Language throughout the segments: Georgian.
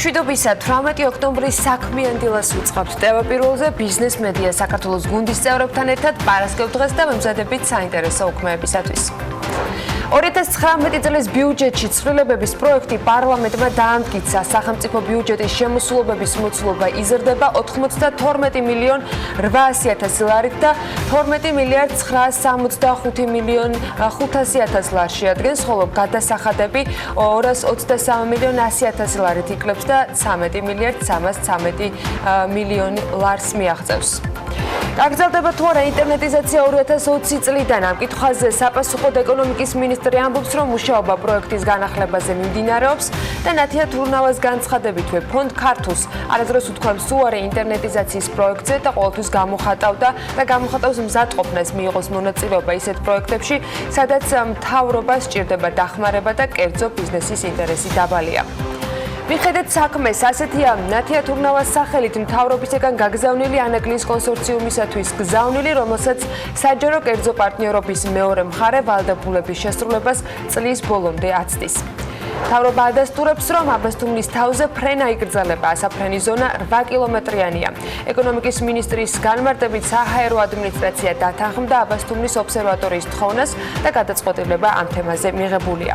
მშვიდობისა 18 ოქტომბრის საქმიანი დილას ვიწყებთ ტელეპიროლზე ბიზნეს მედია საქართველოს გუნდის წევრებთან ერთად პარასკევ-დღეს და ვემზადებით საინტერესო უქმეებისათვის. 2019 წლის ბიუჯეტში ცვლილებების პროექტი პარლამენტმა დაამტკიცა. სახელმწიფო ბიუჯეტის შემოსულობების მოცულობა იზრდება 92 მილიონ 800.000 ლარით და 12 მილიარდ 965 მილიონ 500.000 ლარს შეადგენს, ხოლო გადასახადები 223 მილიონ 100.000 ლარით იკლებს და 13 მილიარდ 313 მილიონი ლარს მიაღწევს. გაგრძელდება თუ არა ინტერნეტიზაცია 2020 წლიდან? ამ კითხვაზე საპასუხოდ ეკონომიკის მინისტრი ამბობს, რომ მუშაობა პროექტის განახლებაზე მიმდინარეობს და ნათია თურნავას განცხადებითვე ფონდ ქართულს არასდროს უთქვამს უარი ინტერნეტიზაციის პროექტზე და ყოველთვის გამოხატავდა და გამოხატავს მზადყოფნას მიიღოს მონაწილეობა ისეთ პროექტებში, სადაც მთავრობას სჭირდება დახმარება და კერძო ბიზნესის ინტერესი დაბალია. მიხედეთ საქმეს, ასეთია ნათია თურნავას სახელით მთავრობისგან გაგზავნილი ანაგლის კონსორციუმისათვის გზავნილი, რომელსაც საჯარო კერძო პარტნიორობის მეორე მხარე ვალდებულების შესრულებას წლის ბოლომდე აცდის. მთავრობა ადასტურებს, რომ აბასთუმნის თავზე ფრენა იკრძალება, ასაფრენი ზონა 8 კილომეტრიანია. ეკონომიკის მინისტრის განმარტებით საჰაერო ადმინისტრაცია დათანხმდა აბასთუმნის ობსერვატორიის თხოვნას და გადაწყვეტილება ამ თემაზე მიღებულია.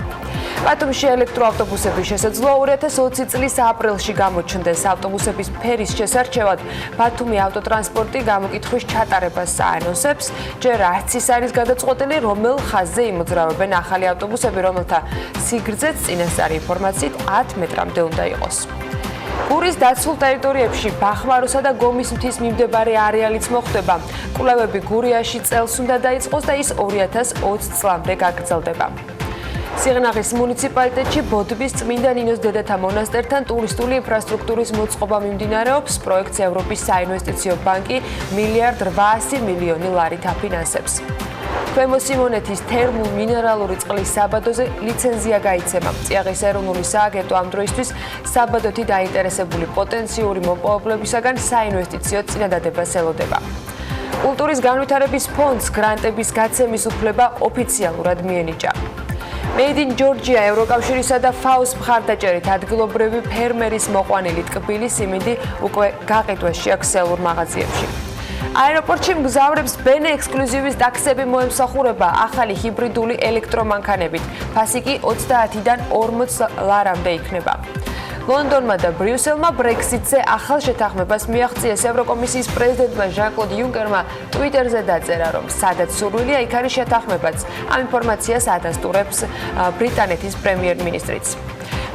ბათუმში ელექტროავტობუსების შესაძლოა 2020 წლის აპრილში გამოჩნდეს. ავტობუსების ფერის შესარჩევად ბათუმი ავტოტრანსპორტი გამოკითხვის ჩატარებას საანონსებს. ჯერ არც ის არის გადაწყვეტილი, რომელ ხაზზე იმოძრავებენ ახალი ავტობუსები, რომელთა სიგრძეც წინასწარი ინფორმაციით 10 მეტრამდე უნდა იყოს. გურის დაცულ ტერიტორიებში ბახმაროსა და გომის მთის მიმდებარე არეალიც მოხვდება. კვლევები გურიაში წელს უნდა დაიწყოს და ის 2020 წლამდე გაგრძელდება. სიღნაღის მუნიციპალიტეტში ბოდბის წმინდა ნინოს დედათა მონასტერთან ტურისტული ინფრასტრუქტურის მოწყობა მიმდინარეობს. პროექტს ევროპის საინვესტიციო ბანკი 1,8 მილიონი ლარით აფინანსებს. ქვემო სიმონეთის თერმულ-მინერალური წყლის საბადოზე ლიცენზია გაიცემა. წიაღის ეროვნული სააგენტო ამ დროისთვის საბადოთი დაინტერესებული პოტენციური მომპოვებლებისაგან საინვესტიციო წინადადებას ელოდება. კულტურის განვითარების ფონდს გრანტების გაცემის უფლება ოფიციალურად მიენიჭა. Made in Georgia ევროკავშირისა და FAO-ს მხარდაჭერით ადგილობრივი ფერმერის მოყვანილი ტკბილი სიმინდი უკვე გაყიდვაში აქვს ქსელურ მაღაზიებში. აეროპორტში მგზავრებს ბენე ექსკლუზივის ტაქსები მოემსახურება ახალი ჰიბრიდული ელექტრომანქანებით. ფასი კი 30-დან 40 ლარამდე იქნება. ლონდონმა და ბრიუსელმა ბრექსიტზე ახალ შეთანხმებას მიაღწიეს. ევროკომისიის პრეზიდენტმა ჟან-კლოდ იუნკერმა ტვიტერზე დაწერა, რომ სადაც სურვილია, იქ არის შეთანხმებაც. ამ ინფორმაციას ადასტურებს ბრიტანეთის პრემიერ-მინისტრიც.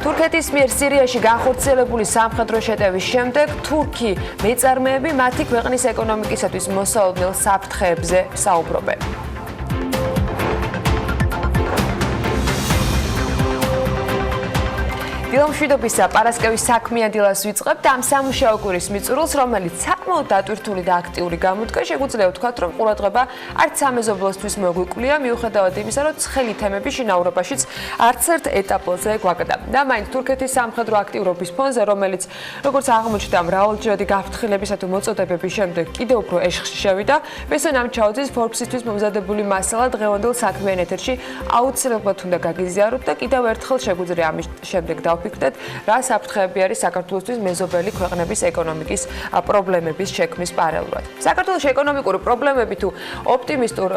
თურქეთის მიერ სირიაში განხორციელებული სამხედრო შეტევის შემდეგ თურქი მეწარმეები მათი ქვეყნის ეკონომიკისათვის მოსაოდნელ საფრთხეებზე საუბრობენ. დილა მშვიდობისა პარასკევის საქმიან დილას ვიწყებთ ამ სამუშაო კვირის მიწურულს, რომელიც საკმაოდ დატვირთული და აქტიური გამოდგა. შეგვიძლია ვთქვათ, რომ ყურადღება არც სამეზობლოსთვის მოგვიკვлия, მიუხედავად იმისა, რომ ცხელი თემები შინაურობაშიც არც ერთ ეტაპზე გვაგდა. და მაინც თურქეთის სამხედრო აქტიურობის ფონზე, რომელიც როგორც აღმოჩნდა, მრავალჯერადი გაფრთხილებისა თუ მოწოდებების შემდეგ კიდევ უფრო ეშხში შევიდა, ბესონ ამჩაუძის Forbes-ისთვის მომზადებული მასალა დღევანდელ საქმიან ეთერში აუცილებლად უნდა გაგიზიაროთ და კიდევ ერთხელ შეგვიძლია ამის შემდეგ ვფიქრდეთ, რა საფრთხეები არის საქართველოსთვის მეზობელი ქვეყნების ეკონომიკის პრობლემების შექმნის პარალელურად. საქართველოს ეკონომიკური პრობლემები თუ ოპტიმისტურ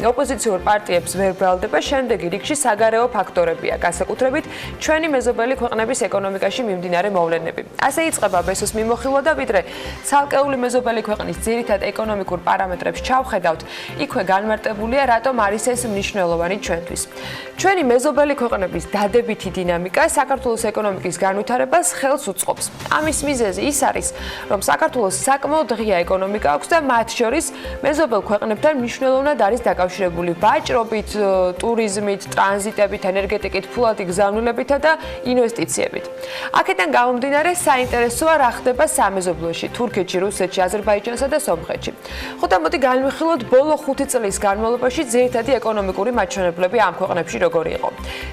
ოპოზიციურ პარტიებს ვერ ბრალდება, შემდეგი რიგში საგარეო ფაქტორებია, განსაკუთრებით ჩვენი მეზობელი ქვეყნების ეკონომიკაში მიმდინარე მოვლენები. ასე იწყება ბესოს მიმოხილვა და ვიდრე ცალკეული მეზობელი ქვეყნის ძირითად ეკონომიკურ პარამეტრებს ჩავხედავთ, იქვე განმარტებულია, რატომ არის ეს მნიშვნელოვანი ჩვენთვის. ჩვენი მეზობელი ქვეყნების დადებითი დინამიკა საქართველოს ეკონომიკის განვითარებას ხელს უწყობს. ამის მიზეზი ის არის, რომ საქართველოს საკმაოდ ღია ეკონომიკა აქვს და მათ შორის მეზობელ ქვეყნებთან მნიშვნელოვნად არის დაკავშირებული ვაჭრობით, ტურიზმით, ტრანზიტებით, ენერგეტიკით, ფულადი გზავნილებითა და ინვესტიციებით. აქედან გამომდინარე, საინტერესოა რა ხდება სამეზობლოში, თურქეთში, რუსეთში, აზერბაიჯანსა და სომხეთში. ხოდა მოდი განვიხილოთ ბოლო 5 წლის განმავლობაში ძირითადი ეკონომიკური მაჩვენებლები ამ ქვეყნებში როგორი იყო.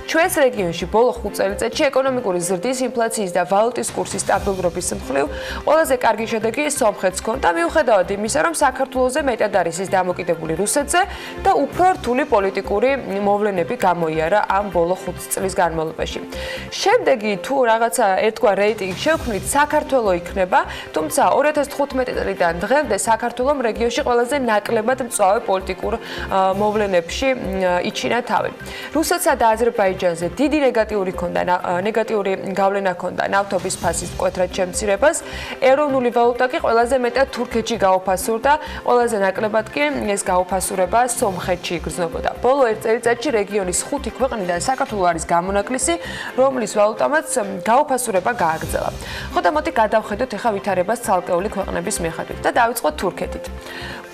ჩვენს რეგიონში ბოლო 5 წელიწადში ეკონომიკური ეკონომიკური ზრდის, ინფლაციის და ვალუტის კურსის სტაბილურობის მხრივ ყველაზე კარგი შედეგი სომხეთს ჰქონდა, მიუხედავად იმისა, რომ საქართველოზე მეტად არის ის დამოკიდებული რუსეთზე და უფრო რთული პოლიტიკური მოვლენები გამოიარა ამ ბოლო 5 წლის განმავლობაში. შემდეგი თუ რაღაცა ერთგვარ რეიტინგ შევქმნით, საქართველო იქნება, თუმცა 2015 წლიდან დღემდე საქართველომ რეგიონში ყველაზე ნაკლებად მწვავე პოლიტიკურ მოვლენებში იჩინა თავი. რუსეთსა და აზერბაიჯანზე დიდი ნეგატიური გავლენა ჰქონდა ნავთობის ფასის მკვეთრად შემცირებას, ეროვნული ვალუტა კი ყველაზე მეტად თურქეთში გაუფასურდა, ყველაზე ნაკლებად კი ეს გაუფასურება სომხეთში იგრძნობოდა. ბოლო ერთ წელიწადში რეგიონის 5 ქვეყნიდან საქართველო არის გამონაკლისი, რომლის ვალუტამაც გაუფასურება გააგრძელა. ხო და მოდი გადავხედოთ ახლა ვითარებას ცალკეული ქვეყნების მიხედვით და დავიწყოთ თურქეთით.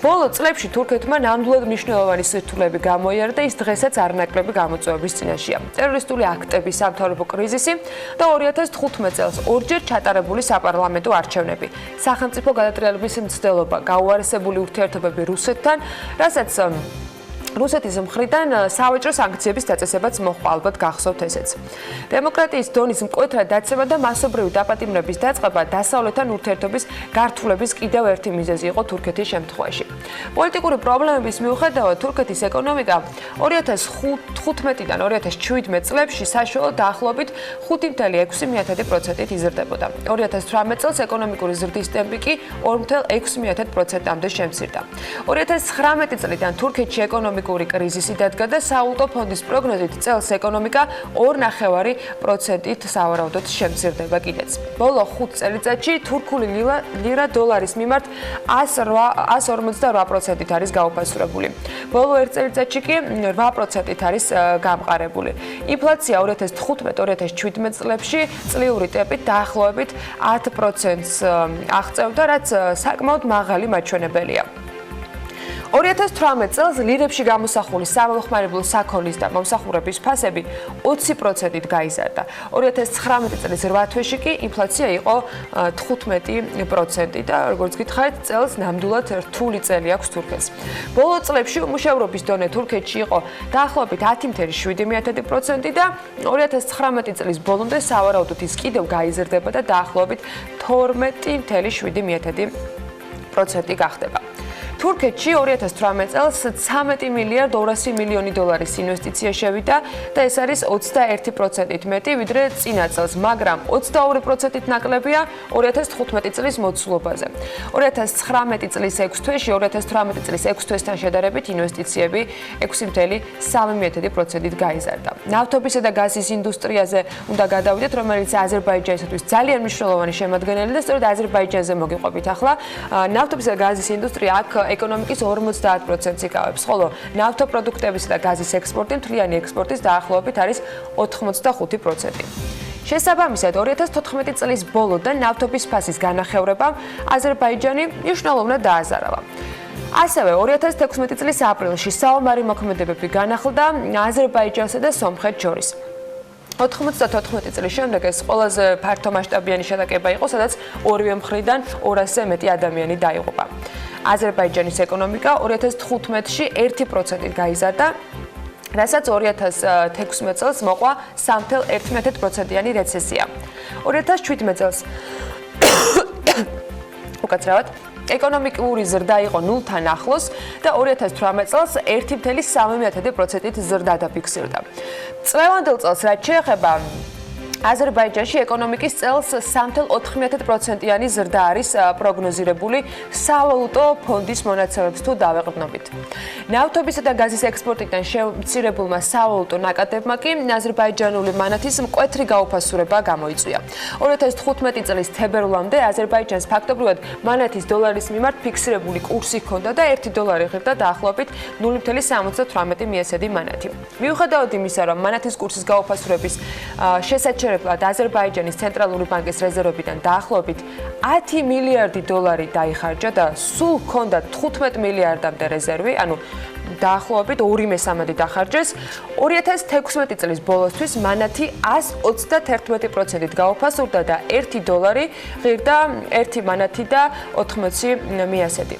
ბოლო წლებში თურქეთმა ნამდვილად მნიშვნელოვანი სირთულეები გამოიარა და ის დღესაც არნაკლები გამოწვევების წინაშეა. ტერორისტული აქტები, სამთავრობო კრიზისი და 2015 წელს ორჯერ ჩატარებული საპარლამენტო არჩევნები. სახელმწიფო გადატრიალების მცდელობა, გაუარესებული ურთიერთობები რუსეთთან, რასაც რუსეთის მხრიდან სავაჭრო სანქციების დაწესებაც მოჰყვა, ალბათ გახსოვთ ესეც. დემოკრატიის დონის მკვეთრად დაცემა და მასობრივი დაპატიმრების დაწყება დასავლეთთან ურთიერთობის გართულების კიდევ ერთი მიზეზი იყო თურქეთის შემთხვევაში. პოლიტიკური პრობლემების მიუხედავად თურქეთის ეკონომიკა 2015-დან 2017 წლებში საშუალოდ დაახლოებით 5.6%-ით იზრდებოდა. 2018 წელს ეკონომიკური ზრდის ტემპი კი 4.6%-მდე შემცირდა. 2019 წლიდან თურქეთში ეკონომიკური კრიზისი დადგა და სავალუტო ფონდის პროგნოზით წელს ეკონომიკა 2.5%-ით სავარაუდოდ შემცირდება კიდეც. ბოლო 5 წელიწადში თურქული ლირა დოლარის მიმართ 148%-ით არის გაუფასურებული. ბოლო 1 წელიწადში კი 8%-ით არის გამყარებული. ინფლაცია 2015-2017 წლებში წლიური ტემპით დაახლოებით 10%-ს აღწევდა, რაც საკმაოდ მაღალი მაჩვენებელია. 2018 წელს ლირებში გამოსახული სამომხმარებლო საქონლის და მომსახურების ფასები 20%-ით გაიზარდა. 2019 წლის 8 თვეში კი ინფლაცია იყო 15% და როგორც გითხარით, წელს ნამდვილად რთული წელი აქვს თურქეთს. ბოლო წლებში უმუშევრობის დონე თურქეთში იყო დაახლოებით 10.7% და 2019 წლის ბოლომდე სავარაუდოდ ის კიდევ გაიზრდება და დაახლოებით 12.7% გახდება. თურქეთში 2018 წელს 13 მილიარდ 200 მილიონი დოლარის ინვესტიცია შევიდა და ეს არის 21%-ით მეტი ვიდრე წინა წელს, მაგრამ 22%-ით ნაკლებია 2015 წლის მოცულობაზე. 2019 წლის 6 თვეში 2018 წლის 6 თვესთან შედარებით ინვესტიციები 6.3%-ით გაიზარდა. ნავთობისა და გაზის ინდუსტრიაზე უნდა გადავიდეთ, რომელიც აზერბაიჯანისთვის ძალიან მნიშვნელოვანი შემადგენელი და სწორედ აზერბაიჯანზე მოგიყვებით ახლა. ნავთობისა და გაზის ინდუსტრია აქ ეკონომიკის 50%-ს იკავებს, ხოლო ნავთობპროდუქტებისა და გაზის ექსპორტი მთლიანი ექსპორტის დაახლოებით არის 85%. შესაბამისად, 2014 წლის ბოლოდან ნავთობის ფასის განახევრებამ აზერბაიჯანი მნიშვნელოვნად დააზარალა. ასევე 2016 წლის აპრილში საომარი მოქმედებები განახლდა აზერბაიჯანსა და სომხეთს შორის. 94 წლის შემდეგ ეს ყველაზე ფართომასშტაბიანი შეტაკება იყო, სადაც ორივე მხრიდან 200-ზე მეტი ადამიანი დაიღუპა. აზერბაიჯანის ეკონომიკა 2015-ში 1%-ით გაიზარდა, რასაც 2016 წელს მოყვა 3.1%-იანი რეცესია. 2017 წელს უკაცრავად ეკონომიკური ზრდა იყო 0-თან ახლოს და 2018 წელს 1.3%-ით ზრდა დაფიქსირდა. წლევანდელ წელს რაც შეეხება აზერბაიჯანში ეკონომიკის წელს 3.4%-იანი ზრდა არის პროგნოზირებული სავალუტო ფონდის მონაცემებს თუ დავეყრდნობით. ნავთობისა და გაზის ექსპორტიდან შემცირებულმა სავალუტო ნაკადებმა კი აზერბაიჯანული მანათის მკვეთრი გაუფასურება გამოიწვია. 2015 წლის თებერვლამდე აზერბაიჯანს ფაქტობრივად მანათის დოლარის მიმართ ფიქსირებული კურსი ჰქონდა და 1 დოლარი ღირდა დაახლოებით 0.78 მიესედი მანათი. მიუხედავად იმისა, რომ მანათის კურსის გაუფასურების შესაჩერებლად აზერბაიჯანის ცენტრალური ბანკის რეზერვებიდან დაახლოებით 10 მილიარდი დოლარი დაიხარჯა და სულ ჰქონდა 15 მილიარდამდე რეზერვი, ანუ დაახლოებით 2/3 დახარჯეს. 2016 წლის ბოლოსთვის მანათი 131%-ით გაუფასურდა და $1 ღირდა 1 მანათი და 80 მიასედი.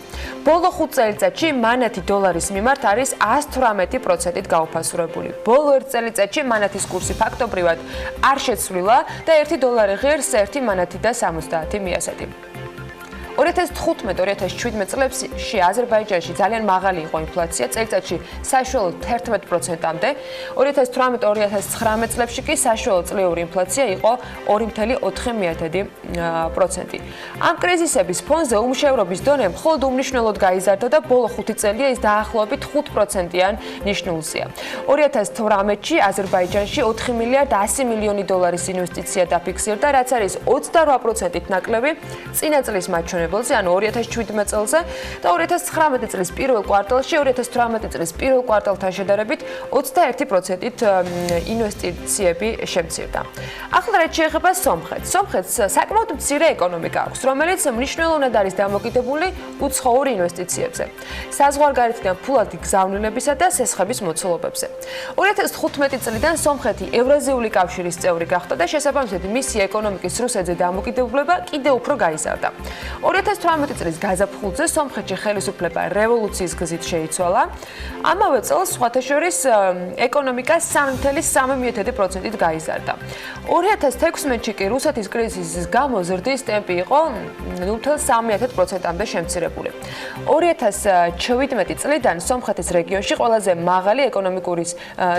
ბოლო 5 წელიწადში მანათი დოლარის მიმართ არის 118%-ით გაუფასურებული. ბოლო 1 წელიწადში მანათის კურსი ფაქტობრივად არ შეცვლილა და $1 ღირს 1 მანათი და 70 მიასედი. 2015-2017 წლებში აზერბაიჯანში ძალიან მაღალი იყო ინფლაცია, წელიწადში საშუალოდ 11%-მდე. 2018-2019 წლებში კი საშუალო წლიური ინფლაცია იყო 2.4%. ამ კრიზისების ფონზე უმუშევრობის დონე მხოლოდ უმნიშვნელოდ გაიზარდა და ბოლო 5 წელია ის დაახლოებით 5%-იან ნიშნულზეა. 2018-ში აზერბაიჯანში $4 მილიარდ 100 მილიონი ინვესტიცია დაფიქსირდა, რაც არის 28%-ით ნაკლები წინა წლის მაჩვენებელზე, ანუ 2017 წელზე და 2019 წლის პირველ კვარტალში 2018 წლის პირველ კვარტალთან შედარებით 21%-ით ინვესტიციები შემცირდა. ახლა რაც შეეხება სომხეთს. სომხეთს საკმაოდ მცირე ეკონომიკა აქვს, რომელიც მნიშვნელოვნად არის დამოკიდებული უცხოურ ინვესტიციებზე, საზღვარგარეთიდან ფულადი გზავნილებისა და სესხების მოცულობებზე. 2015 წლიდან სომხეთი ევრაზიული კავშირის წევრი გახდა და შესაბამისად მისი ეკონომიკის რუსეთზე დამოკიდებულება კიდევ უფრო გაიზარდა. 2018 წლის გაზაფხულზე სომხეთში ხელისუფლება რევოლუციის გზით შეიცვალა. ამავე წელს სხვათა შორის ეკონომიკა 3.3%-ით გაიზარდა. 2016-ში კი რუსეთის კრიზისის გამო ზრდის ტემპი იყო 0.3%-მდე შემცირებული. 2017 წლიდან სომხეთის რეგიონში ყველაზე მაღალი ეკონომიკური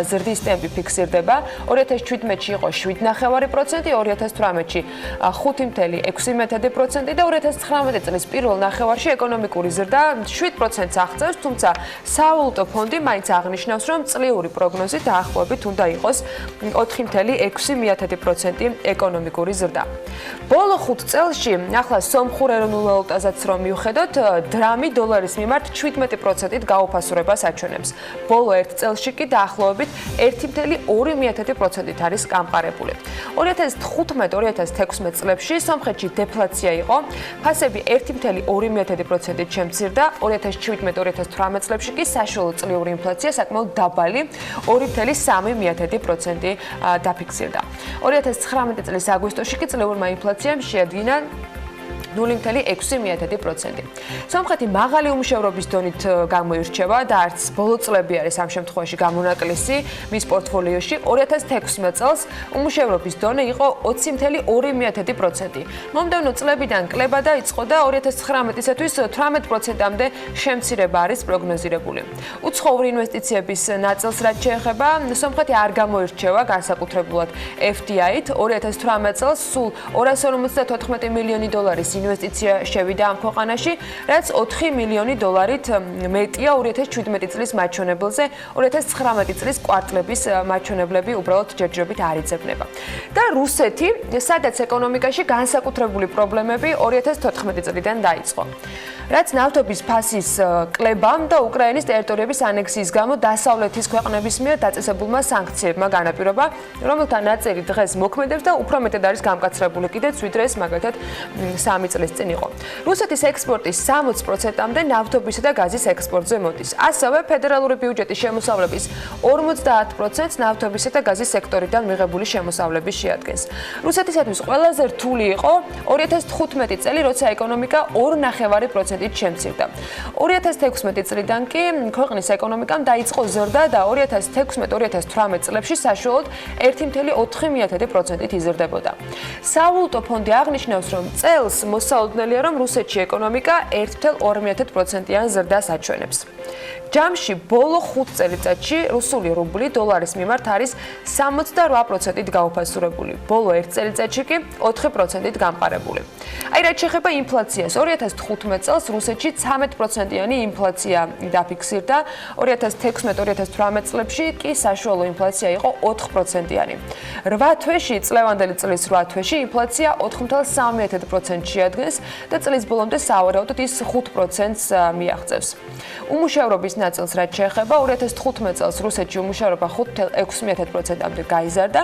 ზრდის ტემპი ფიქსირდება. 2017-ში იყო 7.9%, 2018-ში 5.6% და 2019 წლის პირველ ნახევარში ეკონომიკური ზრდა 7%-ს აღწევს, თუმცა სავალუტო ფონდი მაინც აღნიშნავს, რომ წლიური პროგნოზი დაახლოებით უნდა იყოს 4.6% ეკონომიკური ზრდა. ბოლო 5 წელში, ახლა სომხურ ეროვნულ ვალუტაზეც რომ მივხედოთ, დრამი დოლარის მიმართ 17%-ით გაუფასურებას აჩვენებს. ბოლო 1 წელში კი დაახლოებით 1.2%-ით არის გამყარებული. 2015-2016 წლებში სომხეთში დეფლაცია იყო, ფასები 1.2%-ით შემცირდა, 2017-2018 წლებში კი საშუალო წლიური ინფლაცია საკმაოდ დაბალი 2.3% დაფიქსირდა. 2019 წლის აგვისტოში კი წლეულმა ინფლაციამ შეადგინა 0.6%. სომხეთი მაღალი უმუშევრობის დონით გამოირჩევა და არც ბოლო წლები არის ამ შემთხვევაში გამონაკლისი მის პორტფოლიოში. 2016 წელს უმუშევრობის დონე იყო 20.2%. მომდევნო წლებიდან კლება დაიწყო და 2019-ისათვის 18%-მდე შემცირება არის პროგნოზირებული. უცხოური ინვესტიციების ნაწილს რაც შეეხება, სომხეთი არ გამოირჩევა განსაკუთრებულად FDI-ით. 2018 წელს სულ $254 მილიონი ინვესტიცია შევიდა ამ ქვეყანაში, რაც $4 მილიონი მეტია 2017 წლის მაჩვენებელზე. 2019 წლის კვარტლების მაჩვენებლები უბრალოდ ჯერჯერობით არ იძებნება. და რუსეთი, სადაც ეკონომიკაში განსაკუთრებული პრობლემები 2014 წლიდან დაიწყო. რაც ნავთობის ფასის კლებამ და უკრაინის ტერიტორიების ანექსიის გამო დასავლეთის ქვეყნების მიერ დაწესებულმა სანქციებმა განაპირობა, რომელთა ნაწილი დღეს მოქმედებს და უფრო მეტად არის გამკაცრებული კიდეც, ვიდრე ეს მაგალითად 3 წლის წინ იყო. რუსეთის ექსპორტის 60%-მდე ნავთობისა და გაზის ექსპორტზე მოდის. ასევე ფედერალური ბიუჯეტის შემოსავლების 50%-ს ნავთობისა და გაზის სექტორიდან მიღებული შემოსავლები შეადგენს. რუსეთისათვის ყველაზე რთული იყო 2015 წელი, როცა ეკონომიკა 2.5%-ით შემცირდა. 2016 წლიდან კი ქვეყნის ეკონომიკამ დაიწყო ზრდა და 2016-2018 წლებში საშუალოდ 1.4%-ით იზრდებოდა. სავალუტო ფონდი აღნიშნავს, რომ წელს მოსაოდნელია, რომ რუსეთში ეკონომიკა 1.2%-იან ზრდას აჩვენებს. ჯამში ბოლო 5 წელიწადში რუსული რუბლი დოლარის მიმართ არის 68%-ით გაუფასურებული. ბოლო 1 წელიწადში კი 4%-ით გამყარებული. აი რაც შეეხება ინფლაციას, 2015 წელს რუსეთში 13%-იანი ინფლაცია დაფიქსირდა, 2016-2018 წლებში კი საშუალო ინფლაცია იყო 4%-იანი. 8 თვეში, წლევანდელი წლის 8 თვეში ინფლაცია 4.3%-ს შეადგენს და წლის ბოლომდე სავარაუდოდ ის 5%-ს მიაღწევს. უმუშევრობის ნაწილს რაც შეეხება 2015 წელს რუსეთში უმუშევრობა 5.6%-მდე გაიზარდა.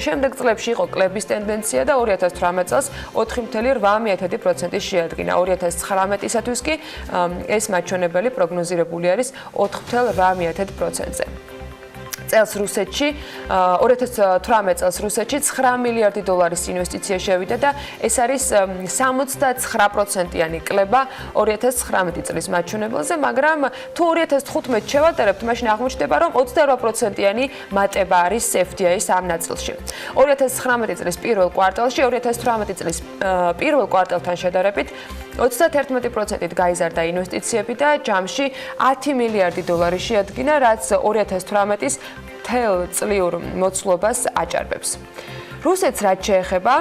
შემდეგ წლებში იყო კლების ტენდენცია და 2018 წელს 4.8% შეადგინა. 2019-ისათვის კი ეს მაჩვენებელი პროგნოზირებული არის 4.8%-ზე. წელს რუსეთში 2018 წელს რუსეთში 9 მილიარდი დოლარის ინვესტიცია შევიდა და ეს არის 69%-იანი კლება 2019 წლის მაჩვენებელზე, მაგრამ თუ 2015 შევატარებთ, მაშინ აღმოჩნდება, რომ 28%-იანი მატება არის FDI-ის ამ ნაწილში. 2019 წლის პირველ კვარტალში 2018 წლის პირველ კვარტალთან შედარებით 31%-ით გაიზარდა ინვესტიციები და ჯამში 10 მილიარდი დოლარი შეადგინა, რაც 2018-ის მთელ წლიურ მოცულობას აჭარბებს. რუსეთს რაც შეეხება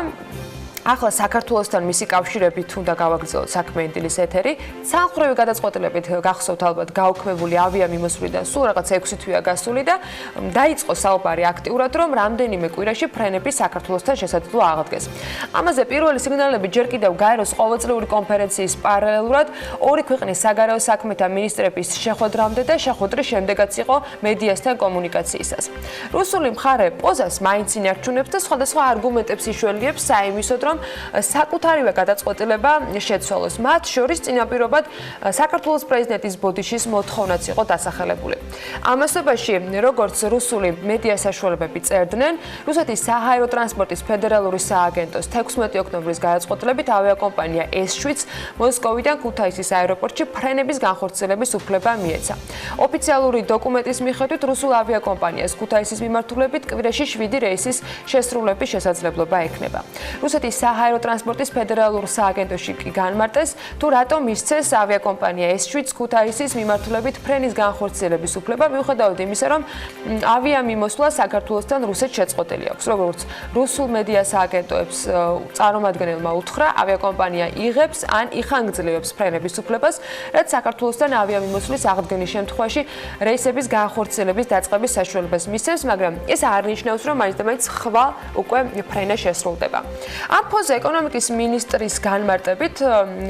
ახლა საქართველოსთან მისი კავშირებით უნდა გავაგრძელოთ საქმიანი დილის ეთერი. სამხრივი გადაწყვეტილებით გახსოვთ ალბათ გაუქმებული ავიამიმოსვლიდან სულ რაღაც 6 თვეა გასული და დაიწყო საუბარი აქტიურად, რომ რამდენიმე კვირაში ფრენები საქართველოსთან შესაძლო აღდგეს. ამაზე პირველი სიგნალები ჯერ კიდევ გაეროს ყოველწლიური კონფერენციის პარალელურად ორი ქვეყნის საგარეო საქმეთა მინისტრების შეხვედრამდე და შეხვედრის შემდეგაც იყო მედიასთან კომუნიკაციისას. რუსული მხარე პოზას მაინც ინარჩუნებს და სხვადასხვა არგუმენტებს იშველიებს საიმისოდ, რომ საკუთარივე გადაწყვეტილება შეცვალოს. მათ შორის წინაპირობად საქართველოს პრეზიდენტის ბოდიშის მოთხოვნაც იყო დასახელებული. ამასობაში, როგორც რუსული მედია საშუალებები წერდნენ, რუსეთის საჰაერო ტრანსპორტის ფედერალური სააგენტოს 16 ოქტომბრის გადაწყვეტილებით ავიაკომპანია S7 მოსკოვიდან ქუთაისის აეროპორტში ფრენების განხორციელების უფლება მიეცა. ოფიციალური დოკუმენტის მიხედვით რუსულ ავიაკომპანიას ქუთაისის მიმართულებით კვირაში 7 რეისის შესრულების შესაძლებლობა ექნება. რუსეთის საჰაერო ტრანსპორტის ფედერალურ სააგენტოში კი განმარტეს, თუ რატომ ისცეს ავიაკომპანია S7 ქუთაისის მიმართულებით ფრენის განხორციელების უფლება, მიუხედავად იმისა, რომ ავიამიმოსვლა საქართველოსთან რუსეთს შეწყვეტილი აქვს. როგორც რუსულ მედია სააგენტოებს წარმომადგენელმა უთხრა, ავიაკომპანია იღებს ან იხანგრძლივებს ფრენების უფლებას, რაც საქართველოსთან ავიამიმოსვლის აღდგენის შემთხვევაში რეისების განხორციელების დაწყების საშუალებას მისცემს, მაგრამ ეს არ ნიშნავს, რომ მაინც ხვალ უკვე ფრენა შესრულდება. ამ ფონზე ეკონომიკის მინისტრის განმარტებით,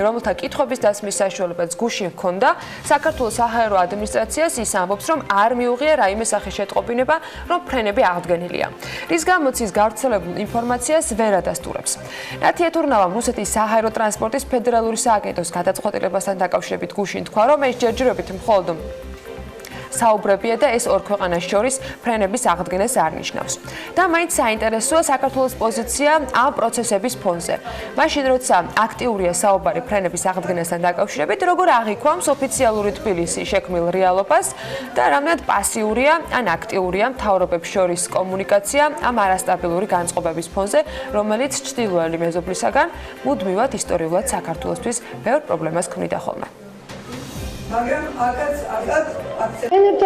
რომელთა კითხვების დასმის საშუალებაც გუშინ ჰქონდა, საქართველოს საჰაერო ადმინისტრაციას ის ამბობს, რომ არ მიუღია რაიმე სახის შეტყობინება, რომ ფრენები აღდგენილია. რის გამოც ის გავრცელებულ ინფორმაციას ვერ ადასტურებს. ნათია თურნავამ რუსეთის საჰაერო ტრანსპორტის ფედერალური სააგენტოს გადაწყვეტილებასთან დაკავშირებით გუშინ თქვა, რომ ეს ჯერჯერობით მხოლოდ საუბრებია და ეს ორ ქვეყანას შორის ფრენების აღდგენას არ ნიშნავს. და მაინც საინტერესოა საქართველოს პოზიცია ამ პროცესების ფონზე. მაშინ როცა აქტიურია საუბარი ფრენების აღდგენასთან დაკავშირებით, როგორ აღიქვამს ოფიციალური თბილისი შექმნილ რეალობას და რამდენად პასიურია ან აქტიურია მთავრობებს შორის კომუნიკაცია ამ არასტაბილური განწყობების ფონზე, რომელიც ჩრდილოელი მეზობლისაგან მუდმივად ისტორიულად საქართველოსთვის ბევრ პრობლემას ქმნიდა ხოლმე. მაგრამ აქაც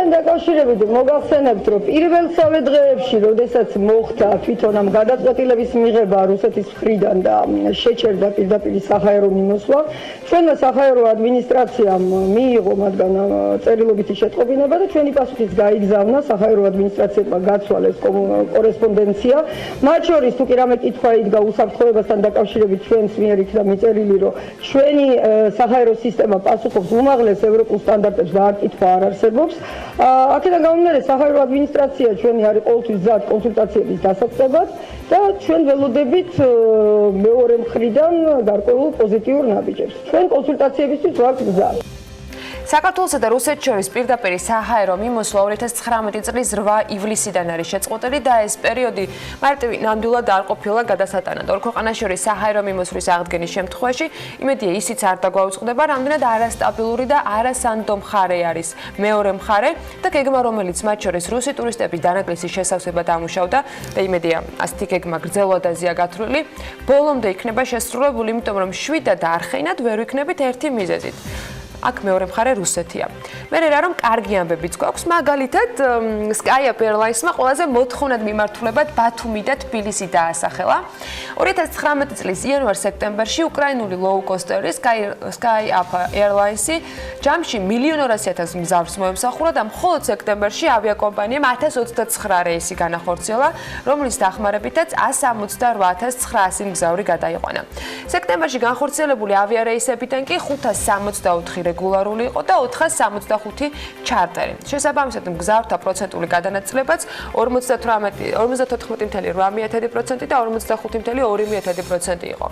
დაკავშირებით მოგახსენებთ, რომ პირველსავე დღეებში, როდესაც მოხდა თვითონ ამ გადაწყვეტილების მიღება რუსეთის მხრიდან და შეჩერდა პირდაპირ საჰაერო მიმოსვლა, ჩვენმა საჰაერო ადმინისტრაციამ მიიღო მათგან წერილობითი შეტყობინება და ჩვენი პასუხიც გაიგზავნა საჰაერო ადმინისტრაციებმა გაცვალეს კორესპონდენცია. მათ შორის თუ კი რამე კითხვა იდგა უსაფრთხოებასთან დაკავშირებით ჩვენს მიერ იქნა მიწერილი, რომ ჩვენი საჰაერო სისტემა პასუხობს უმაღლეს ევროპულ სტანდარტებს და არ კითხვა არ არსებობს. აქედან გამომდინარე, საჰაერო ადმინისტრაცია ჩვენი არის ყოველთვის მზად კონსულტაციების დასაწყებად და ჩვენ ველოდებით მეორე მხრიდან გარკვეულ პოზიტიურ ნაბიჯებს. ჩვენ კონსულტაციებისთვის ვართ მზად. საქართველოსა და რუსეთს შორის პირდაპირ საჰაერო მიმოსვლა 2019 წლის 8 ივლისიდან არის შეწყვეტილი და ეს პერიოდი მარტივი ნამდვილად არ ყოფილა გადასატანად. ორ ქვეყანას შორის საჰაერო მიმოსვლის აღდგენის შემთხვევაში იმედია ისიც არ დაგვაუწყდება, რამდენად არასტაბილური და არასანდო მხარე არის მეორე მხარე და გეგმა, რომელიც მათ შორის რუსი ტურისტების დანაკლისის შესავსებად ამუშავდა და იმედია ასეთი გეგმა გრძელვადაზეა გათვლილი, ბოლომდე იქნება შესრულებული, იმიტომ რომ შვიდად და არხეინად ვერ ვიქნებით ერთი მიზეზით. აქ მეორე მხარე რუსეთია. მე რა რომ კარგი ამბებიც გვაქვს, მაგალითად Skype Airlines-მა ყველაზე მოთხოვნად მიმართულებად ბათუმი და თბილისი დაასახელა. 2019 წლის იანვარ-სექტემბერში უკრაინული low-coaster-ი Skype Airlines-ი ჯამში 1,200,000 მგზავრს მოემსახურა და მხოლოდ სექტემბერში ავიაკომპანიამ 1029 რეისი განახორციელა, რომლის დახმარებითაც 168,900 მგზავრი გადაიყვანა. სექტემბერში განხორციელებული ავიარეისებიდან კი 564 რეგულარული იყო და 465 ჩარტერი. შესაბამისად, მგზავრთა პროცენტული გადანაწილებაც 54.8% და 45.2% იყო.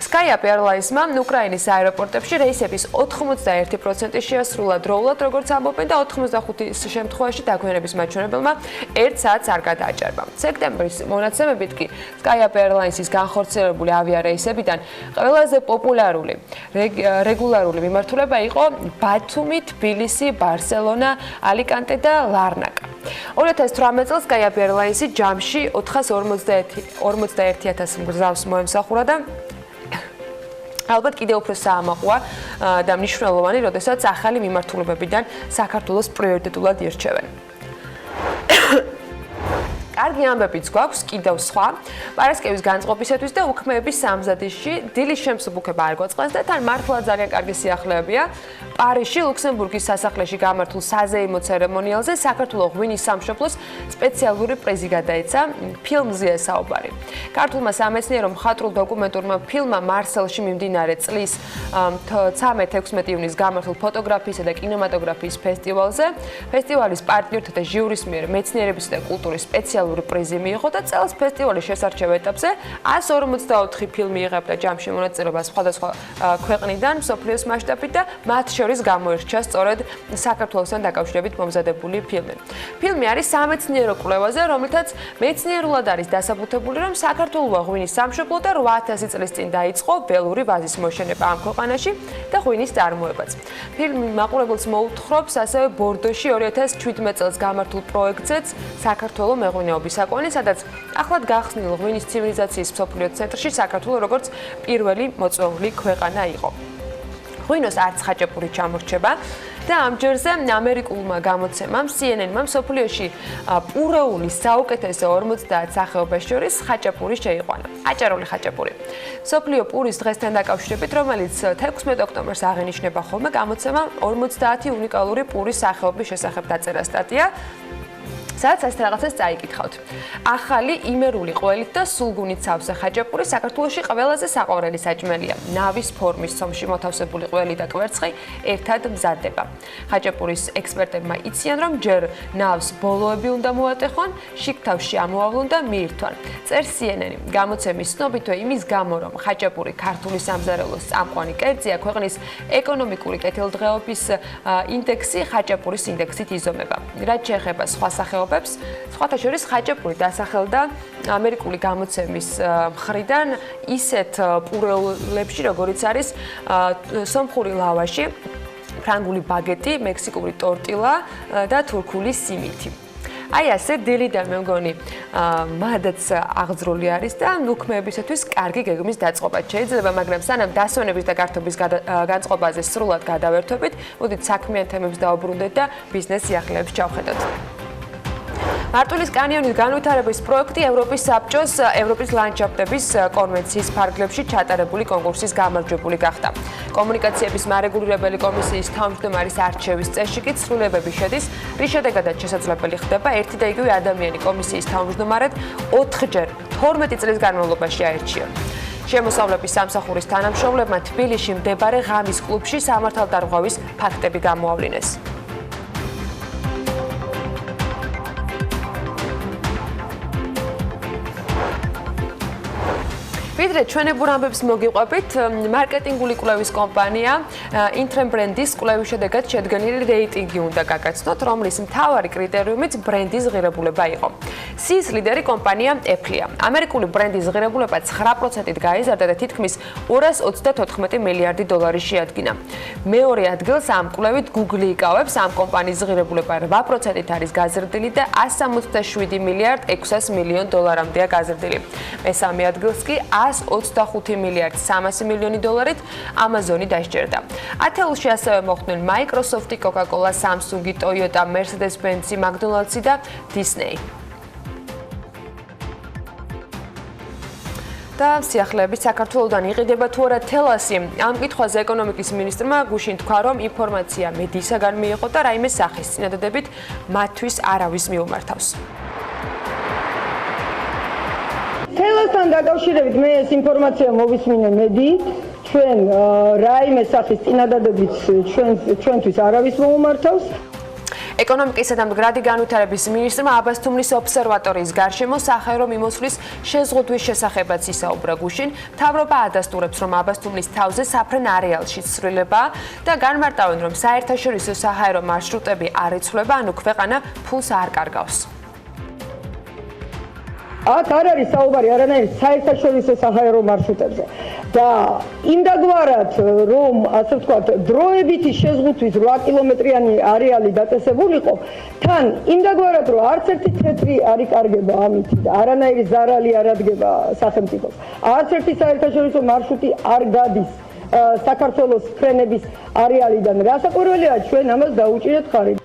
Skype Airlines-მა უკრაინის აეროპორტებში რეისების 81% შეასრულა დროულად, როგორც ამბობენ და 85 შემთხვევაში დაგვიანების მაჩვენებელმა 1 საათს არ გადააჭარბა. სექტემბრის მონაცემებით კი Skype Airlines-ის განხორციელებული ავიარეისებიდან ყველაზე პოპულარული რეგულარული მიმართულება იყო ბათუმი, თბილისი, ბარსელონა, ალიკანტე და ლარნაკა. 2018 წელს Skype Airlines-ი ჯამში 451,000 მგზავრს მოემსახურა და ალბათ კიდევ უფრო საამაყოა და მნიშვნელოვანი, როდესაც ახალი მიმართულებებიდან საქართველოს პრიორიტეტულად ირჩევენ. კარგი ამბებიც გვაქვს კიდევ სხვა. პარასკევის განწყობისათვის და უქმეების სამზადისში დილის შემსუბუქება არ გვაწყდეს და თან მართლა ძალიან კარგი სიახლეებია. პარიზში ლუქსემბურგის სასახლეში გამართულ საზეიმო ცერემონიალზე საქართველოს ღვინის სამშობლოს სპეციალური პრიზი გადაეცა. ფილმზეა საუბარი. ქართულმა სამეცნიერო მხატვრულ დოკუმენტურმა ფილმმა მარსელში მიმდინარე წლის 13-16 ივნისს გამართულ ფოტოგრაფიისა და კინემატოგრაფიის ფესტივალზე. ფესტივალის პარტნიორთა და ჟიურის მიერ მეცნიერებისა და კულტურის სპეციალური პრიზი მიიღო და წელს ფესტივალის შესარჩევ ეტაპზე 144 ფილმი იღებდა ჯამში მონაწილეობას სხვადასხვა ქვეყნიდან მსოფლიოს მასშტაბით და მათ შორის გამოირჩა სწორედ საქართველოსთან დაკავშირებით მომზადებული ფილმი. ფილმი არის სამეცნიერო კვლევაზე, რომლითაც მეცნიერულად არის დასაბუთებული, რომ საქართველოა ღვინის სამშობლო და 8000 წლის წინ დაიწყო ველური ვაზის მოშენება ამ ქვეყანაში და ღვინის წარმოებაც. ფილმი მაყურებელს მოუთხრობს ასევე ბორდოში 2017 წელს გამართულ პროექტზეც საქართველოს მეღვინეობის საკონი, სადაც ახლად გახსნილ ღვინის ცივილიზაციის მსოფლიო ცენტრში საქართველოს როგორც პირველი მოწვეული ქვეყანა იყო. ღვინოს არც ხაჭაპური ჩამორჩება და ამჯერზე ამერიკულმა გამოცემამ CNN-მა მსოფლიოში პურეული საუკეთესო 50 სახეობას შორის ხაჭაპური შეიყვანა. აჭარული ხაჭაპური. მსოფლიო პურის დღესთან დაკავშირებით, რომელიც 16 ოქტომბერს აღენიშნება ხოლმე, გამოცემამ 50 უნიკალური პურის სახეობის შესახებ დაწერა სტატია. სადაც ასე რაღაცას წაიკითხავთ. ახალი იმერული ყველით და სულგუნით სავსე ხაჭაპური საქართველოში ყველაზე საყვარელი საჭმელია. ნავის ფორმის ცომში მოთავსებული ყველი და კვერცხი ერთად მზადდება. ხაჭაპურის ექსპერტებმა იციან, რომ ჯერ ნავს ბოლოები უნდა მოატეხონ, შიგთავში ამოავლონ და მიირთვან. წერს CNN-ი. გამოცემის ცნობით იმის გამო, რომ ხაჭაპური ქართული სამზარეულოს წამყვანი კერძია, ქვეყნის ეკონომიკური კეთილდღეობის ინდექსი ხაჭაპურის ინდექსით იზომება. რაც შეეხება სხვა სახეობებს, სხვათა შორის ხაჭაპური დასახელდა ამერიკული გამოცემის მხრიდან ისეთ პურეულებში, როგორიც არის სომხური ლავაში, ფრანგული ბაგეტი, მექსიკური ტორტილა და თურქული სიმითი. აი ასე დილი და მე მგონი მადაც აღძრული არის და უქმეებისათვის კარგი გეგმის დაწყობა შეიძლება, მაგრამ სანამ დასვენების და გართობის განწყობაზე სრულად გადავერთვებით, მოდით საქმიან თემებს დავუბრუნდეთ და ბიზნეს სიახლეებს ჩავხედოთ. მარტვილის კანიონის განვითარების პროექტი ევროპის საბჭოს ევროპის ლანდშაფტების კონვენციის ფარგლებში ჩატარებული კონკურსის გამარჯვებული გახდა. კომუნიკაციების მარეგულირებელი კომისიის თავმჯდომარის არჩევის წესში კი ცვლილებები შედის, რის შედეგადაც შესაძლებელი ხდება ერთი და იგივე ადამიანი კომისიის თავმჯდომარედ 4ჯერ 12 წლის განმავლობაში აერჩიონ. შემოსავლების სამსახურის თანამშრომლებმა თბილისში მდებარე ღამის კლუბში სამართალდარღვავის ფაქტები გამოავლინეს. ვიდრე ჩვენებურ ამბებს მოგიყვებით, მარკეტინგული კვლევის კომპანია Intrem ბრენდის კვლევის შედეგად შედგენილი რეიტინგი უნდა გაგაცნოთ, რომლის მთავარი კრიტერიუმიც ბრენდის ღირებულება იყო. სიის ლიდერი კომპანია Apple-ია. ამერიკული ბრენდის ღირებულება 9%-ით გაიზარდა და თითქმის 234 მილიარდი დოლარი შეადგინა. მეორე ადგილს ამ კვლევით Google იკავებს, ამ კომპანიის ღირებულება 8%-ით არის გაზრდილი და 167 მილიარდ 600 მილიონ დოლარამდეა გაზრდილი. მესამე ადგილს კი 125 მილიარდ 300 მილიონი დოლარით Amazon-ი დასჯერდა. ათეულში ასევე მოხვდნენ Microsoft-ი, Coca-Cola, Samsung-ი, Toyota, Mercedes-Benz-ი, McDonald's-ი და Disney. და სიახლეებით საქართველოსდან იყიდება თუ არა თელასი. ამ კითხვაზე ეკონომიკის მინისტრმა გუშინ თქვა, რომ ინფორმაცია მედიისაგან მიიღო და რაიმე სახის წინადადებით მათთვის არავის მიუმართავს. თელასთან დაკავშირებით მე ეს ინფორმაცია მოვისმინე მედიით. ჩვენ რაიმე სახის წინადადებიც ჩვენთვის არავის მოუმართავს. ეკონომიკისა და მდგრადი განვითარების მინისტრმა აბასთუმნის ობსერვატორიის გარშემო სახაერო მიმოსვლის შეზღუდვის შესახებაც ისაუბრა გუშინ. მთავრობა ადასტურებს, რომ აბასთუმნის თავზე საფრენ არეალში ცვლილებაა და განმარტავენ, რომ საერთაშორისო საჰაერო მარშრუტები არ იცვლება, ანუ ქვეყანა ფულს არ კარგავს. აქ არ არის საუბარი არანაირ საერთაშორისო საჰაერო მარშრუტებზე და იმდაგვარად რომ ასე ვთქვათ დროებითი შეზღუდვის 8 კილომეტრიანი არეალი დაწესებულიყო თან იმდაგვარად რომ არც ერთი თეთრი არ იკარგება ამით და არანაირი ზარალი არ ადგება სახელმწიფოს არც ერთი საერთაშორისო მარშრუტი არ გადის საქართველოს ფრენების არეალიდან რასაკვირველია ჩვენ ამას დაუჭირეთ ხარი.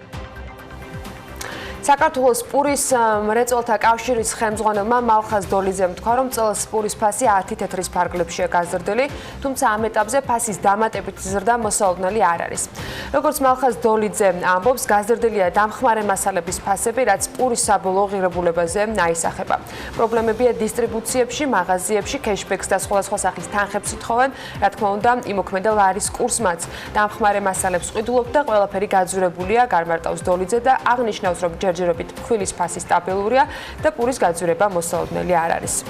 საქართველოს პურის მრეწველთა კავშირის ხელმძღვანელმა მალხაზ დოლიძემ თქვა, რომ წელს პურის ფასი 10 თეთრის ფარგლებშია გაზრდილი, თუმცა ამ ეტაპზე ფასის დამატებით ზრდა მოსაოდნელი არ არის. როგორც მალხაზ დოლიძე ამბობს, გაზრდილია დამხმარე მასალების ფასები, რაც პურის საბოლოო ღირებულებაზე აისახება. პრობლემებია დისტრიბუციებში, მაღაზიებში, кэшბექს და სხვადასხვა სახის თანხებს ითხოვენ, რა თქმა უნდა, იმოქმედა ლარის კურსმაც. დამხმარე მასალებს ყიდულობთ და ყველაფერი გაძვირებულია, განმარტავს დოლიძე და აღნიშნავს, რომ ჯერჯერობით ფქვილის ფასი სტაბილურია და პურის გაძვირება მოსაოდნელი არ არის.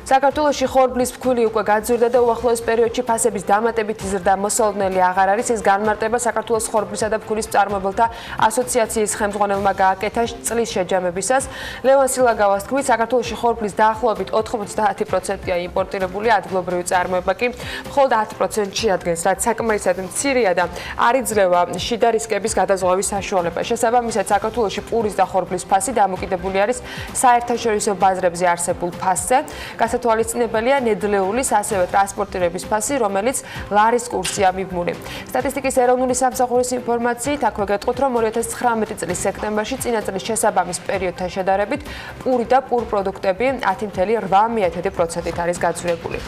საქართველოში ხორბლის ფქვილი უკვე გაძვირდა და უახლოეს პერიოდში ფასების დამატებითი ზრდა მოსაოდნელი აღარ არის. ეს განმარტება საქართველოს ხორბლისა და ფქვილის მწარმოებელთა ასოციაციის ხელმძღვანელმა გააკეთა წლის შეჯამებისას. ლევან სილაგავას თქმით, საქართველოში ხორბლის დაახლოებით 90%-ია იმპორტირებული, ადგილობრივი წარმოება კი მხოლოდ 10%-ში ადგენს, რაც საკმარისად მცირეა და არ იძლევა შიდა რისკების გადაზღვევის საშუალება. შესაბამისად, საქართველოში პურის და ხორბლის ფასი დამოკიდებული არის საერთაშორისო ბაზრებზე არსებულ ფასზე. გასათვალისწინებელია ნედლეულის, ასევე ტრანსპორტირების ფასი, რომელიც ლარის კურსია მიბმული. სტატისტიკის ეროვნული სამსახურის ინფორმაციით აქვე გეტყვით, რომ 2019 წლის სექტემბერში წინა წლის შესაბამის პერიოდთან შედარებით პური და პურპროდუქტები 10,8% არის გაძვირებული.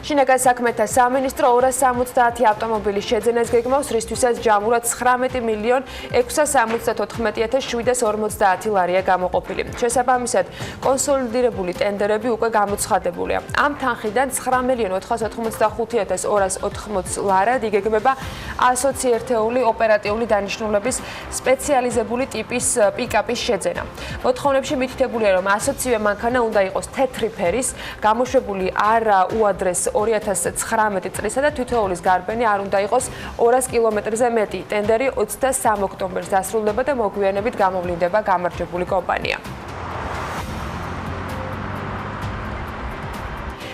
შინაგან საქმეთა სამინისტრო 270 ავტომობილის შეძენას გეგმავს, რისთვისაც ჯამურად 19,674,750 ლარია გამოყოფილი. შესაბამისად, კონსოლიდირებული ტენდერები უკვე გამოცხადებულია. ამ თანხიდან 9,485,280 ლარად იგეგმება 120 ერთეული ოპერატიული დანიშნულების სპეციალიზებული ტიპის პიკაპის შეძენა. მოთხოვნებში მითითებულია, რომ 120 მანქანა უნდა იყოს თეთრი ფერის, გამოშვებული არ უადრეს 2019 წლისა და თითოეულის გარბენი არ უნდა იყოს 200 კილომეტრზე მეტი. ტენდერი 23 ოქტომბერს დასრულდება და მოგვიანებით გამოვლინდება გამარჯვებული კომპანია.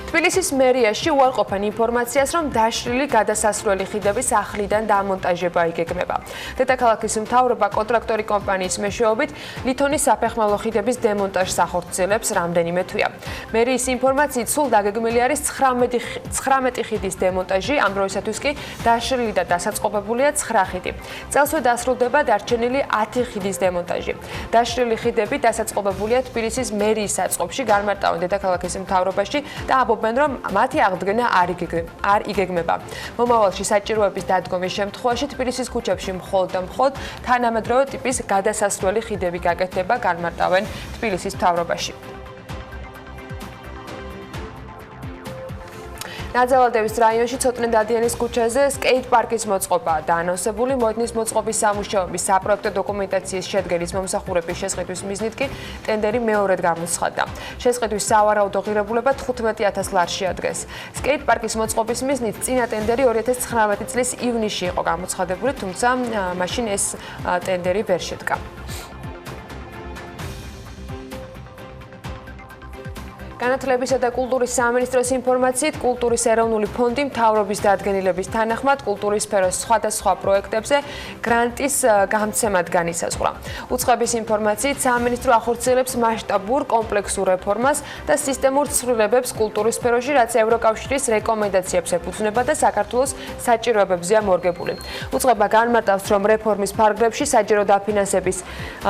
თბილისის მერიაში უარყოფენ ინფორმაციას, რომ დაშლილი გადასასვლელი ხიდების ახლიდან დამონტაჟება იგეგმება. დედაქალაქის მთავრობა კონტრაქტორი კომპანიის მეშვეობით ლითონის საფეხმავლო ხიდების დემონტაჟს ახორციელებს რამდენიმე თვეა. მერიის ინფორმაციით სულ დაგეგმილი არის 19 ხიდის დემონტაჟი, ამ დროისათვის კი დაშლილი და დასაწყობებულია 9 ხიდი. წელსვე დასრულდება დარჩენილი 10 ხიდის დემონტაჟი. დაშლილი ხიდები დასაწყობებულია თბილისის მერიის საწყობში, განმარტავენ დედაქალაქის მთავრობაში და რომ მათი აღდგენა არ იგეგმება. მომავალში საჭიროების დადგომის შემთხვევაში თბილისის ქუჩებში მხოლოდ თანამედროვე ტიპის გადასასვლელი ხიდები გაკეთდება, განმარტავენ თბილისის მთავრობაში. ნაძალადევის რაიონში ცოტნე დადიანის ქუჩაზე სკეით პარკის მოწყობაა დაანონსებული. მოედნის მოწყობის სამუშაოების საპროექტო დოკუმენტაციის შედგენის მომსახურების შესყიდვის მიზნით კი ტენდერი მეორედ გამოცხადდა. შესყიდვის სავარაუდო ღირებულება 15,000 ლარში ადგეს. სკეით პარკის მოწყობის მიზნით წინა ტენდერი 2019 წლის ივნისში იყო გამოცხადებული, თუმცა მაშინ ეს ტენდერი ვერ შედგა. განათლებისა და კულტურის სამინისტროს ინფორმაციით, კულტურის ეროვნული ფონდი მთავრობის დადგენილების თანახმად კულტურის სფეროს სხვადასხვა პროექტებზე გრანტის გამცემად განისაზღვრა. უწყების ინფორმაციით, სამინისტრო ახორციელებს მასშტაბურ კომპლექსურ რეფორმას და სისტემურ ცვლილებებს კულტურის სფეროში, რაც ევროკავშირის რეკომენდაციებს ეფუძნება და საქართველოს საჭიროებებზეა მორგებული. უწყება განმარტავს, რომ რეფორმის ფარგლებში საჯარო დაფინანსების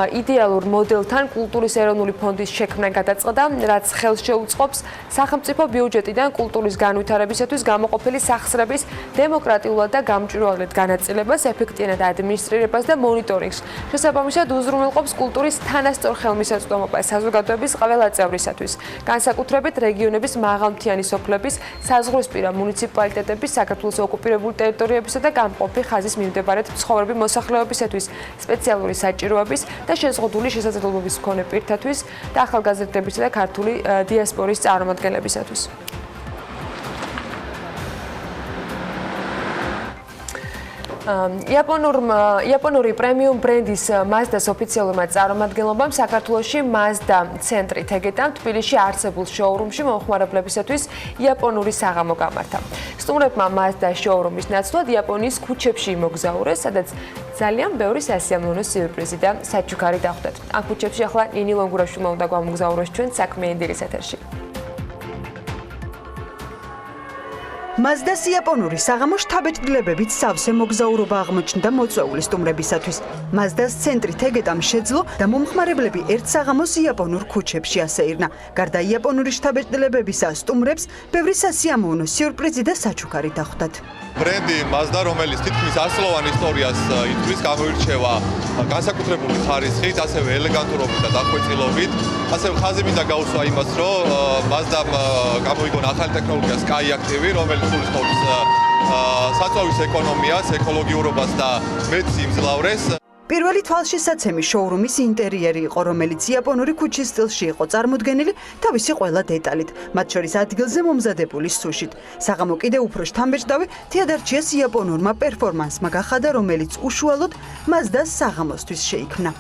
იდეალურ მოდელთან კულტურის ეროვნული ფონდის შექმნა გადაწყდა, რაც ხელს შეუწყობს სახელმწიფო ბიუჯეტიდან კულტურის განვითარებისათვის გამოყოფილი სახსრების დემოკრატიულად და გამჭვირვალედ განაწილებას, ეფექტიანად ადმინისტრირებას და მონიტორინგს. შესაბამისად უზრუნველყოფს კულტურის თანასწორ ხელმისაწვდომობას საზოგადოების ყველა წევრისათვის, განსაკუთრებით რეგიონების მაღალმთიანი სოფლების, საზღვრისპირა მუნიციპალიტეტების, საქართველოს ოკუპირებული ტერიტორიებისა და გამყოფი ხაზის მიმდებარედ მცხოვრები მოსახლეობისათვის სპეციალური საჭიროების და შეზღუდული შესაძლებლობის მქონე პირთათვის და ახალგაზრდებისა და ქართული დიასპორის წარმომადგენლებისათვის. იაპონური პრემიუმ ბრენდის Mazda-ს ოფიციალურმა წარმომადგენლობამ საქართველოში Mazda ცენტრი თეგეტამ თბილისში არსებულ შოურუმში მომხმარებლებისათვის იაპონური საღამო გამართა. სტუმრებმა Mazda შოურუმის ნაცვლად იაპონიის ქუჩებში იმოგზაურეს, სადაც ძალიან ბევრი სასიამოვნო სიურპრიზი და საჩუქარი დახვდათ. ამ ქუჩებში ახლა ნინი ლონგურაშვილმა უნდა გვამოგზაუროს ჩვენ საქმიანი დილის ეთერში. Mazda-ს იაპონური საღამო შთაბეჭდილებებით სავსე მოგზაურობა აღმოჩნდა მოწვეული სტუმრებისათვის. Mazda-ს ცენტრი თეგეტამ შეძლო და მომხმარებლები ერთ საღამოს იაპონურ ქუჩებში ასეირნა. გარდა იაპონური შთაბეჭდილებებისა, სტუმრებს ბევრი სასიამოვნო სიურპრიზი და საჩუქარი დახვდათ. ბრენდი Mazda, რომელიც თითქმის ასწლოვან ისტორიას ითვლის, გამოირჩევა განსაკუთრებული ხარისხით, ასევე ელეგანტურობით და დახვეწილობით. ასევე ხაზი მინდა გაუსვა იმას, რომ Mazda-მ გამოიგონა ახალი ტექნოლოგია Sky Active, რომელიც გულისხმობს საწვავის ეკონომიას, ეკოლოგიურობას და მეტს იმძლავრეს. პირველი თვალშისაცემი შოურუმის ინტერიერი იყო, რომელიც იაპონური ქუჩის სტილში იყო წარმოდგენილი თავისი ყველა დეტალით, მათ შორის ადგილზე მომზადებული სუშით. საღამო კიდევ უფრო შთამბეჭდავი თეატრჩიას იაპონურმა პერფორმანსმა გახადა, რომელიც უშუალოდ Mazda-ს საღამოსთვის შეიქმნა.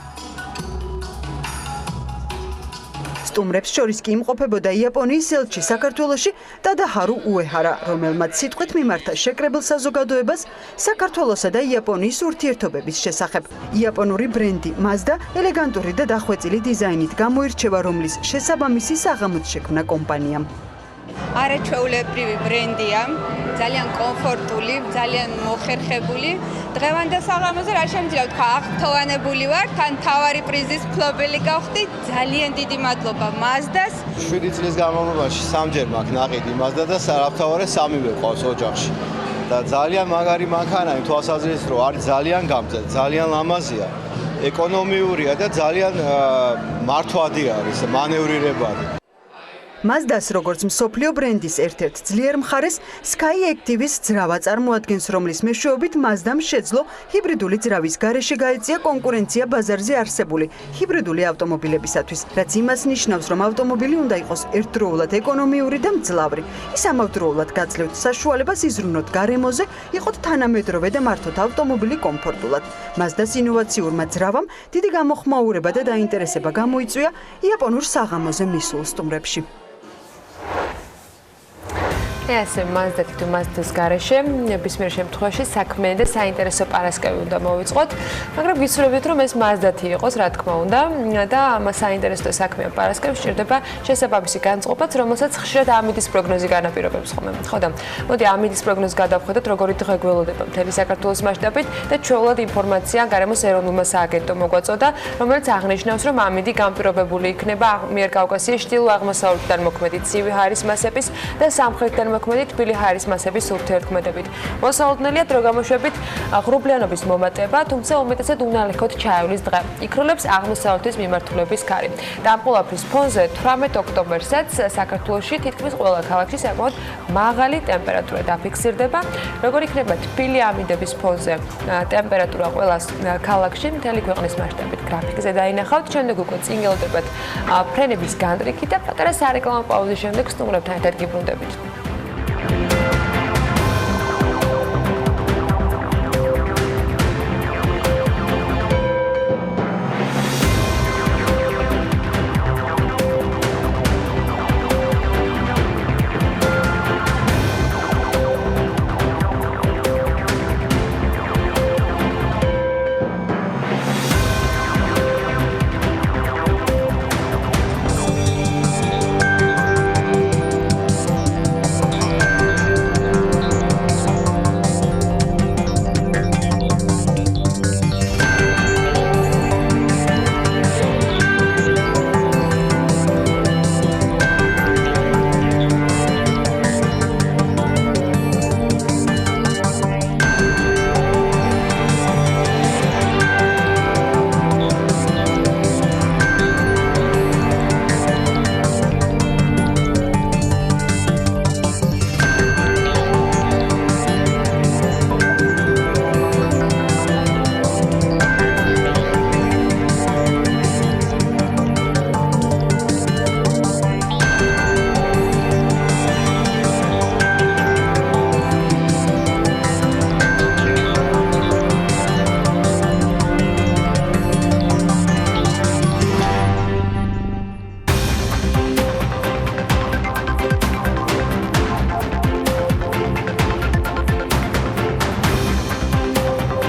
სტუმრებს შორის კი იმყოფებოდა იაპონიის ელჩი საქართველოში ტადაჰარუ უეჰარა, რომელმაც სიტყვით მიმართა შეკრებილ საზოგადოებას საქართველოსა და იაპონიის ურთიერთობების შესახებ. იაპონური ბრენდი Mazda ელეგანტური და დახვეწილი დიზაინით გამოირჩევა, რომლის შესაბამისი საღამოც შექმნა კომპანიამ. არაჩვეულებრივი ბრენდია, ძალიან კომფორტული, ძალიან მოხერხებული. დღევანდელ საღამოზე რა შემიძლია ვთქვა, აღფრთოვანებული ვარ, თან თავარი პრიზის მფლობელი გავხდი. ძალიან დიდი მადლობა Mazda-ს. 7 წლის განმავლობაში სამჯერ მაქვს ნაყიდი Mazda და საერთოდ 3-ე ყავს ოჯახში. და ძალიან მაგარი მანქანაა, თვალსაზრისით რომ არის ძალიან გამძლე, ძალიან ლამაზია, ეკონომიურია და ძალიან მართვადი არის, მანევრირებადი. Mazda-ს როგორც მსოფლიო ბრენდის ერთ-ერთ ძლიერ მხარეს Sky Active-ის ძრავა წარმოადგენს, რომლის მეშვეობით Mazda-მ შეძლო ჰიბრიდული ძრავის გარეშე გაეწია კონკურენცია ბაზარზე არსებული ჰიბრიდული ავტომობილებისათვის, რაც იმას ნიშნავს, რომ ავტომობილი უნდა იყოს ერთდროულად ეკონომიური და მძლავრი. ის ამავდროულად გაძლევთ საშუალებას იზრუნოთ გარემოზე, იყოთ თანამედროვე და მართოთ ავტომობილი კომფორტულად. Mazda-ს ინოვაციურმა ძრავამ დიდი გამოხმაურება და დაინტერესება გამოიწვია იაპონურ საღამოზე მისულ სტუმრებში. ესე Mazda-ს გარეშე ნებისმიერ შემთხვევაში საქმიანი და საინტერესო პარასკევი უნდა მოვიწყოთ, მაგრამ გისურვებთ, რომ ეს Mazda-ი იყოს, რა თქმა უნდა, და ამ საინტერესო საქმიან პარასკევს სჭირდება შესაბამისი განწყობაც, რომელსაც ხშირად ამიდის პროგნოზი განაპირობებს ხოლმე. ხო და მოდი ამიდის პროგნოზს გადავხედოთ, როგორი დღე გველოდება მთელი საქართველოს მასშტაბით და ჩვეულად ინფორმაცია გარემოს ეროვნულმა სააგენტომ მოგვაწოდა, რომელიც აღნიშნავს, რომ ამიდი განპირობებული იქნება ამიერკავკასიის ჩრდილო-აღმოსავლეთიდან მოქმედი ცივი ჰაერის მასების და სამხრეთიდან მოქმედი თბილი ჰაერის მასების ურთიერთქმედებით. მოსალოდნელია დრო გამოშვებით ღრუბლიანობის მომატება, თუმცა უმეტესად უნალექოდ ჩაივლის დღე. იქროლებს აღმოსავლეთის მიმართულების ქარი. დამყოლაფრის ფონზე 18 ოქტომბერსაც საქართველოში თითქმის ყველა ქალაქში საკმაოდ მაღალი ტემპერატურა დაფიქსირდება. როგორ იქნება თბილი ამიდების ფონზე ტემპერატურა ყველა ქალაქში მთელი ქვეყნის მასშტაბით გრაფიკზე დაინახავთ. შემდეგ უკვე წინ გელოდებათ ფრენების განტრიკი და პატარა სარეკლამო პაუზის შემდეგ სტუმრებთან ერთად გიბრუნდებით.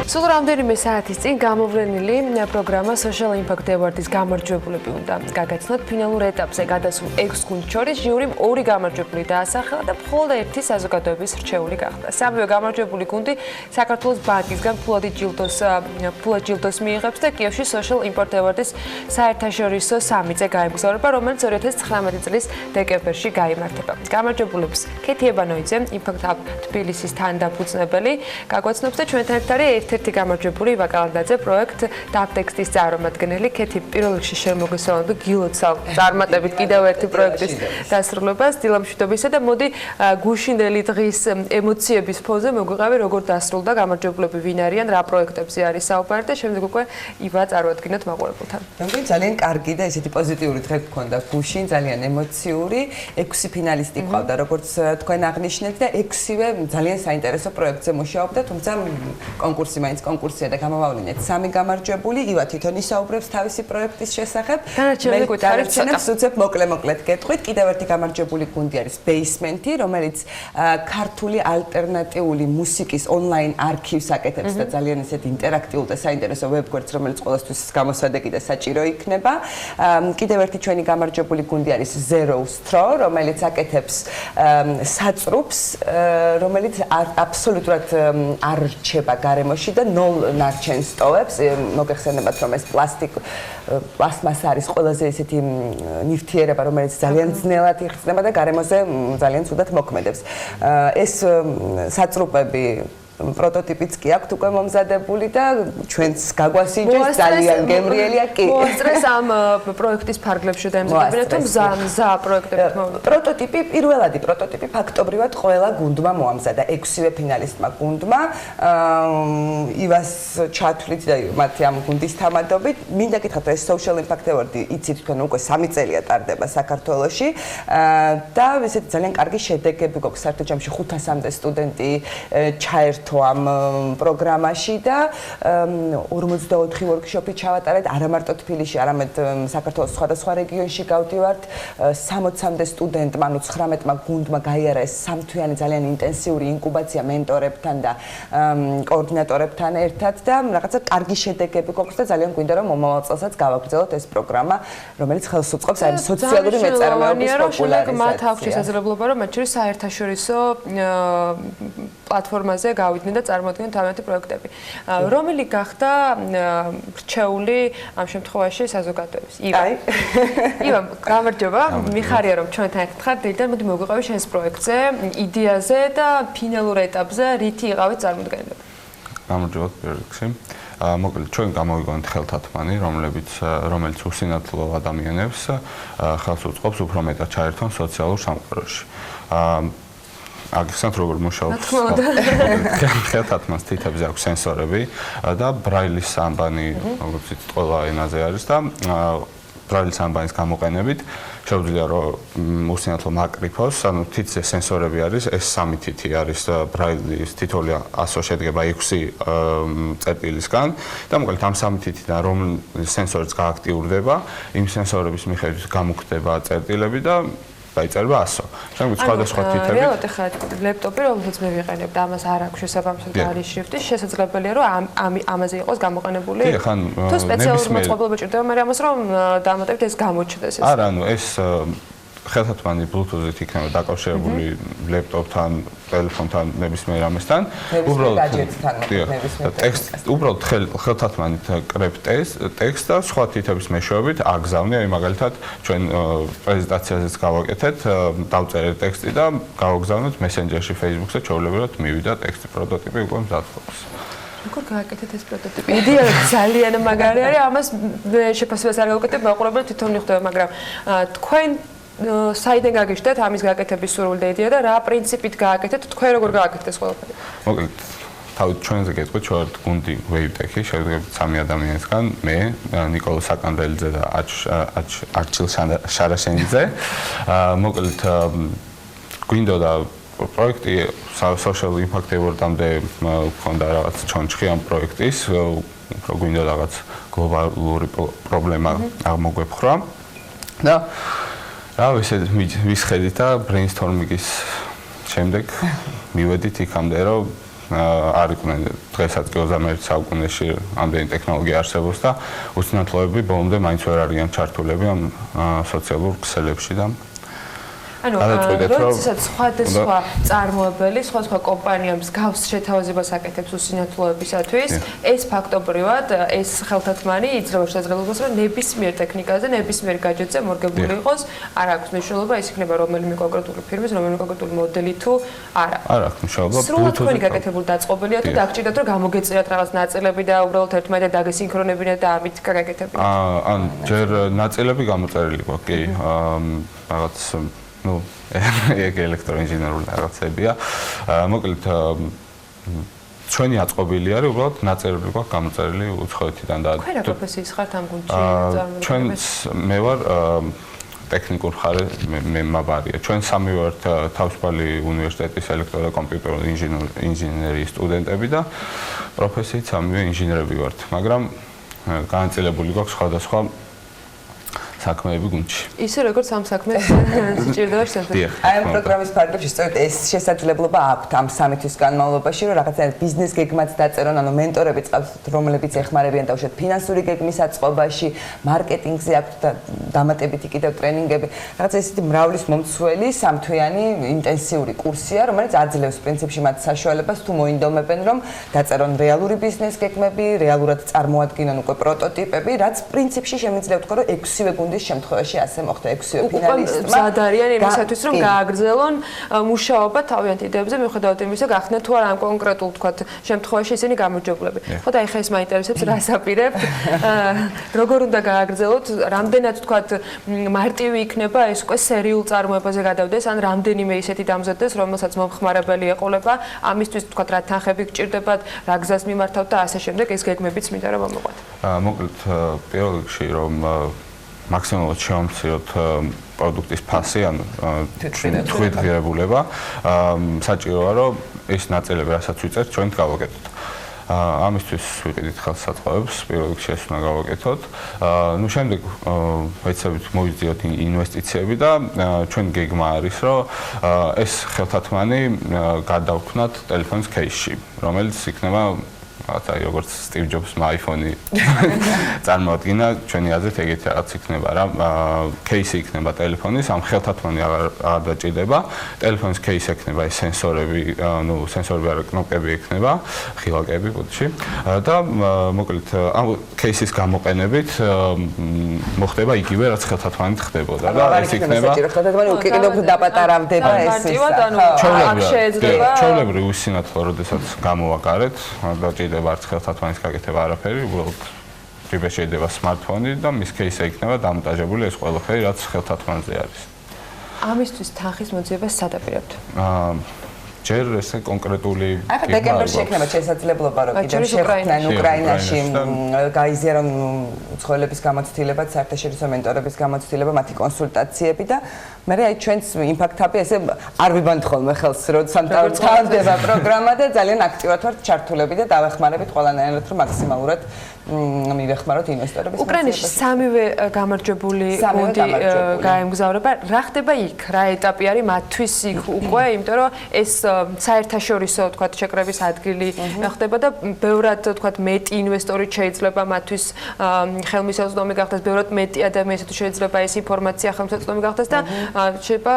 სულ რამდენიმე საათის წინ გამოვლენილი პროგრამა Social Impact Award-ის გამარჯვებულები უნდა გაგაცნოთ. ფინალურ ეტაპზე გადასულ 6 გუნდს შორის ჟიურიმ 2 გამარჯვებული დაასახელა და მხოლოდ 1 საზოგადოების რჩეული გახდა. სამივე გამარჯვებული გუნდი საქართველოს ბანკისგან ფულად ჯილდოს მიიღებს და კიევში Social Impact Award-ის საერთაშორისო სამიტზე გაემგზავრება, რომელიც 2019 წლის დეკემბერში გაიმართება. გამარჯვებულებს ქეთი ებანოიძე, Impact Hub თბილისის თანდაფუძნებელი, გაგვაცნობს და ჩვენთან ერთ-ერთი გამარჯვებული ვაკალანდაძე პროექტ დაბტექსტის წარმომადგენელი. ქეთი, პირველ რიგში შემოგესალმები გილოცავ წარმატებით კიდევ ერთი პროექტის დასრულებას, დილა მშვიდობისა და მოდი გუშინდელი დღის ემოციების ფონზე მოგვიყევი როგორ დასრულდა გამარჯვებულები ვინ არიან, რა პროექტებზე არის საუბარი და შემდეგ უკვე ივა წარუადგინოთ მაყურებელთან. მე ძალიან კარგი და ესეთი პოზიტიური დღე გქონდა გუშინ, ძალიან ემოციური, 6 ფინალისტი ყავდა, როგორც თქვენ აღნიშნეთ და 6-ვე ძალიან საინტერესო პროექტზე მუშაობდა, თუმცა კონკურსი მაინც კონკურსია და გამოვავლინეთ 3 გამარჯვებული. ივა თვითონ ისაუბრებს თავისი პროექტის შესახებ. დანარჩენებს უცებ მოკლედ გეტყვით. კიდევ ერთი გამარჯვებული გუნდი არის Basement-ი, რომელიც ქართული ალტერნატიული მუსიკის ონლაინ არქივს აკეთებს და ძალიან ისეთ ინტერაქტიულ და საინტერესო ვებგვერდს, რომელიც ყველასთვის გამოსადეგი და საჭირო იქნება. კიდევ ერთი ჩვენი გამარჯვებული გუნდი არის Zero-Stro, რომელიც აკეთებს საწრუფს, რომელიც აბსოლუტურად არ რჩება გარემოში და 0 ნარჩენს ტოვებს. მოგეხსენებათ, რომ ეს პლასტმასა არის ყველაზე ისეთი ნივთიერება, რომელიც ძალიან ძნელად იხსნება და გარემოზე ძალიან ცუდად მოქმედებს. ეს საწრუფები პროტოტიპიც კი აქვთ უკვე მომზადებული და ჩვენც გაგვასინჯეს ძალიან გემრიელია კი. მოასწრეს ამ პროექტის ფარგლებში დაემზადებინათ თუ მზა პროექტებით მოვიდა. პროტოტიპი, პირველადი პროტოტიპი ფაქტობრივად ყველა გუნდმა მოამზადა, 6-ვე ფინალისტმა გუნდმა. ივას ჩათვლით და მათი ამ გუნდის თამადობით მინდა გითხრათ, ეს Social Impact Award-ი იცით თქვენ უკვე 3 წელია ტარდება საქართველოში და ესეთი ძალიან კარგი შედეგები გვაქვს. საერთო ჯამში 500-მდე სტუდენტი ჩაერთო ამ პროგრამაში და 44 ვორქშოპი ჩავატარეთ არა მარტო თბილისში, არამედ საქართველოს სხვადასხვა რეგიონში გავდივართ. 60-მდე სტუდენტმა, ანუ 19-მა გუნდმა გაიარა ეს 3 თვიანი ძალიან ინტენსიური ინკუბაცია მენტორებთან და კოორდინატორებთან ერთად და რაღაცა კარგი შედეგები გვაქვს და ძალიან გვინდა რომ მომავალ წელსაც გავაგრძელოთ ეს პროგრამა, რომელიც ხელს უწყობს აი სოციალური მეწარმეობის პოპულარიზაციას. მათ აქვს შესაძლებლობა რომ მათ შორის საერთაშორისო პლატფორმაზე გავიდნენ და წარმოადგენენ თავიანთი პროექტები. რომელი გახდა რჩეული ამ შემთხვევაში საზოგადოების? ივა, გამარჯობა. მიხარია რომ ჩვენთან ერთად ხარ და მოდი მოგვიყევი შენს პროექტზე, იდეაზე და ფინალურ ეტაპზე რითი იყავით წარმოდგენილი? გამარჯობა პირველ რიგში. მოკლედ ჩვენ გამოვიგონეთ ხელთათმანი, რომელიც უსინათლო ადამიანებს ხელს უწყობს უფრო მეტად ჩაერთონ სოციალურ სამყაროში. აგიხსნათ როგორ მუშაობს. ხელთათმანს თითებზე აქვს სენსორები და ბრაილის ამბანი, როგორც იცით, ყველა ენაზე არის და ბრაილის ამბანის გამოყენებით შეუძლია რომ უსინათლო მაკრიფოს, ანუ თითზე სენსორები არის, ეს 3 თითი არის ბრაილის თითოეული ასო შედგება 6 წერტილისგან და მოკლედ ამ 3 თითიდან რომ სენსორიც გააქტიურდება, იმ სენსორების მიხედვით გამოხდება წერტილები და დაიწერება ასო. შემდგომ სხვადასხვა თითები. რეალურად ხა ლეპტოპი რომელსაც მე ვიყენებ და ამას არ აქვს შესაბამისად არის შრიფტი, შესაძლებელია რომ ამაზე იყოს გამოყენებული. თუ სპეციალური მოწყობილობა ჭირდება, მაგრამ ამას რომ დამატებით ეს გამოჩნდეს ეს. არა, ანუ ეს ხელთათმანი Bluetooth-ით იქნება დაკავშირებული ლეპტოპთან, ტელეფონთან, ნებისმიერ ამასთან. უბრალოდ ხელთათმანით კრებ ტექსტს და სხვა თითების მეშვეობით აგზავნე, აი მაგალითად ჩვენ პრეზენტაციაზეც გავაკეთეთ, დავწერეთ ტექსტი და გავაგზავნეთ Messenger-ში, Facebook-ზე, ჩვეულებრივად მივიდა ტექსტი პროტოტიპი უკვე მზად ხობს. როგორ გააკეთეთ ეს პროტოტიპი? იდეა ძალიან მაგარი არის, ამას შეფასებას არ გავუკეთებ, მაყურებელი თვითონ მიხვდება, მაგრამ თქვენ საიდან გაგიჟდეთ ამის გაკეთების სურვილი და იდეა და რა პრინციპით გააკეთეთ, თქვენ როგორ გააკეთეთ ეს ყველაფერი? მოკლედ თავით ჩვენზე გეტყვით, ჩვენ ვართ გუნდი Wave-Tech-ი, შევდგებით 3 ადამიანისგან, მე, ნიკოლო საკანდელიძე და არჩილ შარაშენიძე. მოკლედ გვინდოდა პროექტი Social Impact Award-ამდე მქონდა რაღაც ჩონჩხი ამ პროექტის, უფრო გვინდა რაღაც გლობალური პრობლემა აღმოგვეფხვრა და რა ვისხედით და brainstorming-ის შემდეგ მივედით იქამდე, რომ არ იყვნენ დღესაც 21 საუკუნეში ამდენი ტექნოლოგია არსებობს და უცნაძლოები ბოლომდე მაინც ვერ არიან ჩართულები ამ სოციალურ ქსელებში და ანუ როდესაც სხვადასხვა წარმოებელი, სხვადასხვა კომპანია მსგავს შეთავაზებას აკეთებს უსინათლოებისათვის, ეს ფაქტობრივად ეს ხელთათმანი იძლევა შესაძლებლობას, რომ ნებისმიერ ტექნიკაზე, ნებისმიერ გაჯეტზე მორგებული იყოს, არ აქვს მნიშვნელობა, ეს იქნება რომელიმე კონკრეტული ფირმის, რომელიმე კონკრეტული მოდელი თუ არა. არ აქვს მნიშვნელობა. სრულად თქვენი გაკეთებული დაწყობილია თუ დაგჭირდათ, რომ გამოგეწიათ რაღაც ნაწილები და უბრალოდ ერთმანეთთან დაგესინქრონებინათ და ამით გაკეთებინათ? ან ჯერ ნაწილები გამოწერილი გვაქვს, კი, რაღაც ეგ ელექტროინჟინერული რაღაცებია. მოკლედ ჩვენი აწყობილი არის უბრალოდ ნაწილები გვაქვს გამოწერილი უცხოეთიდან და თქვენ რა პროფესიის ხართ ამ გუნდში? ჩვენც მე ვარ ტექნიკურ მხარე მე მაბარია. ჩვენ სამივე ვართ თავისუფალი უნივერსიტეტის ელექტრო და კომპიუტერული ინჟინერიის სტუდენტები და პროფესიით სამივე ინჟინერები ვართ, მაგრამ განაწილებული გვაქვს სხვადასხვა საქმეები გუნდში. ისე როგორც ამ საქმეს სჭირდება შესაძლებლობა. აი ამ პროგრამის ფარგლებში სწორედ ეს შესაძლებლობა აქვთ ამ 3 თვის განმავლობაში, რომ რაღაცა ბიზნეს გეგმაც დაწერონ, ანუ მენტორები წავთ, რომლებიც ეხმარებიან დაუშვათ ფინანსური გეგმის აწყობაში, მარკეტინგზე აქვთ დამატებითი კიდევ ტრენინგები. რაღაცა ესეთი მრავლის მომცველი სამთვიანი ინტენსიური კურსია, რომელიც აძლევს პრინციპში მათ საშუალებას თუ მოინდომებენ, რომ დაწერონ რეალური ბიზნეს გეგმები, რეალურად წარმოადგინონ უკვე პროტოტიპები, რაც პრინციპში შემიძლია ვთქვა, რომ 6-ვე გუნდის შემთხვევაში ასე მოხდა 6-ვე ფინალისტმა. მზად არიან იმისათვის, რომ გააგრძელონ მუშაობა თავიანთ იდეებზე, მიუხედავად იმისა, გახსნათ თუ არა ამ კონკრეტულ თქვათ შემთხვევაში ისინი გამარჯვებულები. ხო და ეხლა ეს მაინტერესებს, რას აპირებთ? როგორ უნდა გააგრძელოთ? რამდენად თქვათ მარტივი იქნება ეს უკვე სერიულ წარმოებაზე გადავდეს, ან რამდენიმე ისეთი დამზადდეს, რომელსაც მომხმარებელი ეყოლება, ამისთვის თქვათ რა თანხები გჭირდებათ, რა გზას მიმართავთ და ასე შემდეგ, ეს გეგმებიც მინდა რომ მომოყვათ. მოკლედ პირველ რიგში რომ მაქსიმალურად შევამციროთ პროდუქტის ფასი, ანუ თვითღირებულება, საჭიროა რომ ეს ნაწილები, რასაც ვიწერთ, ჩვენ გავაკეთოთ. ამისთვის ვიყიდით ხელსაწყოებს, პირველ რიგში ეს უნდა გავაკეთოთ. ნუ შემდეგ ვეცებით მოვიძიოთ ინვესტიციები და ჩვენ გეგმა არის, რომ ეს ხელთათმანი გადავქმნათ ტელეფონის кейსში, რომელიც იქნება აი როგორც სტივ ჯობსმა iPhone-ი წარმოადგინა, ჩვენი აზრით ეგეთი რაღაც იქნება რა, кейსი იქნება ტელეფონის, ამ ხელთათმანი აღარ დაჭირდება, ტელეფონის кейსი იქნება ეს სენსორები, ნუ სენსორები არა, კნოპკები იქნება, ხილაკები ბუდში და მოკლედ ამ кейსის გამოყენებით მოხდება იგივე რაც ხელთათმანით ხდებოდა და ეს იქნება ხელთათმანი უკიდურეს დაპატარავდება ეს ჩვეულებრივი უსინათლო, როდესაც გამოვაგარეთ, დაჭირდება არც ხელთათმანის გაკეთება არაფერი, უბრალოდ ჯიბე შეიძლება smartphone-ი და მის кейსზე იქნება დამონტაჟებული ეს ყველაფერი, რაც ხელთათმანზე არის. ამისთვის თანხის მოძიებას სად აპირებთ? ჯერ ესე კონკრეტული აი დეკემბერში ექნება შესაძლებლობა რომ კიდევ შეხვდნენ უკრაინაში გაიზიარონ უცხოელების გამოცდილება, საერთაშორისო მენტორების გამოცდილება, მათი კონსულტაციები და მე აი ჩვენს იმპაქტ-ჰაბი ესე არ ვიბანთ ხოლმე ხელს როდესაც თავდება პროგრამა და ძალიან აქტიურად ვართ ჩართულები და დავეხმარებით ყველანაირად რომ მაქსიმალურად მივეხმაროთ ინვესტორების უკრაინაში სამივე გამარჯვებული გუნდი გაემგზავრება. რა ხდება იქ? რა ეტაპი არის მათთვის იქ უკვე, იმიტომ რომ ეს საერთაშორისო თქვათ შეკრების ადგილი ხდება და ბევრად თქვათ მეტი ინვესტორი შეიძლება მათთვის ხელმისაწვდომი გახდეს, ბევრად მეტი ადამიანს თუ შეიძლება ეს ინფორმაცია ხელმისაწვდომი გახდეს და შეიძლება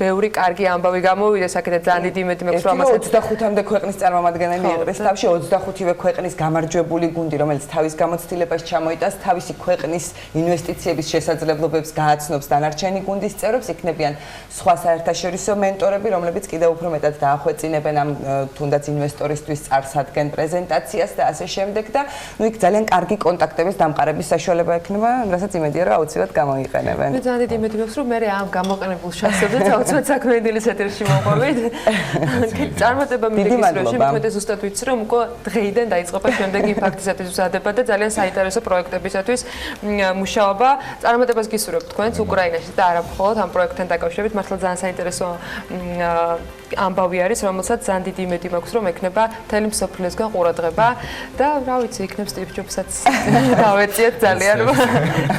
ბევრი კარგი ამბავი გამოვიდეს აქედან ძალიან დიდი იმედი მაქვს რომ ამასაც 25-მდე ქვეყნის წარმომადგენელი მიიღეს თავში 25-ვე ქვეყნის გამარჯვებული გუნდი, რომელიც თავის გამოცდილებას ჩამოიტანს, თავისი ქვეყნის ინვესტიციების შესაძლებლობებს გააცნობს დანარჩენი გუნდის წევრებს, იქნებიან სხვა საერთაშორისო მენტორები, რომლებიც კიდევ უფრო მეტად დაახვეწინებენ ამ თუნდაც ინვესტორისთვის წარსადგენ პრეზენტაციას და ასე შემდეგ და ნუ იქ ძალიან კარგი კონტაქტების დამყარების საშუალება ექნება, რასაც იმედია რომ აუცილებლად გამოიყენებენ. მე ძალიან დიდი იმედი მაქვს რომ მე ამ გამოყენებულ შანსებზე აუცილებლად საქმიანი დილის ეთერში მოვყვებით. წარმატება მიგის რომ შემთხვევით ზუსტად ვიცი რომ უკვე დღეიდან დაიწყება შემდეგი იმპაქტისათვის მზადება და ძალიან საინტერესო პროექტებისათვის მუშაობა. წარმატებას გისურვებთ თქვენს უკრაინაში და არა მხოლოდ ამ პროექტთან დაკავშირებით, მართლა ძალიან საინტერესო ამბავი არის, რომელსაც ძალიან დიდი იმედი მაქვს, რომ ექნება მთელი მსოფლიოსგან ყურადღება და რა ვიცი, იქნებ Steve Jobs-საც დავეციათ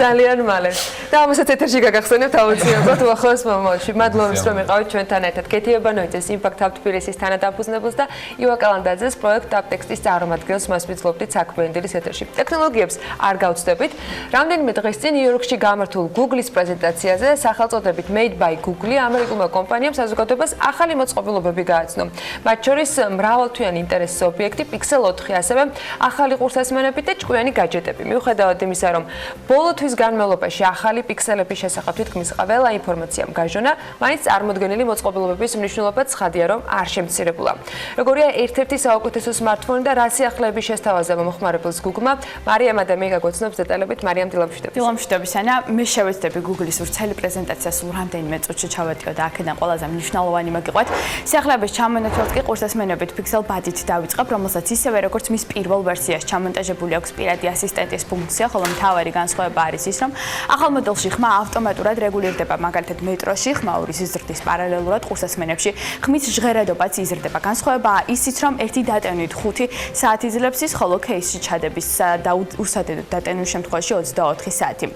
ძალიან მალე. და ამასაც ეთერში გაგახსენებთ აუცილებლად უახლოეს მომავალში. მადლობა, რომ იყავით ჩვენთან ერთად. კეთი ებანოიძეს Impact Hub თბილისის თანადამფუძნებელს და ივა კალანდაძეს პროექტ აპტექსტის წარმომადგენელს მას ვიძლებდით საქმიანი დილის ეთერში. ტექნოლოგიებს არ გავცდებით. რამდენიმე დღის წინ ნიუ-იორკში გამართულ Google-ის პრეზენტაციაზე სახელწოდებით Made by Google ამერიკულმა კომპანიამ საზოგადოებას ახალი მოწყობილობები გააცნო. მათ შორის მრავალთვიანი ინტერესის ობიექტი Pixel 4, ასევე ახალი ყურსასმენები და ჭკვიანი гаджеტები. მიუხედავად იმისა, რომ ბოლო თვის განმავლობაში ახალი პიქსელების შესახებ თითქმის ყველა ინფორმაციამ გაჟონა, მაინც წარმოდგენილი მოწყობილობების მნიშვნელობა ცხადია, რომ არ შემცირებულა. როგორია ერთ-ერთი საუკეთესო smartphone და რა სიახლეების შესთავაზე მომხმარებელს Google-მა, მარიამ ადამი გაგოცნობს დეტალებით. მარიამ დილამშვიდობის. დილამშვიდობის, ანა, მე შევეცდები Google-ის ვრცელი პრეზენტაცია სულ რამდენიმე წუთში ჩავეტიო და აქედან ყველაზე მნიშვნელოვანი მოგიყვეთ. სიახლეების ჩამონათვალს კი ყურსასმენებით Pixel Buddy-ით დავიწყებ, რომელსაც ისევე როგორც მის პირველ ვერსიაში ჩამონტაჟებული აქვს პირადი ასისტენტის ფუნქცია, ხოლო მთავარი განსხვავება არის ის, რომ ახალ მოდელში ხმა ავტომატურად რეგულირდება, მაგალითად მეტროში ხმა ორი ზრდის პარალელურად ყურსასმენებში ხმის ჟღერადობაც იზრდება. განსხვავებაა ისიც, რომ ერთი დატენვით 5 საათი ძლებს ის, ხოლო кейსში ჩადების და უსადედოდ დატენვის შემთხვევაში 24 საათი.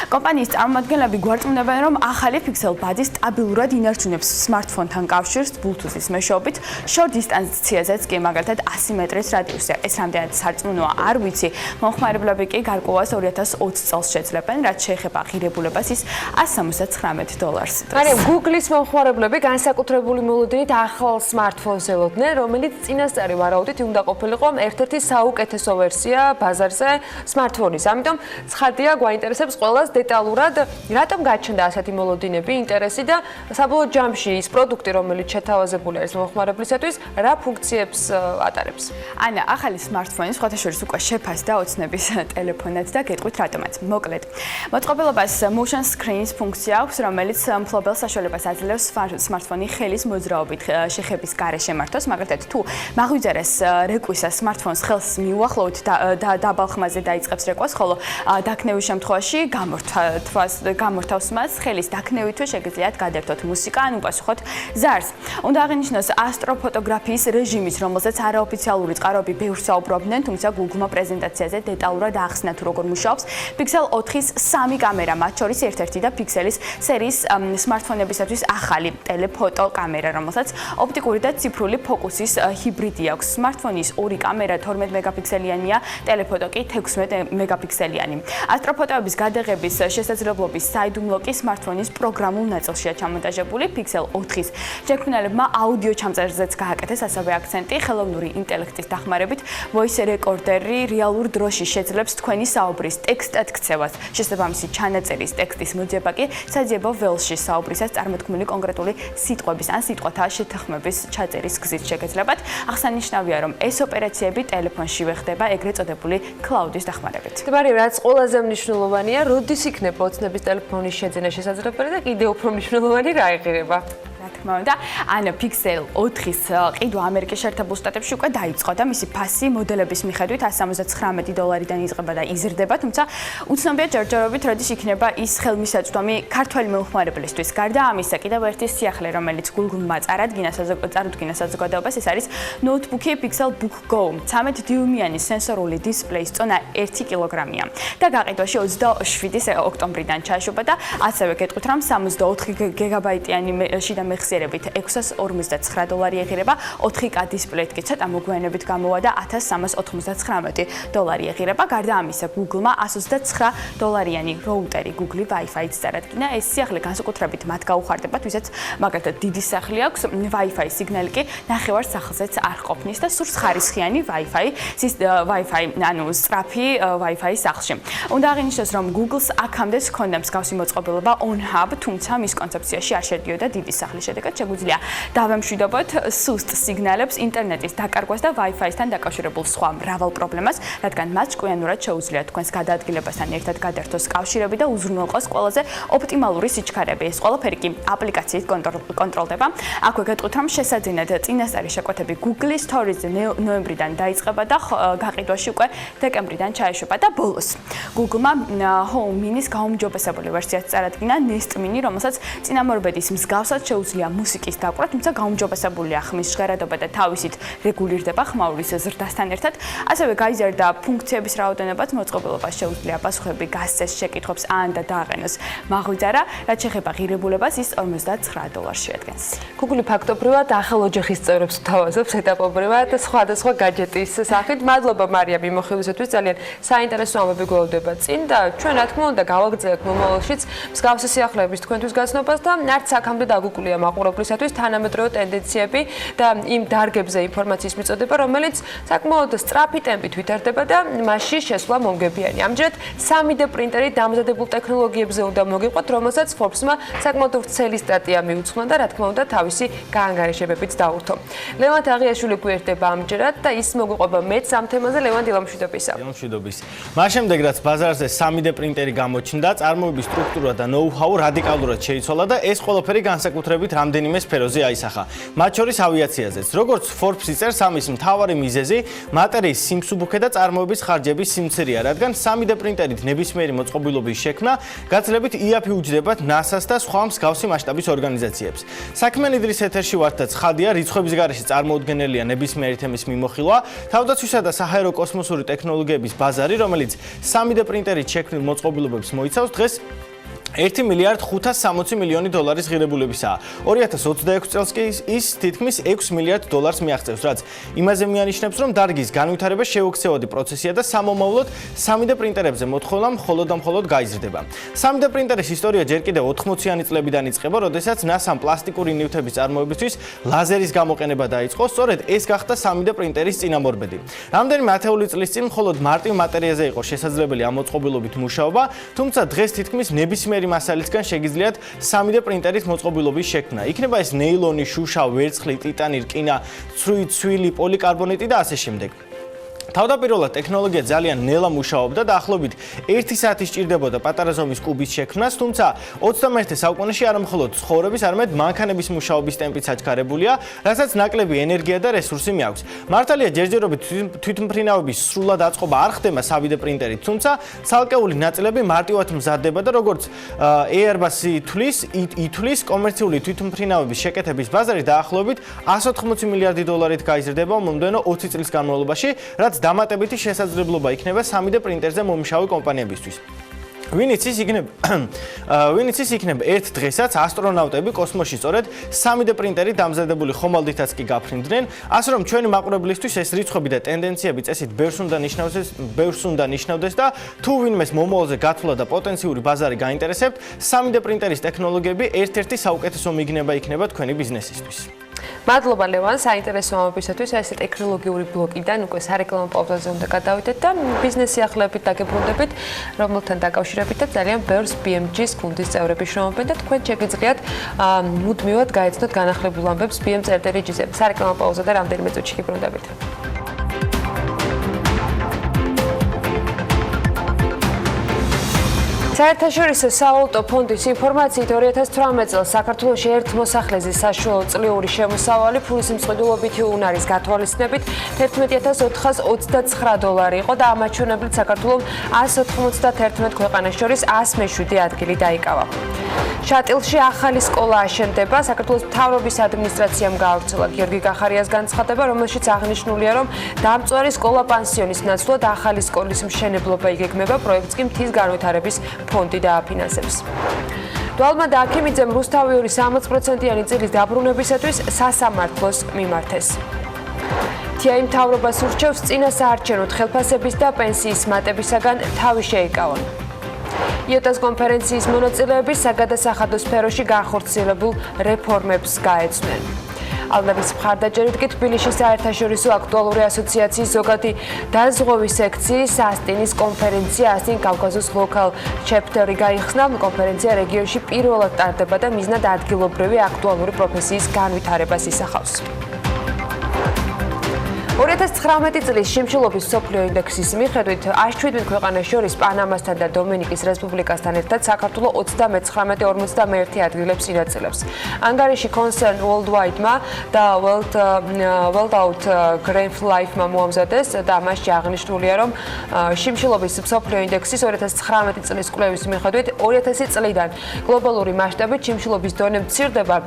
კომპანიის წარმომადგენლები გვარწმუნებენ, რომ ახალი Pixel Buddy სტაბილურად ინარჩუნებს smartphone-თან კავშირს Bluetooth-ის მეშვეობით, short distance-ციაზეც კი მაგალითად 100 მეტრის რადიუსია. ეს რამდენად სარწმუნოა, არ ვიცი. მომხმარებლები კი გარკვევას 2020 წელს შეძლებენ, რაც შეეხება ღირებულებას ის $179. მარიამ, Google-ის მომხმარებლები განსაკუთრებული მოლოდინით ახალ smartphones ელოდნენ, რომელიც წინასწარი ვარაუდით უნდა ყოფილიყო ერთ-ერთი საუკეთესო ვერსია ბაზარზე smartphone-ის. ამიტომ ცხადია, გვაინტერესებს ყველას დეტალურად, რატომ გაჩნდა ასეთი მოლოდინები, ინტერესი და საბოლოო ჯამში ის პროდუქტი, რომელიც შეთავაზებული არის მომხმარებლისათვის, რა ფუნქციებს ატარებს. ანა, ახალი smartphone-ი სხვათა შორის უკვე შეფას და ოცნების ტელეფონად და გეტყვით რატომაც. მოკლედ, მოწყობილობას motion screen-ის ფუნქცია აქვს, რომელიც მფლობელს საშუალებას აძლევს smartphone-ი ხელის მოძრაობით შეხების გარეშე მართოს. მაგალითად, თუ მაღვიძერეს რეკვისას smartphone-ს ხელს მიუახლოვთ და დაბალ ხმაზე დაიწყებს რეკვას, ხოლო დაქნევის შემთხვევაში გამორთავს მას, ხელის დაქნევითვე შეგიძლიათ გადაერთოთ მუსიკა ან უპასუხოთ ზარს. უნდა აღინიშნოს ასტროფოტოგრაფიის რეჟიმის, რომელზეც არაოფიციალური წყაროები ბევრს საუბრობდნენ, თუმცა Google-მა პრეზენტაციაზე დეტალურად ახსნა თუ როგორ მუშაობს Pixel 4-ის 3 კამერა, მათ შორის ერთ-ერთი და Pixel-ის სერიის smartphone-ებისათვის ახალი ტელეფოტო კამერა, რომელსაც ოპტიკური და ციფრული ფოკუსის ჰიბრიდი აქვს. Smartphone-ის 2 კამერა 12 მეგაპიქსელიანია, ტელეფოტო კი 16 მეგაპიქსელიანი. ასტროფოტოების გადაღების შესაძლებლობის საიდუმლო კი smartphone-ის პროგრამულ ნაწილშია ჩამონტაჟებული. Pixel 4-ის შექმნელებმა აუდიო ჩამწერზეც გააკეთეს ასევე აქცენტი, ხელოვნური ინტელექტის დახმარებით voice recorder-ი რეალურ დროში შეძლებს თქვენი საუბრის ტექსტად ქცევას. შესაბამისი ჩანაწერის ტექსტის მოძიება კი საძიებო ველში საუბრისას წარმოქმნილი კონკრეტული სიტყვების ან სიტყვათა შეთანხმების ჩაწერის გზით შეგეძლებათ. აღსანიშნავია, რომ ეს ოპერაციები ტელეფონშივე ხდება ეგრეთ წოდებული cloud-ის დახმარებით. მარიამ, რაც ყველაზე მნიშვნელოვანია, როდის იქნება ოცნების ტელეფონის შეძენა შესაძლებელი და კიდევ უფრო მნიშვნელოვანი რა იღირება? რა თქმა უნდა, ან Pixel 4-ის ყიდვა ამერიკის შეერთებულ შტატებში უკვე დაიწყო და მისი ფასი მოდელების მიხედვით $179-დან იწყება და იზრდება, თუმცა უცნობია ჯერჯერობით როდის იქნება ის ხელმისაწვდომი ქართველი მომხმარებლისთვის. გარდა ამისა, კიდევ ერთი სიახლე, რომელიც Google-მა წარუდგინა საზოგადოებას, ეს არის ნოუთბუქი Pixel Book Go. 13 დიუმიანი სენსორული დისპლეის წონა 1 კილოგრამია და გაყიდვაში 27 ოქტომბრიდან ჩაეშვება და ასევე გეტყვით, რომ 64 გიგაბაიტიანი შიდა მეხსიერებით $659 ეღირება, 4K დისპლეით კი ცოტა მოგვიანებით გამოვა და $1399 ეღირება. გარდა ამისა, Google-მა $129-იანი როუტერი Google Wi-Fi-ით წარადგინა. ეს სიახლე განსაკუთრებით მათ გაუხარდებათ, ვისაც მაგალითად დიდი სახლი აქვს, Wi-Fi სიგნალი კი ნახევარ სახლზეც არ ყოფნის და სურს ხარისხიანი Wi-Fi, ანუ სწრაფი Wi-Fi სახლში. უნდა აღინიშნოს, რომ Google-ს აქამდე ჰქონდა მსგავსი მოწყობილობა on-hub, თუმცა მის კონცეფციაში არ შედიოდა დიდი სახლის შედეგად შეგვიძლია დავემშვიდობოთ სუსტ სიგნალებს, ინტერნეტის დაკარგვას და Wi-Fi-სთან დაკავშირებულ სხვა მრავალ პრობლემას, რადგან მათ ჭკვიანურად შეუძლია თქვენს გადაადგილებასთან ერთად გადაერთოს კავშირები და უზრუნველყოს ყველაზე ოპტიმალური სიჩქარები. ეს ყველაფერი კი აპლიკაციით კონტროლდება. აქვე გეტყვით, რომ შესაძინად წინასწარი შეკვეთები Google Stories-ზე ნოემბრიდან დაიწყება და გაყიდვაში უკვე დეკემბრიდან ჩაეშვება და ბოლოს Google-მა Home Mini-ის გაუმჯობესებული ვერსიაც წარადგინა Nest Mini, რომელსაც წინამორბედის მსგავსად შეუძლია შეუძლია მუსიკის დაკვრა, თუმცა გაუმჯობესებულია ხმის ჟღერადობა და თავისით რეგულირდება ხმაურის ზრდასთან ერთად. ასევე გაიზარდა ფუნქციების რაოდენობაც, მოწყობილობას შეუძლია პასუხები გასცეს შეკითხვებს ან და დააყენოს მაღვიძარა, რაც შეეხება ღირებულებას ის $59 შეადგენს. Google ფაქტობრივად ახალ ოჯახის წევრებს თავაზობს ეტაპობრივად სხვადასხვა гаджеტის სახით. მადლობა მარია მიმოხილვისათვის, ძალიან საინტერესო ამბები გველოდება წინ და ჩვენ რა თქმა უნდა გავაგრძელებთ მომავალშიც მსგავსი სიახლეების თქვენთვის გაცნობას და არც აქამდე დაგუკლია მაყურებლისათვის თანამედროვე ტენდენციები და იმ დარგებზე ინფორმაციის მიწოდება, რომელიც საკმაოდ სწრაფი ტემპით ვითარდება და მასში შესვლა მომგებიანი. ამჯერად 3D პრინტერი დამზადებულ ტექნოლოგიებზე უნდა მოგიყვათ, რომელსაც Forbes-მა საკმაოდ ვრცელი სტატია მიუძღვნა და რა თქმა უნდა თავისი გაანგარიშებებით დაურთო. ლევან თაღიაშვილი გვერდება ამჯერად და ის მოგვიყვება მეც ამ თემაზე. ლევან დილამშვიდობისა. დილამშვიდობის. მას შემდეგ რაც ბაზარზე 3D პრინტერი გამოჩნდა, წარმოების სტრუქტურა და ნოუ-ჰაუ რადიკალურად შეიცვალა და ეს ყველაფერი განსაკუთრებით რამდენიმე სფეროზე აისახა. მათ შორის ავიაციაზეც. როგორც Forbes წერს, ამის მთავარი მიზეზი მატერიის სიმსუბუქე და წარმოების ხარჯების სიმცირეა, რადგან 3D პრინტერით ნებისმიერი მოწყობილობის შექმნა გაცილებით იაფიუჯდებათ NASA-ს და სხვა მსგავსი მასშტაბის ორგანიზაციებს. საქმიანი დილის ეთერში ვართ და ცხადია, რიცხვების გარეშე წარმოუდგენელია ნებისმიერი თემის მიმოხილვა. თავდაცვისა და საჰაერო კოსმოსური ტექნოლოგიების ბაზარი, რომელიც 3D პრინტერით შექმნილ მოწყობილობებს მოიცავს, დღეს $1,560 მილიონი ღირებულებისაა. 2026 წელს კი ის თითქმის $6 მილიარდ მიაღწევს, რაც იმაზე მიანიშნებს, რომ დარგის განვითარება შეუქცევადი პროცესია და სამომავლოდ 3D პრინტერებზე მოთხოვნა მხოლოდ და მხოლოდ გაიზრდება. 3D პრინტერის ისტორია ჯერ კიდევ 80-იანი წლებიდან იწყება, როდესაც NASA-მ პლასტიკური ნივთების წარმოებისთვის ლაზერის გამოყენება დაიწყო. სწორედ ეს გახდა 3D პრინტერის წინამორბედი. რამდენიმე ათეული წლის წინ მხოლოდ მარტივ მატერიაზე იყო შესაძლებელი ამ მოწყობილობით მუშაობა, თუმცა დღეს თითქმის ნებისმიერი მასალისგან შეგიძლიათ 3D პრინტერის მოწყობილობის შექმნა. იქნება ეს ნეილონი, შუშა, ვერცხლი, ტიტანი, რკინა, ცვილი, პოლიკარბონატი და ასე შემდეგ. თავდაპირველად ტექნოლოგია ძალიან ნელა მუშაობდა და ახლობით 1 საათი სჭირდებოდა პატარა ზომის კუბის შექმნას, თუმცა 21 საუკუნეში არა მხოლოდ ცხოვრების, არამედ მანქანების მუშაობის ტემპიც აჩქარებულია, რასაც ნაკლები ენერგია და რესურსი მიაქვს. მართალია, ჯერჯერობით თვითმფრინავების სრულად აწყობა არ ხდება 3D პრინტერით, თუმცა ცალკეული ნაწილები მარტივად მზადდება და როგორც Airbus-ი ითვლის, კომერციული თვითმფრინავების შეკეთების ბაზარი დაახლოებით $180 მილიარდი გაიზრდება მომდევნო 20 წლის განმავლობაში, რაც დამატებითი შესაძლებლობა იქნება 3D პრინტერზე მომუშავე კომპანიებისთვის. ვინც ის იქნება ერთ დღესაც ასტრონავტები კოსმოსში სწორედ 3D პრინტერით დამზადებული ხომალდითაც კი გაფრინდნენ, ასე რომ ჩვენი მაყურებლისთვის ეს რიცხვები და ტენდენციები წესით ბევრს უნდა ნიშნავდეს და თუ ვინმეს მომავალზე გათვლა და პოტენციური ბაზარი გაინტერესებთ, 3D პრინტერის ტექნოლოგიები ერთ-ერთი საუკეთესო მიგნება იქნება თქვენი ბიზნესისთვის. მადლობა ლევან, საინტერესო ამბებისათვის. ეს ტექნოლოგიური ბლოკიდან უკვე სარეკლამო პაუზაზე უნდა გადავიდეთ და ბიზნეს სიახლეებით დაგებრუნდებით, რომელთან დაკავშირებით და ძალიან ბევრს BMG-ს გუნდის წევრები შრომობენ და თქვენ შეგიძლიათ მუდმივად გაეცნოთ განახლებულ ამბებს BM.RG-ზე. სარეკლამო პაუზა და რამდენიმე წუთში გიბრუნდებით. საერთაშორისო სავალუტო ფონდის ინფორმაციით 2018 წელს საქართველოში ერთ მოსახლეზე საშუალო წლიური შემოსავალი ფულის მსხვერპლობითი უნარის გათვალისწინებით $11,429 იყო და ამათ ჩვენებრივ საქართველოს 191 ქვეყანას შორის 107 ადგილი დაიკავა. შატილში ახალი სკოლა აშენდება, საქართველოს მთავრობის ადმინისტრაციამ გაავრცელა გიორგი კახარიას განცხადება, რომელშიც აღნიშნულია, რომ დამწვარი სკოლა-პანსიონის ნაცვლად ახალი სკოლის მშენებლობა იგეგმება, პროექტს კი მთის განვითარების ფონდი დააფინანსებს. დვალმა და აქიმიძემ რუსთავიური 60%-იანი წილის დაბრუნებისათვის სასამართლოს მიმართეს. თია მთავრობას ურჩევს წინასაარჩევნო ხელფასების და პენსიის მატებისაგან თავი შეიკავონ. იოტას კონფერენციის მონაწილეები საგადასახადო სფეროში განხორციელებულ რეფორმებს გაეცნენ. ალნების მხარდაჭერით კი თბილისში საერთაშორისო აქტუალური ასოციაციის ზოგადი დაზღვევის სექციის ასტინის კონფერენცია ასტინ კავკასიის ლოკალ ჩეპტერი გაიხსნა. კონფერენცია რეგიონში პირველად ტარდება და მიზნად ადგილობრივი აქტუალური პროფესიის განვითარებას ისახავს. 2019 წლის შიმშილობის მსოფლიო ინდექსის მიხედვით 107 ქვეყანას შორის პანამასთან და დომინიკის რესპუბლიკასთან ერთად საქართველო 39-51 ადგილებს ინაწილებს. ანგარიში Concern Worldwide-მა და World Out Graph Life-მა მოამზადეს და მასში აღნიშნულია, რომ შიმშილობის მსოფლიო ინდექსის 2019 წლის კვლევის მიხედვით 2000 წლიდან გლობალური მასშტაბით შიმშილობის დონე მცირდება,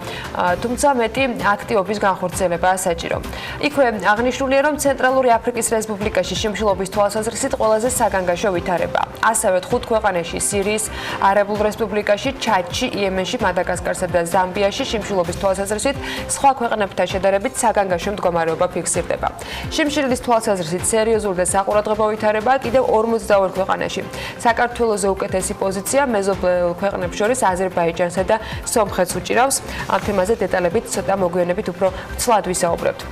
თუმცა მეტი აქტივობის განხორციელებაა საჭირო. იქვე აღნიშნულია, რომ ცენტრალური აფრიკის რესპუბლიკაში შიმშილობის თვალსაზრისით ყველაზე საგანგაშო ვითარება. ასევე 5 ქვეყანაში სირიის არაბულ რესპუბლიკაში, ჩადში, იემენში, მადაგასკარსა და ზამბიაში შიმშილობის თვალსაზრისით სხვა ქვეყნებთან შედარებით საგანგაშო მდგომარეობა ფიქსირდება. შიმშილის თვალსაზრისით სერიოზული და საყურადღებო ვითარება კიდევ 42 ქვეყანაში. საქართველოზე უკეთესი პოზიცია მეზობელ ქვეყნებს შორის აზერბაიჯანსა და სომხეთს უჭირავს. ამ თემაზე დეტალებით ცოტა მოგვიანებით უფრო ცვლად ვისაუბრებთ.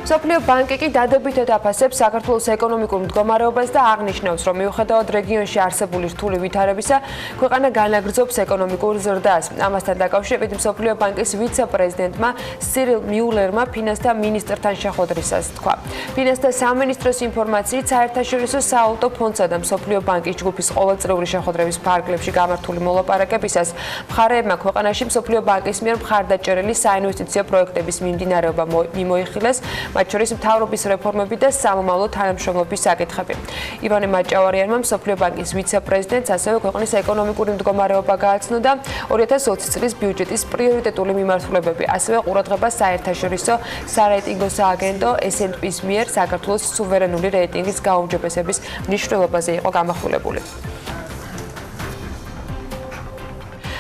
მსოფლიო ბანკი კი დადებითად აფასებს საქართველოს ეკონომიკურ მდგომარეობას და აღნიშნავს, რომ მიუხედავად რეგიონში არსებული რთული ვითარებისა, ქვეყანა განაგრძობს ეკონომიკურ ზრდას. ამასთან დაკავშირებით მსოფლიო ბანკის ვიცე-პრეზიდენტმა სირილ მიულერმა ფინანსთა მინისტრთან შეხვედრისას თქვა. ფინანსთა სამინისტროს ინფორმაციით, საერთაშორისო სავალუტო ფონდსა და მსოფლიო ბანკის ჯგუფის ყოველწლიური შეხვედრების ფარგლებში გამართული მოლაპარაკებისას მხარეებმა ქვეყანაში მსოფლიო ბანკის მიერ მხარდაჭერილი საინვესტიციო პროექტების მიმდინარეობა მიმოიხილეს, მათ შორის მთავრობის რეფორმები და სამომავლო თანამშრომლობის საკითხები. ივანე მაჭავარიანმა მსოფლიო ბანკის ვიცე-პრეზიდენტს ასევე ქვეყნის ეკონომიკური მდგომარეობა გააცნო და 2020 წლის ბიუჯეტის პრიორიტეტული მიმართულებები, ასევე ყურადღება საერთაშორისო სარეიტინგო სააგენტო S&P-ს მიერ საქართველოს სუვერენული რეიტინგის გაუმჯობესების მნიშვნელობაზე იყო გამახვილებული.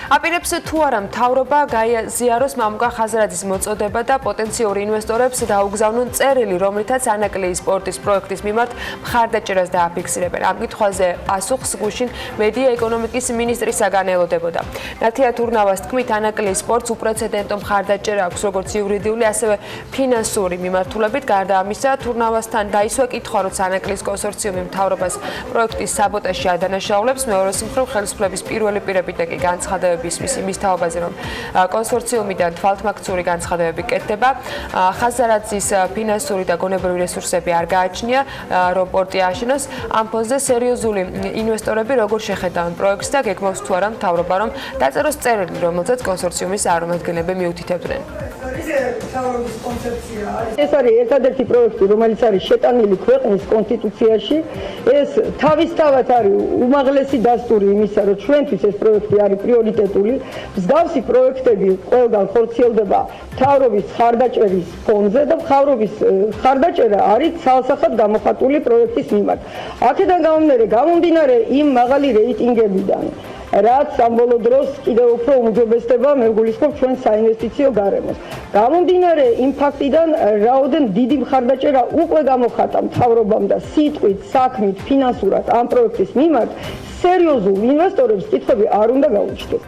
აპირებს თუ არა მთავრობა გაიზიაროს მამუკა ხაზარაძის მოწოდება და პოტენციური ინვესტორებს დაუგზავნონ წერილი, რომლითაც ანაკლიის სპორტის პროექტის მიმართ მხარდაჭერას დააფიქსირებენ. ამ კითხვაზე პასუხს გუშინ მედია ეკონომიკის მინისტრისაგან ელოდებოდა. ნათია თურნავას თქმით, ანაკლიის სპორტს უპრეცედენტო მხარდაჭერა აქვს როგორც იურიდიული, ასევე ფინანსური მიმართულებით. გარდა ამისა, თურნავასთან დაისვა კითხვა, როცა ანაკლიის კონსორციუმი მთავრობას პროექტის საბოტაჟში ადანაშაულებს, მეორეს მხრივ ხელისუფლების პირველი პირები და კი განცხადებები მის თაობაზე, რომ კონსორციუმიდან თვალთმაქციური განცხადებები კეთდება. ხაზარაძის ფინანსური და გონებრივი რესურსები არ გააჩნია, რომ პორტი ააშენოს. ამ ფონზე სერიოზული ინვესტორები როგორ შეხედავენ პროექტს და გეგმავს თუ არა მთავრობა, რომ დაწეროს წერილი, რომელზეც კონსორციუმის წარმომადგენლები მიუთითებდნენ. ეს არის ერთადერთი პროექტი, რომელიც არის შეტანილი ქვეყნის კონსტიტუციაში. ეს თავისთავად არის უმაღლესი დასტური იმისა, რომ ჩვენთვის ეს პროექტი არის პრიორიტეტული. მსგავსი პროექტები ყველგან ხორციელდება მთავრობის მხარდაჭერის ფონდზე და მთავრობის მხარდაჭერა არის ცალსახად გამოხატული პროექტის მიმართ. აქედან გამომდინარე იმ მაღალი რეიტინგებიდან, რაც ამბოლო დროს კიდევ უფრო უმჯობესდება მე ვგულისხმობ ჩვენ საინვესტიციო გარემოს. გამომდინარე იმ ფაქტიდან, რაოდენ დიდი მხარდაჭერა უკვე გამოხატა მთავრობამ და სიტყვით, საქმით, ფინანსურად ამ პროექტის მიმართ, სერიოზულ ინვესტორებს კითხვები არ უნდა გაუჩნდეს.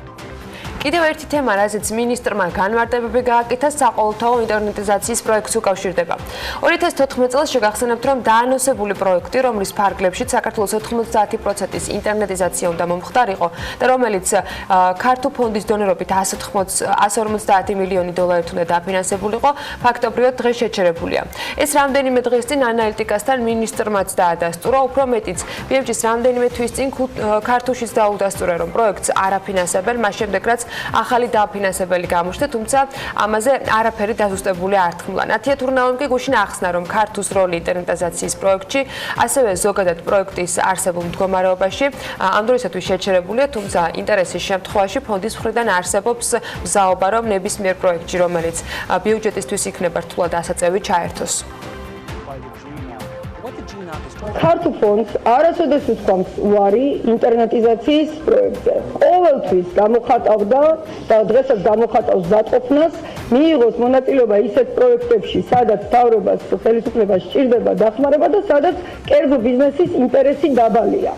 კიდევ ერთი თემა, რაზეც მინისტრმა განმარტებები გააკეთა, საყოველთაო ინტერნეტიზაციის პროექტს უკავშირდება. 2014 წელს შეგახსენებთ, რომ დაანონსებული პროექტი, რომლის ფარგლებშიც საქართველოს 90%-ის ინტერნეტიზაცია უნდა მომხდარიყო და რომელიც ქართულ ფონდის დონორობით 150 მილიონი დოლარით უნდა დაფინანსებულიყო, ფაქტობრივად დღეს შეჩერებულია. ეს რამდენიმე დღის წინ ანალიტიკასთან მინისტრმაც დაადასტურა, უფრო მეტიც, BMG-ს რამდენიმე თვის წინ ქართულშიც დაუდასტურა, რომ პროექტს არაფინანსებენ, მას შემდეგ რაც ახალი დაფინანსებელი გამოჩნდა, თუმცა ამაზე არაფერი დაზუსტებული არ თქმულა. ნათია თურნავამ კი გუშინ ახსნა, რომ ქართულს როლი ინტერნეტიზაციის პროექტში, ასევე ზოგადად პროექტის არსებულ მდგომარეობაში ამ დროისათვის შეჩერებულია, თუმცა ინტერესის შემთხვევაში ფონდის მხრიდან არსებობს მზაობა, რომ ნებისმიერ პროექტში, რომელიც ბიუჯეტისთვის იქნება რთულად ასაწევი, ჩაერთოს. ქართულ ფონდს არასოდეს უთქვამს უარი ინტერნეტიზაციის პროექტზე. ყოველთვის გამოხატავდა და დღესაც გამოხატავს ზატყოფნას, მიიღოს მონაწილეობა ისეთ პროექტებში, სადაც მთავრობას ხელისუფლება სჭირდება დახმარება და სადაც კერძო ბიზნესის ინტერესი დაბალია.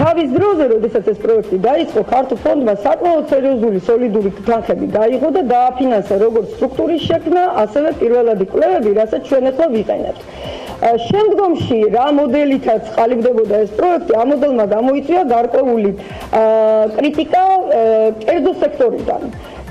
თავის დროზე, როდესაც ეს პროექტი დაიწყო, ქართულ ფონდმა საკმაოდ სერიოზული სოლიდური თანხები გაიღო და დააფინანსა როგორც სტრუქტურის შექმნა, ასევე პირველადი კვლევები, რასაც ჩვენ ახლა ვიყენებთ. შემდგომში რა მოდელითაც ყალიბდებოდა ეს პროექტი, ამ მოდელმა გამოიწვია გარკვეული კრიტიკა კერძო სექტორიდან.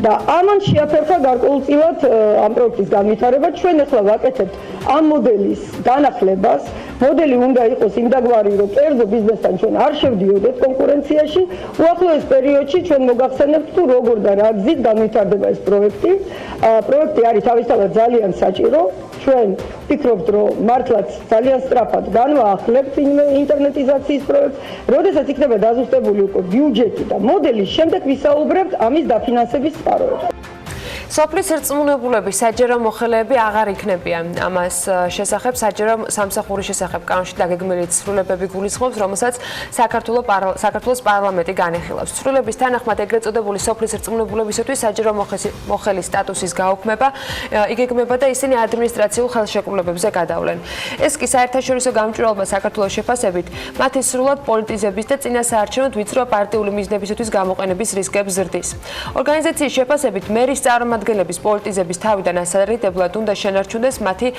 და ამან შეაფერხა გარკვეულწილად ამ პროექტის განვითარება. ჩვენ ახლა ვაკეთებთ ამ მოდელის განახლებას. მოდელი უნდა იყოს იმდაგვარი, რომ კერძო ბიზნესთან ჩვენ არ შევდიოდეთ კონკურენციაში. უახლოეს პერიოდში ჩვენ მოგახსენებთ თუ როგორ და რა გზით განვითარდება ეს პროექტი. პროექტი არის თავისთავად ძალიან საჭირო. ჩვენ ვფიქრობთ, რომ მართლაც ძალიან სწრაფად განვაახლებთ ინტერნეტიზაციის პროექტს. როდესაც იქნება დაზუსტებული უკვე ბიუჯეტი და მოდელი, შემდეგ ვისაუბრებთ ამის დაფინანსების წყაროებს. სოფლის რწმუნებულები საჯარო მოხელეები აღარ იქნებიან. ამას შესახებ საჯარო სამსახურის შესახებ კანონში დაგეგმილი ცვლილებები გულისხმობს, რომელსაც საქართველოს პარლამენტი განიხილავს. ცვლილების თანახმად ეგრეთ წოდებული სოფლის რწმუნებულებისათვის საჯარო მოხელის სტატუსის გაუქმება იგეგმება და ისინი ადმინისტრაციულ ხელშეკრულებებზე გადავლენ. ეს კი საერთაშორისო გამჭვირვალობა საქართველოს შეფასებით მათი სრულად პოლიტიზების და წინასაარჩევნო ვიწრო პარტიული მიზნებისათვის გამოყენების რისკებს ზრდის. ორგანიზაციის შეფასებით მერის წარმომადგენლების პოლიტიზების თავიდან ასარიდებლად უნდა შენარჩუნდეს მათი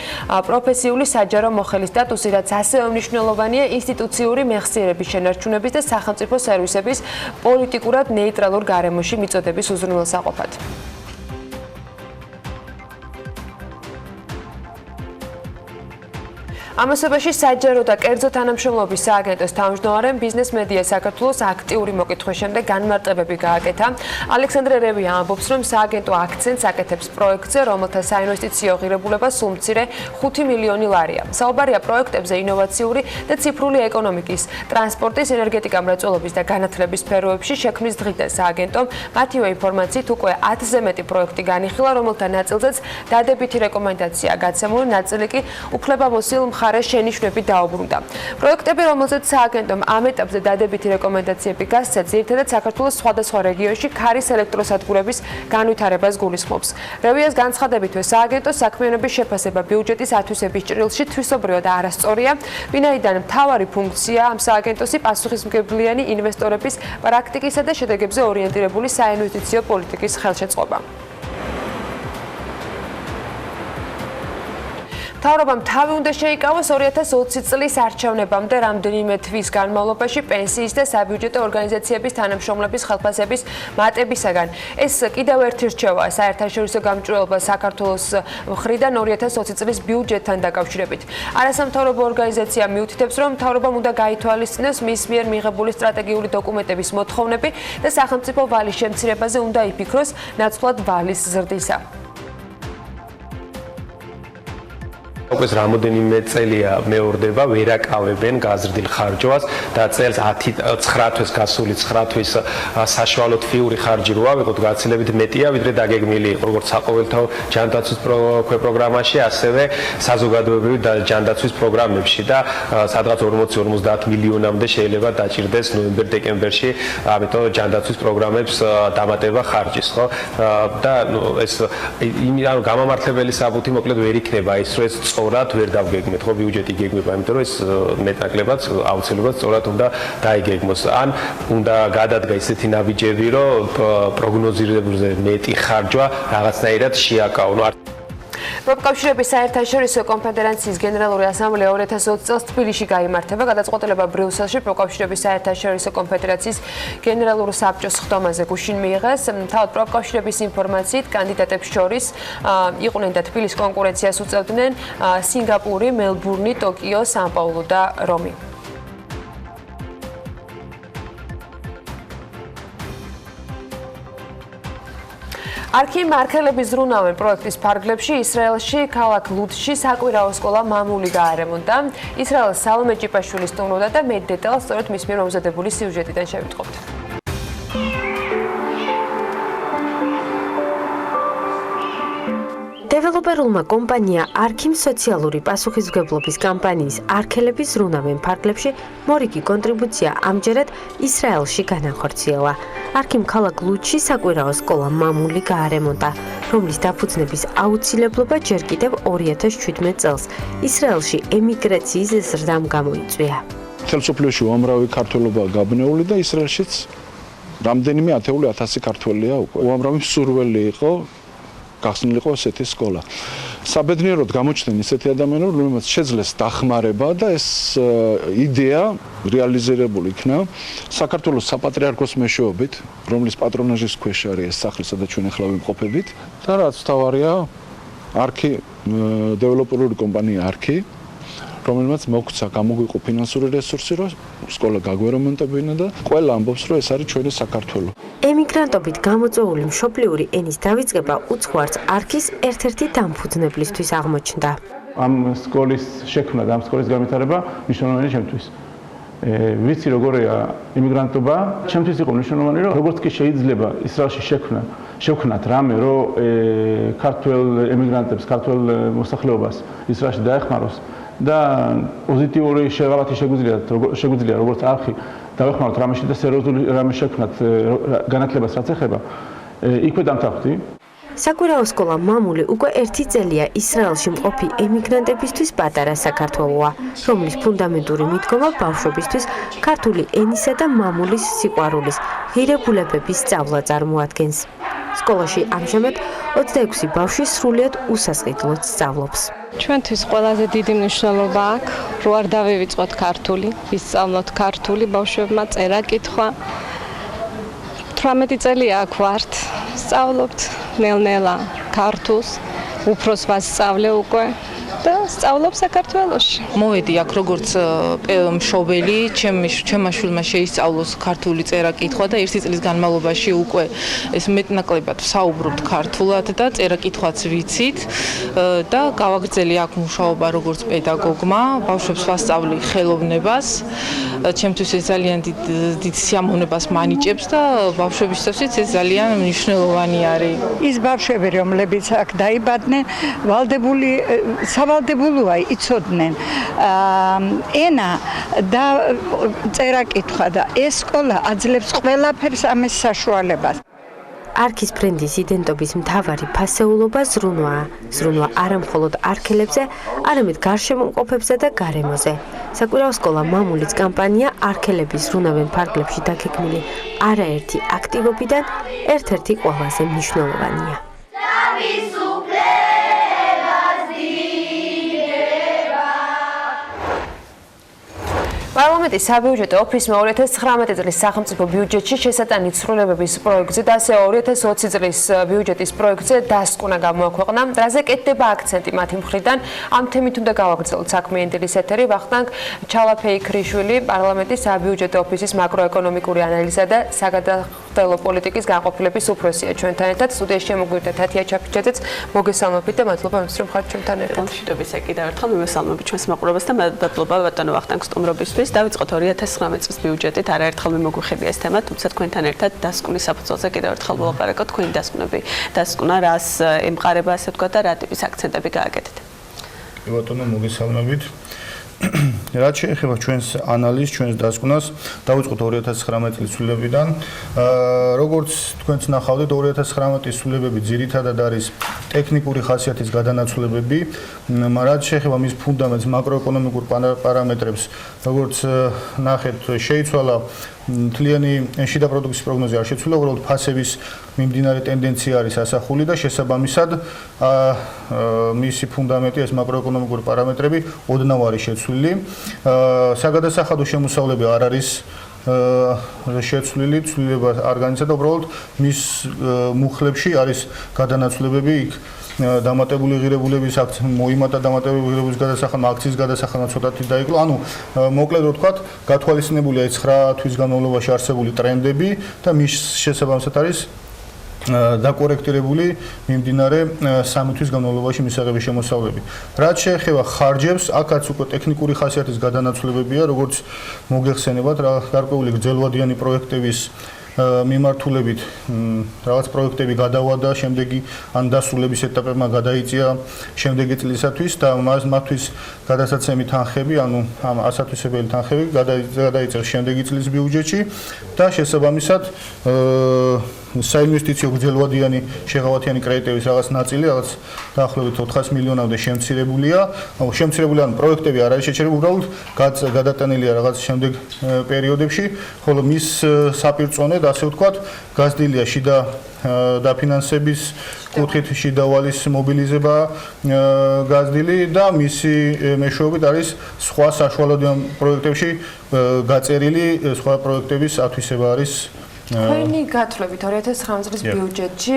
პროფესიული საჯარო მოხელის სტატუსი, რაც ასევე მნიშვნელოვანია ინსტიტუციური მეხსიერების შენარჩუნების და სახელმწიფო სერვისების პოლიტიკურად ნეიტრალურ გარემოში მიწოდების უზრუნველსაყოფად. ამასობაში საჯარო და კერძო თანამშრომლობის სააგენტოს თავმჯდომარემ ბიზნეს მედია საქართველოს აქტიური მოკითხვის შემდეგ განმარტებები გააკეთა. ალექსანდრე რევია ამბობს, რომ სააგენტო აქცენტს აკეთებს პროექტზე, რომელთა საინვესტიციო ღირებულება სულ მცირე 5 მილიონი ლარია. საუბარია პროექტებზე ინოვაციური და ციფრული ეკონომიკის, ტრანსპორტის, ენერგეტიკა, მრეწველობის და განათლების სფეროებში შექმნის დღიდან სააგენტომ მათივე ინფორმაციით უკვე 10-ზე მეტი პროექტი განიხილა, რომელთა ნაწილზეც დადებითი რეკომენდაცია გაცემული, ნაწილი კი უფლებამოსილ შენიშვნები დაუბრუნდა. პროექტები, რომელზეც სააგენტომ ამ ეტაპზე დადებითი რეკომენდაციები გასცა, ძირითადად საქართველოს სხვადასხვა რეგიონში ქარის ელექტროსადგურების განვითარებას გულისხმობს. რევიას განცხადებითვე სააგენტოს საქმიანობის შეფასება ბიუჯეტის ათვისების ჭრილში თვისობრივად არასწორია, ვინაიდან მთავარი ფუნქცია ამ სააგენტოსი პასუხისმგებლიანი ინვესტორების პრაქტიკისა და შედეგებზე ორიენტირებული საინვესტიციო პოლიტიკის ხელშეწყობა. მთავრობამ თავი უნდა შეიკავოს 2020 წლის არჩევნებამდე რამდენიმე თვის განმავლობაში პენსიის და საბიუჯეტო ორგანიზაციების თანამშრომლების ხელფასების მატებისაგან. ეს კიდევ ერთი რჩევაა საერთაშორისო გამჭვირვალობა საქართველოს მხრიდან 2020 წლის ბიუჯეტთან დაკავშირებით. არასამთავრობო ორგანიზაცია მიუთითებს, რომ მთავრობამ უნდა გაითვალისწინოს მის მიერ მიღებული სტრატეგიული დოკუმენტების მოთხოვნები და სახელმწიფო ვალის შემცირებაზე უნდა იფიქროს ნაცვლად ვალის ზრდისა. Όπως რამოდენიმე წელია მეორდება, ვერაკავებენ გაზრდილ ხარჯვას და წელს 9 თვის გასული 9 თვის საშუალო თვიური ხარჯი როა ვიყოთ გაცილებით მეტია, ვიდრე დაგეგმილი იყო როგორც საყოველთაო ჯანდაცვის პროგრამაში, ასევე საზოგადოებრივი ჯანდაცვის პროგრამებში და სადღაც 40-50 მილიონამდე შეიძლება დაჭირდეს ნოემბერ-დეკემბერში, ამიტომ ჯანდაცვის პროგრამებს დამატება ხარჯის, ხო? და ეს გამამართლებელი საბუთი მოკლედ ვერ იქნება ის, რომ ეს სწორად ვერ დავგეგმეთ, ხო, ბიუჯეტი გეგმება, იმიტომ რომ ეს მეტნაკლებად აუცილებლად სწორად უნდა დაიგეგმოს. ან უნდა გადადგა ისეთი ნაბიჯები, რომ პროგნოზირებულზე მეტი ხარჯვა რაღაცნაირად შეაკავო. პროფკავშირების საერთაშორისო კონფედერაციის გენერალური ასამბლეა 2020 წელს თბილისში გაიმართება. გადაწყვეტილება ბრიუსელში პროფკავშირების საერთაშორისო კონფედერაციის გენერალურ საბჭოს ხდომაზე გუშინ მიიღეს. თავად პროფკავშირების ინფორმაციით კანდიდატებს შორის იყვნენ და თბილის კონკურენციას უწევდნენ სინგაპური, მელბურნი, ტოკიო, სან-პაულუ და რომი. არქიმ მარქელების ზრუნავენ პროექტის ფარგლებში ისრაელში ქალაქ ლუდში საკვირაო სკოლა მამული გაარემონტა. ისრაელის სალომე ჭიპაშვილის სტუმრობდა და მეტ დეტალს სწორედ მის მიერ მომზადებული სიუჟეტიდან შევიტყობთ. დეველოპერულმა კომპანია არქიმ სოციალური პასუხისმგებლობის კამპანიის არქელების ზრუნავენ ფარგლებში მორიგი კონტრიბუცია ამჯერად ისრაელში განახორციელა. არქიმ ქალაქ ლუდში საკვირაო სკოლა მამული გაარემონტა, რომლის დაფუძნების აუცილებლობა ჯერ კიდევ 2017 წელს ისრაელში ემიგრაციის ზრდამ გამოიწვია. ხელისუფლებაში უამრავი ქართველობა გაბნეული და ისრაელშიც რამდენიმე ათეული ათასი ქართველია უკვე. უამრავი მსურველი იყო გახსნილიყო ესეთი სკოლა. საბედნიეროდ გამოჩნდნენ ისეთი ადამიანები, რომლებიც შეძლეს დახმარება და ეს იდეა რეალიზირებული იქნა საქართველოს საპატრიარქოს მეშვეობით, რომლის პატრონაჟის ქვეშ არის ეს სახლი, სადაც ჩვენ ახლა ვიმყოფებით და რაც თავარია არქი დეველოპერული კომპანია არქი, რომელმაც მოგცა გამოგვიყო ფინანსური რესურსი, რომ სკოლა გაგვერემონტებინა და ყველა ამბობს, რომ ეს არის ჩვენი საქართველო. ემიგრანტობით გამოწვეული მშობლიური ენის დავიწყება უცხოარც არქის ერთ-ერთი დამფუძნებლისთვის აღმოჩნდა. ამ სკოლის შექმნა და ამ სკოლის განვითარება მნიშვნელოვანია ჩემთვის. ვიცი როგორია იმიგრანტობა, ჩემთვის იყო მნიშვნელოვანი, რომ როგორც კი შეიძლება ისრაელში შევქნათ რამე, რომ ქართველ ემიგრანტებს, ქართველ მოსახლეობას ისრაელში დაეხმაროს და პოზიტიური შეღავათი შეგვიძლია როგორც არქი დავეხმაროთ რამეში და სერიოზული რამე შევქნათ განათლებას რაც ეხება, იქვე დამთავრდი. საკვირაო სკოლა მამული უკვე 1 წელია ისრაელში მყოფი ემიგრანტებისთვის პატარა საქართველოა, რომლის ფუნდამენტური მიდგომა ბავშვებისთვის ქართული ენისა და მამულის სიყვარულის, ღირებულებების სწავლა წარმოადგენს. სკოლაში ამჟამად 26 ბავშვი სრულად უსასყიდლოდ სწავლობს. ჩვენთვის ყველაზე დიდი მნიშვნელობა აქვს, რომ არ დავივიწყოთ ქართული, ვისწავლოთ ქართული ბავშვებმა წერა-კითხვა. 18 წელია აქ ვართ, სწავლობთ ნელ-ნელა ქართულს, უფროს ვასწავლე უკვე და სწავლობ საქართველოში. მოვედი აქ როგორც მშობელი, ჩემმა შვილმა შეისწავლოს ქართული წერა-კითხვა და 1 წლის განმავლობაში უკვე ეს მეტნაკლებად ვსაუბრობთ ქართულად და წერა-კითხვაც ვიცით და გავაგრძელე აქ მუშაობა როგორც პედაგოგმა, ბავშვებს ვასწავლი ხელოვნებას. ჩემთვის ეს ძალიან დიდ სიამოვნებას მანიჭებს და ბავშვებისთვისაც ეს ძალიან მნიშვნელოვანი არის. ის ბავშვები, რომლებიც აქ დაიბადნენ, სავალდებულოა იცოდნენ ენა და წერა-კითხვა და ეს სკოლა აძლევს ყველაფერს ამის საშუალებას. არქის ბრენდის იდენტობის მთავარი ფასეულობა ზრუნვაა. ზრუნვა არა მხოლოდ არქელებზე, არამედ გარშემოყოფებზე და გარემოზე. საკვირაო სკოლა მამულის კამპანია არქელების ზრუნავენ ფარგლებში დაგეგმილი არაერთი აქტივობიდან ერთ-ერთი ყველაზე მნიშვნელოვანია. პარლამენტის საბიუჯეტო ოფისმა 2019 წლის სახელმწიფო ბიუჯეტში შესატანით ცვლილებების პროექტზე და ასე 2020 წლის ბიუჯეტის პროექტზე დასკვნა გამოაქვეყნა, რაზე კეთდება აქცენტი მათი მხრიდან. ამ თემით უნდა გავაგრძელოთ საქმიანი დილის ეთერი. ვახტანგ ჩალაფეიქრიშვილი, პარლამენტის საბიუჯეტო ოფისის მაკროეკონომიკური ანალიზა და საგადახდელო პოლიტიკის განყოფილების უფროსია ჩვენთან ერთად. სტუდიაში შემოგვიერთდა თათია ჩაფიჩაძეც. მოგესალმებით და მადლობა იმისთვის, რომ ხართ ჩვენთან ერთად. მშვიდობისა კიდევ ერთხელ მივესალმებით ჩვენს მაყურებელს და მადლობა ბატონო ვახტანგ სტუმრობისთვის. დავიწყოთ 2019 წლის ბიუჯეტით, არაერთხელ მიმოგვიხილია ეს თემა, თუმცა თქვენთან ერთად დასკვნის საფუძველზე კიდევ ერთხელ ვილაპარაკოთ თქვენი დასკვნა, რას ემყარება ასე ვთქვათ და რა ტიპის აქცენტები გააკეთეთ. ბატონო, მოგესალმებით. რაც შეეხება ჩვენს ანალიზს, ჩვენს დასკვნას, დავიწყოთ 2019 წლის ცვლილებებიდან. როგორც თქვენც ნახავდით, 2019 წლის ცვლილებები ძირითადად არის ტექნიკური ხასიათის გადანაცვლებები, რაც შეეხება მის ფუნდამენტს, მაკროეკონომიკურ პარამეტრებს, როგორც ნახეთ, შეიცვალა მთლიანი შიდა პროდუქტის პროგნოზი არ შეცვლილა, უბრალოდ ფასების მიმდინარე ტენდენცია არის ასახული და შესაბამისად მისი ფუნდამენტი, ეს მაკროეკონომიკური პარამეტრები ოდნავ არის შეცვლილი. საგადასახადო შემოსავლები არ არის შეცვლილი, ცვლილება არ განიცადა, უბრალოდ მის მუხლებში არის გადანაცვლებები იქ დამატებული ღირებულების მოიმატა დამატებული ღირებულების გადასახადი, აქციის გადასახადი ცოტათი დაიკლო. ანუ მოკლედ რო ვთქვათ, გათვალისწინებულია 9 თვის განმავლობაში არსებული ტრენდები და მის შესაბამისად არის დაკორექტირებული მიმდინარე 3 თვის განმავლობაში მისაღების შემოსავლები. რაც შეეხება ხარჯებს, აქაც უკვე ტექნიკური ხასიათის გადანაცვლებებია, როგორც მოგეხსენებათ, გარკვეული გრძელვადიანი პროექტების მიმართულებით რაღაც პროექტები გადავადა, შემდეგი ან დასრულების ეტაპებმა გადაიწია შემდეგი წლისათვის და მათთვის გადასაცემი თანხები, ანუ ამ ასათვისებელი თანხები გადაიწევს შემდეგი წლის ბიუჯეტში და შესაბამისად საინვესტიციო გრძელვადიანი შეღავათიანი კრედიტების რაღაც ნაწილი, რაღაც დაახლოებით 400 მილიონამდე შემცირებულია. შემცირებული ანუ პროექტები არ არის შეჩერებული, უბრალოდ გადატანილია რაღაც შემდეგ პერიოდებში, ხოლო მის საპირწონედ, ასე ვთქვათ, გაზრდილია შიდა დაფინანსების კუთხით შიდა ვალის მობილიზება გაზრდილი და მისი მეშვეობით არის სხვა საშუალო პროექტებში გაწერილი სხვა პროექტების ათვისება არის თქვენი გათვლებით 2019 წლის ბიუჯეტში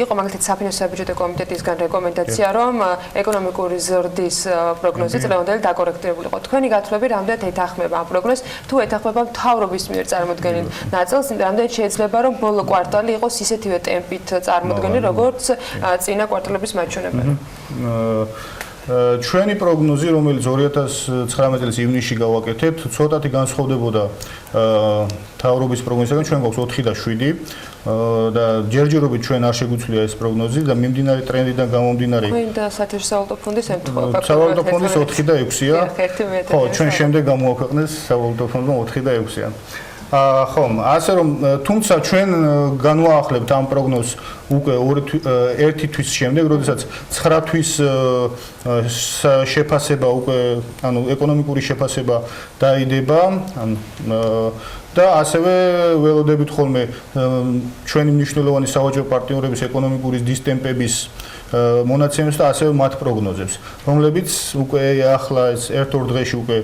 იყო მაგალითად საფინანსო საბიუჯეტო კომიტეტისგან რეკომენდაცია, რომ ეკონომიკური ზრდის პროგნოზი წლევანდელი დაკორექტირებულიყო. თქვენი გათვლები რამდენად ეთანხმება ამ პროგნოზს, თუ ეთანხმება მთავრობის მიერ წარმოდგენილ ნაწილს, რამდენად შეიძლება რომ ბოლო კვარტალი იყოს ისეთივე ტემპით წარმოდგენილი, როგორც წინა კვარტალების მაჩვენებელი? ჩვენი პროგნოზი, რომელიც 2019 წლის ივნისში გავაკეთებთ, ცოტათი განსხვავდებოდა მთავრობის პროგნოზისგან. ჩვენ გვაქვს 4 და 7 და ჯერჯერობით ჩვენ არ შეგვიძლია ეს პროგნოზი და მიმდინარე ტრენდიდან გამომდინარე. თქვენ და საერთაშორისო ფონდის ემთხვევა. სავალუტო ფონდის 4 და 6-ია. ხო, ჩვენ შემდეგ გამოაქვეყნეს სავალუტო ფონდმა 4 და 6-ია. ხომ, ასე რომ თუმცა ჩვენ განვაახლებთ ამ პროგნოზს უკვე 1 თვის შემდეგ, როდესაც 9 თვის შეფასება უკვე, ანუ ეკონომიკური შეფასება დაიდება, და ასევე ველოდებით ხოლმე ჩვენი მნიშვნელოვანი სავაჭრო პარტნიორების ეკონომიკური დისტემპების მონაცემებს და ასევე მათ პროგნოზებს, რომლებიც უკვე ახლა ეს 1-2 დღეში უკვე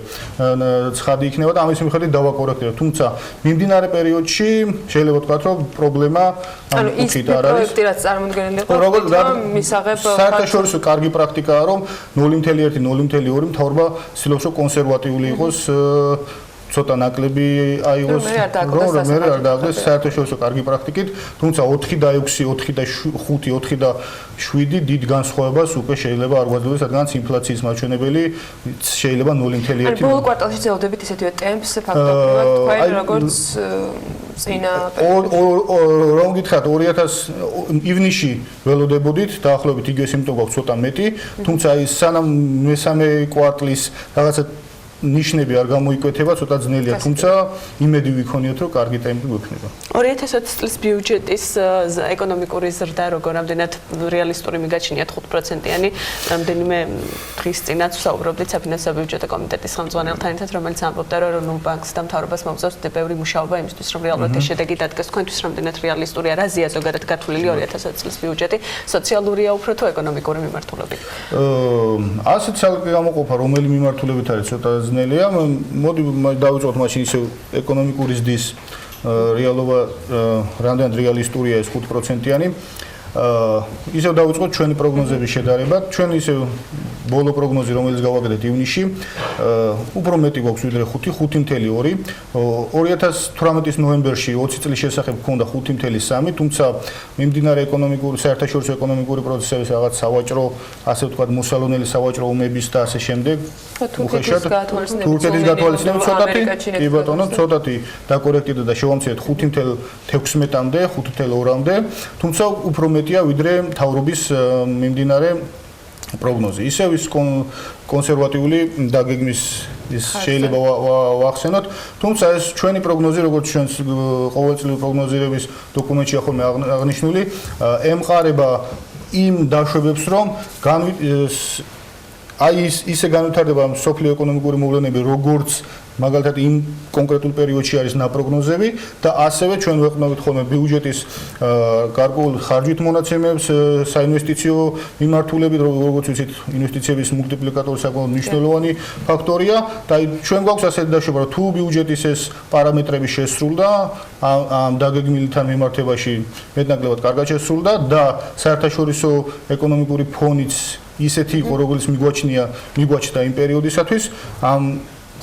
ცხადი იქნება და ამის მიხედვით დავაკორექტირებთ. თუმცა მიმდინარე პერიოდში შეიძლება ვთქვათ, რომ პრობლემა ამ უკით არ არის. პროექტი რაც წარმოდგენილი იყო, მისაღებ საერთაშორისო კარგი პრაქტიკაა, რომ 0.1, 0.2 მთავრობა ცდილობს, რომ კონსერვატიული იყოს, ცოტა ნაკლები აიღოს, რომ მე არ დააგდეს საერთაშორისო კარგი პრაქტიკით, თუმცა 4 და 6, 4 და 5, 4 და 7 დიდ განსხვავებას უკვე შეიძლება არ გვაძლევდეს, რადგანაც ინფლაციის მაჩვენებელი შეიძლება 0.1. ბოლო კვარტალში ძლევდებით ისეთივე ტემპს ფაქტობრივად თქვენ როგორც წინა რომ გითხრათ 2000 ივნისში ველოდებოდით, დაახლოებით იგივე სიმპტომი გვაქვს ცოტა მეტი, თუმცა ის სანამ მესამე კვარტლის რაღაცა ნიშნები არ გამოიკვეთება, ცოტა ძნელია, თუმცა იმედი ვიქონიოთ, რომ კარგი ტემპი გვექნება. 2020 წლის ბიუჯეტის ეკონომიკური ზრდა როგორ რამდენად რეალისტური მიგაჩნიათ 5%-იანი, რამდენიმე დღის წინაც ვსაუბრობდით საფინანსო საბიუჯეტო კომიტეტის ხელმძღვანელთან ერთად, რომელიც ამბობდა, რომ ნუ ბანკს და მთავრობას მოუწევს ბევრი მუშაობა იმისთვის, რომ რეალურად ეს შედეგი დადგეს. თქვენთვის რამდენად რეალისტურია, რაზეა ზოგადად გათვლილი 2020 წლის ბიუჯეტი, სოციალურია უფრო თუ ეკონომიკური მიმართულებით? ასე ცალკე გამოყოფა, რომელი მიმართულებით არის ცოტა ძნელია. მოდი დავიწყოთ მაშინ ისე ეკონომიკური ზრდის რეალობა რამდენად რეალისტურია ეს 5%-იანი. ისევ დავიწყოთ ჩვენი პროგნოზების შედარება. ჩვენ ისევ ბოლო პროგნოზი, რომელიც გავაკეთეთ ივნისში, უფრო მეტი გვაქვს ვიდრე 5.2. 2018 ნოემბერში 20 წლის შესახებ გქონდა 5.3, თუმცა მიმდინარე საერთაშორისო ეკონომიკური პროცესების რაღაც სავაჭრო, ასე ვთქვათ, მოსალონელი სავაჭრო ომების და ასე შემდეგ, თურქეთის გათვალისწინებით ცოტათი, კი ბატონო, ცოტათი დაკორექტირდა და შევამცირეთ 5.16-მდე, 5.2-მდე, თუმცა უფრო მეტია ვიდრე მთავრობის მიმდინარე პროგნოზი. ისევ ის კონსერვატიული დაგეგმის ის შეიძლება ვახსენოთ, თუმცა ეს ჩვენი პროგნოზი, როგორც ჩვენს ყოველწლიური პროგნოზირების დოკუმენტშია ხოლმე აღნიშნული, ემყარება იმ დაშვებებს, რომ აი ისე განვითარდება სოფლიო ეკონომიკური მოვლენები, როგორც მაგალითად იმ კონკრეტულ პერიოდში არის ნაპროგნოზები და ასევე ჩვენ ვეყნობით ხოლმე ბიუჯეტის გარკვეულ ხარჯით მონაცემებს, საინვესტიციო მიმართულებით, როგორც ვიცით, ინვესტიციების მულტიპლიკატორი საკმაოდ მნიშვნელოვანი ფაქტორია და ჩვენ გვაქვს ასეთი დაშვება, რომ თუ ბიუჯეტის ეს პარამეტრები შესრულდა, ამ დაგეგმილთან მიმართებაში მეტნაკლებად კარგად შესრულდა და საერთაშორისო ეკონომიკური ფონიც ისეთი იყო, როგორც მიგვაჩნდა იმ პერიოდისათვის, ამ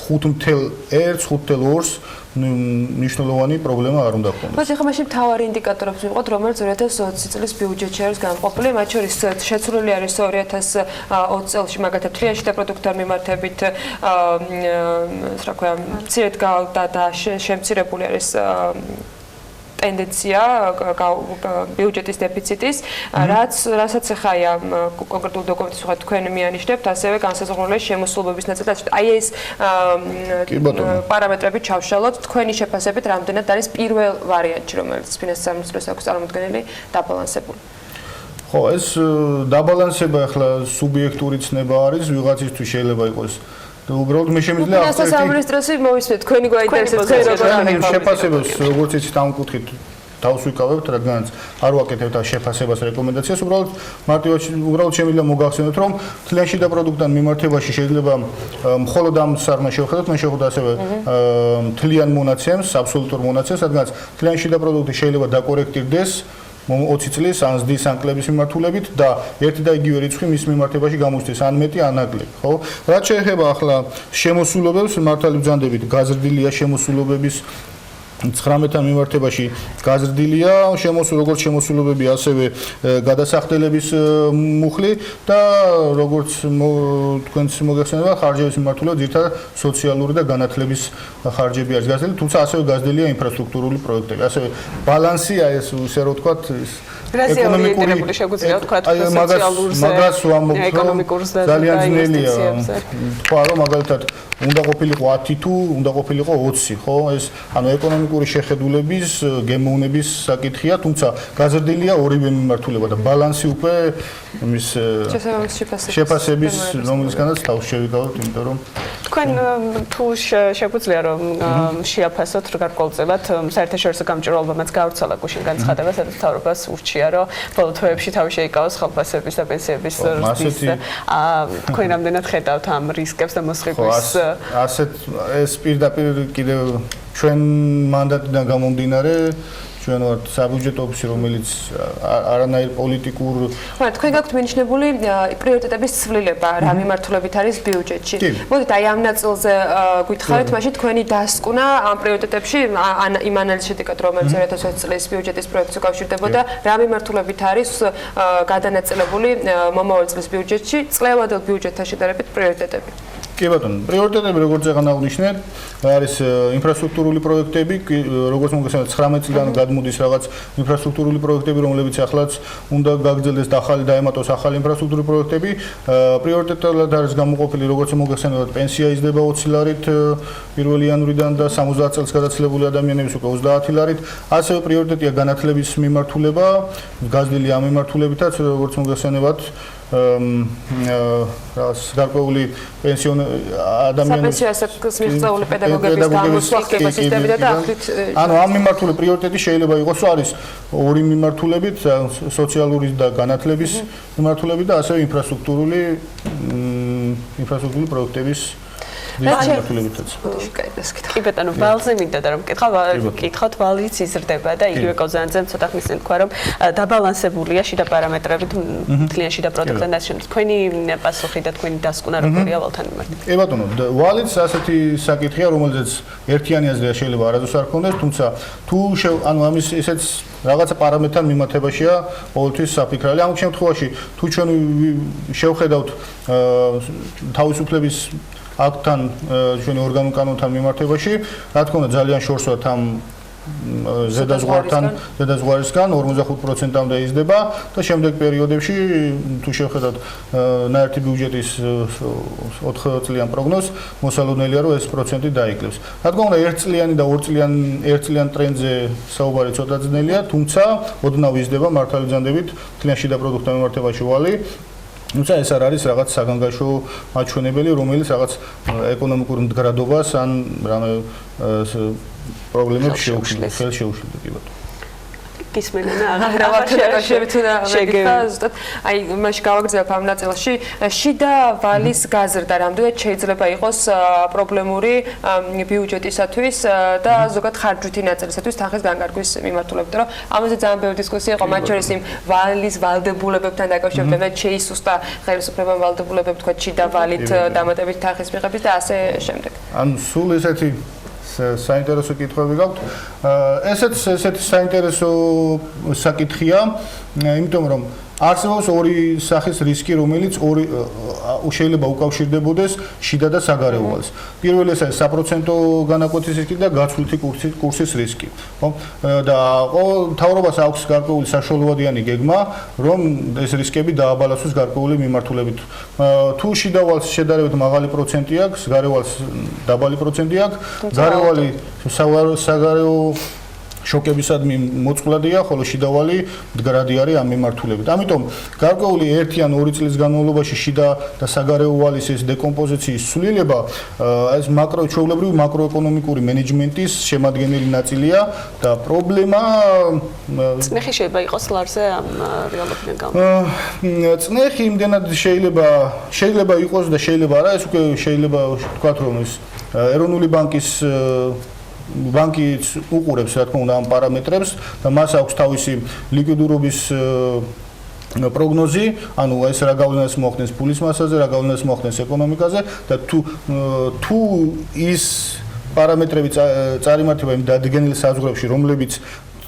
5.1-5.2 მნიშვნელოვანი პრობლემა არ უნდა გქონდეს. ხო, ახლა მაშინ მთავარი ინდიკატორებს ვიყოთ, რომელიც 2020 წლის ბიუჯეტში არის განყოფილი, მათ შორის შეცვლილი არის 2020 წელს მაგათებ თრიაში და პროდუქტთან მიმართებით, რა ქვია, მცირედ და შემცირებული არის ტენდენცია ბიუჯეტის დეფიციტის, რასაც ახლა აი ამ კონკრეტულ დოკუმენტის უხად თქვენ მიანიშნებთ, ასევე განსაზღვრულია შემოსულობების ნაწილი. აი ეს პარამეტრები ჩავშალოთ თქვენი შეფასებით, რამდენად არის პირველ ვარიანტში, რომელიც ფინანსის სამინისტროს აქვს წარმოქმნილი დაბალანსებული. ხო, ეს დაბალანსება ახლა სუბიექტური ცნება არის, ვიღაცისთვის შეიძლება იყოს უბრალოდ მე შემიძლია ფინანსის სამინისტროსი მოვისმენთ, თქვენი გვაინტერესებს თქვენ როგორ აღიქვამთ შეფასებას, როგორც იცით ამ კუთხით თავს ვიკავებთ, რადგანაც არ ვაკეთებთ ამ შეფასებას რეკომენდაციას, უბრალოდ შემიძლია მოგახსენოთ, რომ თლიანი შიდა პროდუქტთან მიმართებაში შეიძლება მხოლოდ ამ სარმა შევხედოთ, მე შევხედოთ ასევე თლიან მონაცემს, აბსოლუტურ მონაცემს, რადგანაც თლიანი შიდა პროდუქტი შეიძლება დაკორექტირდეს 20 წლის ან ზრდის ან კლების მიმართულებით და ერთი და იგივე რიცხვი მის მიმართებაში გამოჩნდეს ან მეტი ან ნაკლები, ხო? რაც შეეხება ახლა შემოსულობებს, მართალი ბრძანდებით გაზრდილია შემოსულობების 19-თან მიმართებაში გაზრდილია როგორც შემოსულობები, ასევე გადასახდელების მუხლი და როგორც თქვენს მოგეხსენება, ხარჯების მიმართულებით ძირითადად სოციალური და განათლების ხარჯები არის გაზრდილი, თუმცა ასევე გაზრდილია ინფრასტრუქტურული პროექტები. ასევე ბალანსი, აი ეს ისე რომ ვთქვათ, ეკონომიკური შეგვიძლია ვთქვათ მაგას ვამბობთ, ძალიან ძნელია თქვა, რომ მაგალითად უნდა ყოფილიყო 10 თუ უნდა ყოფილიყო 20, ხო? ეს ანუ ეკონომიკური შეხედულების, გემოვნების საკითხია, თუმცა გაზრდილია ორივე მიმართულება და ბალანსი უკვე მის შეფასების, რომელისგანაც თავს შევიკავოთ, იმიტომ რომ თქვენ თუ შეგვიძლია რომ შეაფასოთ გარკვეულწილად საერთაშორისო გამჭვირვალობამაც გავრცელა გუშინ განცხადება, სადაც მთავრობას ურჩია, რომ ბოლო თვეებში თავი შეიკავოს ხალხფასების და პენსიების ზრდის. თქვენ რამდენად ხედავთ ამ რისკებს და მოსყიდვის? ასეთ ეს პირდაპირ კიდევ ჩვენ მანდატიდან გამომდინარე ჩვენ ვართ საბიუჯეტო ოფისი, რომელიც არანაირ პოლიტიკურ თქვენ გაქვთ მინიშნებული პრიორიტეტების ცვლილება, რა მიმართულებით არის ბიუჯეტში. მოდით აი ამ ნაწილზე გითხარით, მაშინ თქვენი დასკვნა ამ პრიორიტეტებში იმ ანალიზის შედეგად, რომელიც 2020 წლის ბიუჯეტის პროექტს უკავშირდებოდა, რა მიმართულებით არის გადანაწილებული მომავალ წლის ბიუჯეტში წლევადელ ბიუჯეტთან შედარებით პრიორიტეტები. კი ბატონო, პრიორიტეტები როგორც ახლა აღნიშნე, არის ინფრასტრუქტურული პროექტები, როგორც მოგესალმებით 19 წლიდან გადმოდის რაღაც ინფრასტრუქტურული პროექტები, რომლებიც ახლაც უნდა გაგრძელდეს და ახალი დაემატოს ახალი ინფრასტრუქტურული პროექტები. პრიორიტეტად არის გამოყოფილი, როგორც მოგესალმებით, პენსია იზრდება 20 ლარით 1 იანვრიდან და 70 წელს გადაცილებული ადამიანების უკვე 30 ლარით. ასევე პრიორიტეტია განათლების მიმართულება, გაზრდილი ამ მიმართულებითაც, როგორც მოგესალმებით, გარკვეული პენსიონ ადამიანების საპენსიო მიღწეული პედაგოგების გამოსვლა ხდება სისტემიდან და ახლით ანუ ამ მიმართული პრიორიტეტი შეიძლება იყოს, რომ არის ორი მიმართულებით, სოციალური და განათლების მიმართულებით და ასევე ინფრასტრუქტურული პროექტების კი ბატონო, ვალზე მინდა რომ კითხავთ, ვალიც იზრდება და იგივე კოზანძემ ცოტა ხნის წინ თქვა, რომ დაბალანსებულია შიდა პარამეტრებით მთლიან შიდა პროდუქტთან და შემდეგ. თქვენი პასუხი და თქვენი დასკვნა როგორია ვალთან მიმართ? კი ბატონო, ვალიც ასეთი საკითხია, რომელზეც ერთიანი აზრი შეიძლება არასდროს არ ქონდეს, თუმცა თუ ანუ ამის ესეც რაღაცა პარამეტრთან მიმართებაშია ყოველთვის საფიქრალი. ამ შემთხვევაში თუ ჩვენ შევხედავთ თავისუფლების აქტთან ჩვენი ორგანულ კანონთან მიმართებაში, რა თქმა უნდა, ძალიან შორს ვართ ამ ზედაზღვარისგან 45%-მდე იზრდება და შემდეგ პერიოდებში თუ შევხედავთ ნაერთი ბიუჯეტის 4 წლიან პროგნოზს, მოსალოდნელია, რომ ეს პროცენტი დაიკლებს. რა თქმა უნდა, ერთწლიანი და ერთწლიან ტრენდზე საუბარი ცოტა ძნელია, თუმცა ოდნავ იზრდება მართალი ბრძანდებით თლიანი შიდა პროდუქტთან მიმართებაში ვალი. თუმცა ეს არ არის რაღაც საგანგაშო მაჩვენებელი, რომელიც რაღაც ეკონომიკურ მდგრადობას ან რამე პრობლემებს შეუშვიდა კი ბატონო. გისმენა აღარებაში თუ შეგება ზუსტად აი მაშ გავაგრძელებ ამ ნაწილში შიდა ვალის გაზრდა რამდენად შეიძლება იყოს პრობლემური ბიუჯეტისათვის და ზოგადად ხარჯვითი ნაწილისათვის თანხის განკარგვის მიმართულებით, რომ ამაზე ძალიან ბევრი დისკუსია იყო, მათ შორის იმ ვალის ვალდებულებებთან დაკავშირებით და შეისუსტა ხელისუფლებამ ვალდებულებებს თქვა შიდა ვალით დამატებით თანხის მიღების და ასე შემდეგ. ანუ სულ ესეთი საინტერესო კითხვები გაქვთ. ესეთი საინტერესო საკითხია, იმიტომ რომ არსებობს ორი სახის რისკი, რომელიც შეიძლება უკავშირდებოდეს შიდა და საგარეო ვალს. პირველი ეს არის საპროცენტო განაკვეთის რისკი და გაცვლითი კურსის რისკი. ხო? და მთავრობას აქვს გარკვეული საშუალებიანი გეგმა, რომ ეს რისკები დააბალანსოს გარკვეული მიმართულებით. თუ შიდა ვალს შედარებით მაღალი პროცენტი აქვს, გარეო ვალს დაბალი პროცენტი აქვს, გარეო ვალი საგარეო შოკებისადმი მოწყვლადია, ხოლო შიდა ვალი მდგრადი არის ამ მიმართულებით. ამიტომ გარკვეული 1 ან 2 წლის განმავლობაში შიდა და საგარეო ვალის ეს დეკომპოზიციის ცვლილება ეს ჩვეულებრივი მაკროეკონომიკური მენეჯმენტის შემადგენელი ნაწილია და პრობლემა წნეხი შეიძლება იყოს ლარზე ამ რეალობიდან გამო. წნეხი იმდენად შეიძლება იყოს და შეიძლება არა, ეს უკვე შეიძლება ვთქვათ, რომ ეს ეროვნული ბანკი უყურებს რა თქმა უნდა ამ პარამეტრებს და მას აქვს თავისი ლიკვიდურობის პროგნოზი, ანუ ეს რა გავლენას მოახდენს ფულის მასაზე, რა გავლენას მოახდენს ეკონომიკაზე და თუ ის პარამეტრები წარიმართება იმ დადგენილ საზღვრებში, რომლებიც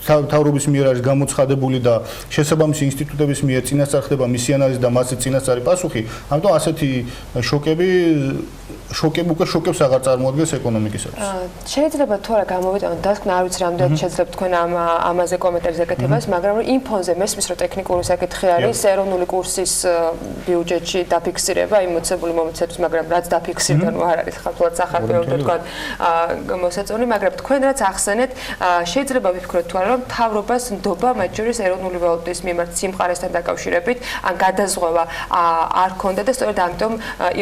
თავრობის მიერ არის გამოცხადებული და შესაბამისი ინსტიტუტების მიერ წინასწარ ხდება მისი ანალიზი და მასზე წინასწარი პასუხი, ამიტომ ასეთი შოკებს აღარ წარმოადგენს ეკონომიკისათვის. შეიძლება თუ არა გამოვიტანოთ დასკვნა, არ ვიცი რამდენად შეძლებთ თქვენ ამაზე კომენტარს ეკეთებას, მაგრამ იმ ფონზე მესმის რომ ტექნიკური საკითხი არის, ეროვნული კურსის ბიუჯეტში დაფიქსირება, იმოცებული მომცემს, მაგრამ რაც დაფიქსირდა, ნუ არ არის ხალხურად სახარბეულ და თქვა მოსაწონი, მაგრამ თქვენ რაც ახსენეთ, შეიძლება ვიფიქროთ თუ არა, რომ მთავრობას ნდობა მათ შორის ეროვნული ვალუტის მიმართ სიმყარესთან დაკავშირებით, ან გადაზღვევა არ ქონდა და სწორედ ამიტომ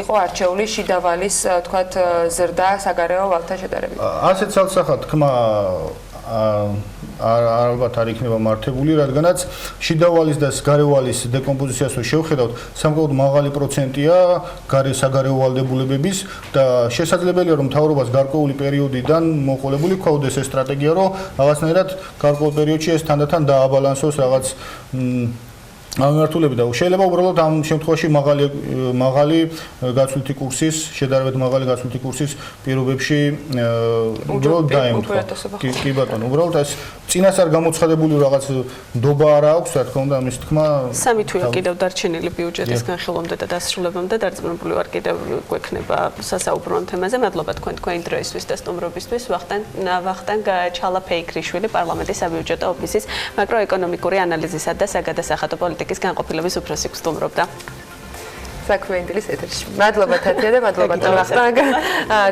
იყო არჩეული შიდა ვალის თქვათ ზრდა საგარეო ვალთან შედარებით. ასეთ ცალსახად თქმა ალბათ არ იქნება მართებული, რადგანაც შიდა ვალის და გარეო ვალის დეკომპოზიციას რო შევხედავთ, სამკუთხედო მაღალი პროცენტია საგარეო ვალდებულებების და შესაძლებელია რომ მთავრობას გარკვეული პერიოდიდან მოყოლებული ქონდეს ეს სტრატეგია, რომ რაღაცნაირად გარკვეულ პერიოდში ეს თანდათან დააბალანსოს რაღაც ამართულები და შეიძლება უბრალოდ ამ შემთხვევაში მაღალი გაცვლითი კურსის, შედარებით მაღალი გაცვლითი კურსის პირობებში უბრალოდ დაემთხვა. კი ბატონო, უბრალოდ ეს წინასწარ გამოცხადებული რაღაც ნდობა არ აქვს, რა თქმა უნდა, ამის თქმა. სამი თვეა კიდევ დარჩენილი ბიუჯეტის განხილვამდე და დასრულებამდე დარწმუნებული ვარ კიდევ გვექნება სასაუბრო ამ თემაზე. მადლობა თქვენი დროისთვის და სტუმრობისთვის. ვახტანგ ჩალაფეიქრიშვილი, პარლამენტის საბიუჯეტო ოფისის მაკროეკონომიკური ანალიზისა და საგადასახადო პოლიტიკის განყოფილების უფროსი სტუმრობდა. საქმიანი დილის ეთერში. მადლობა თათია და მადლობა ვახტანგ.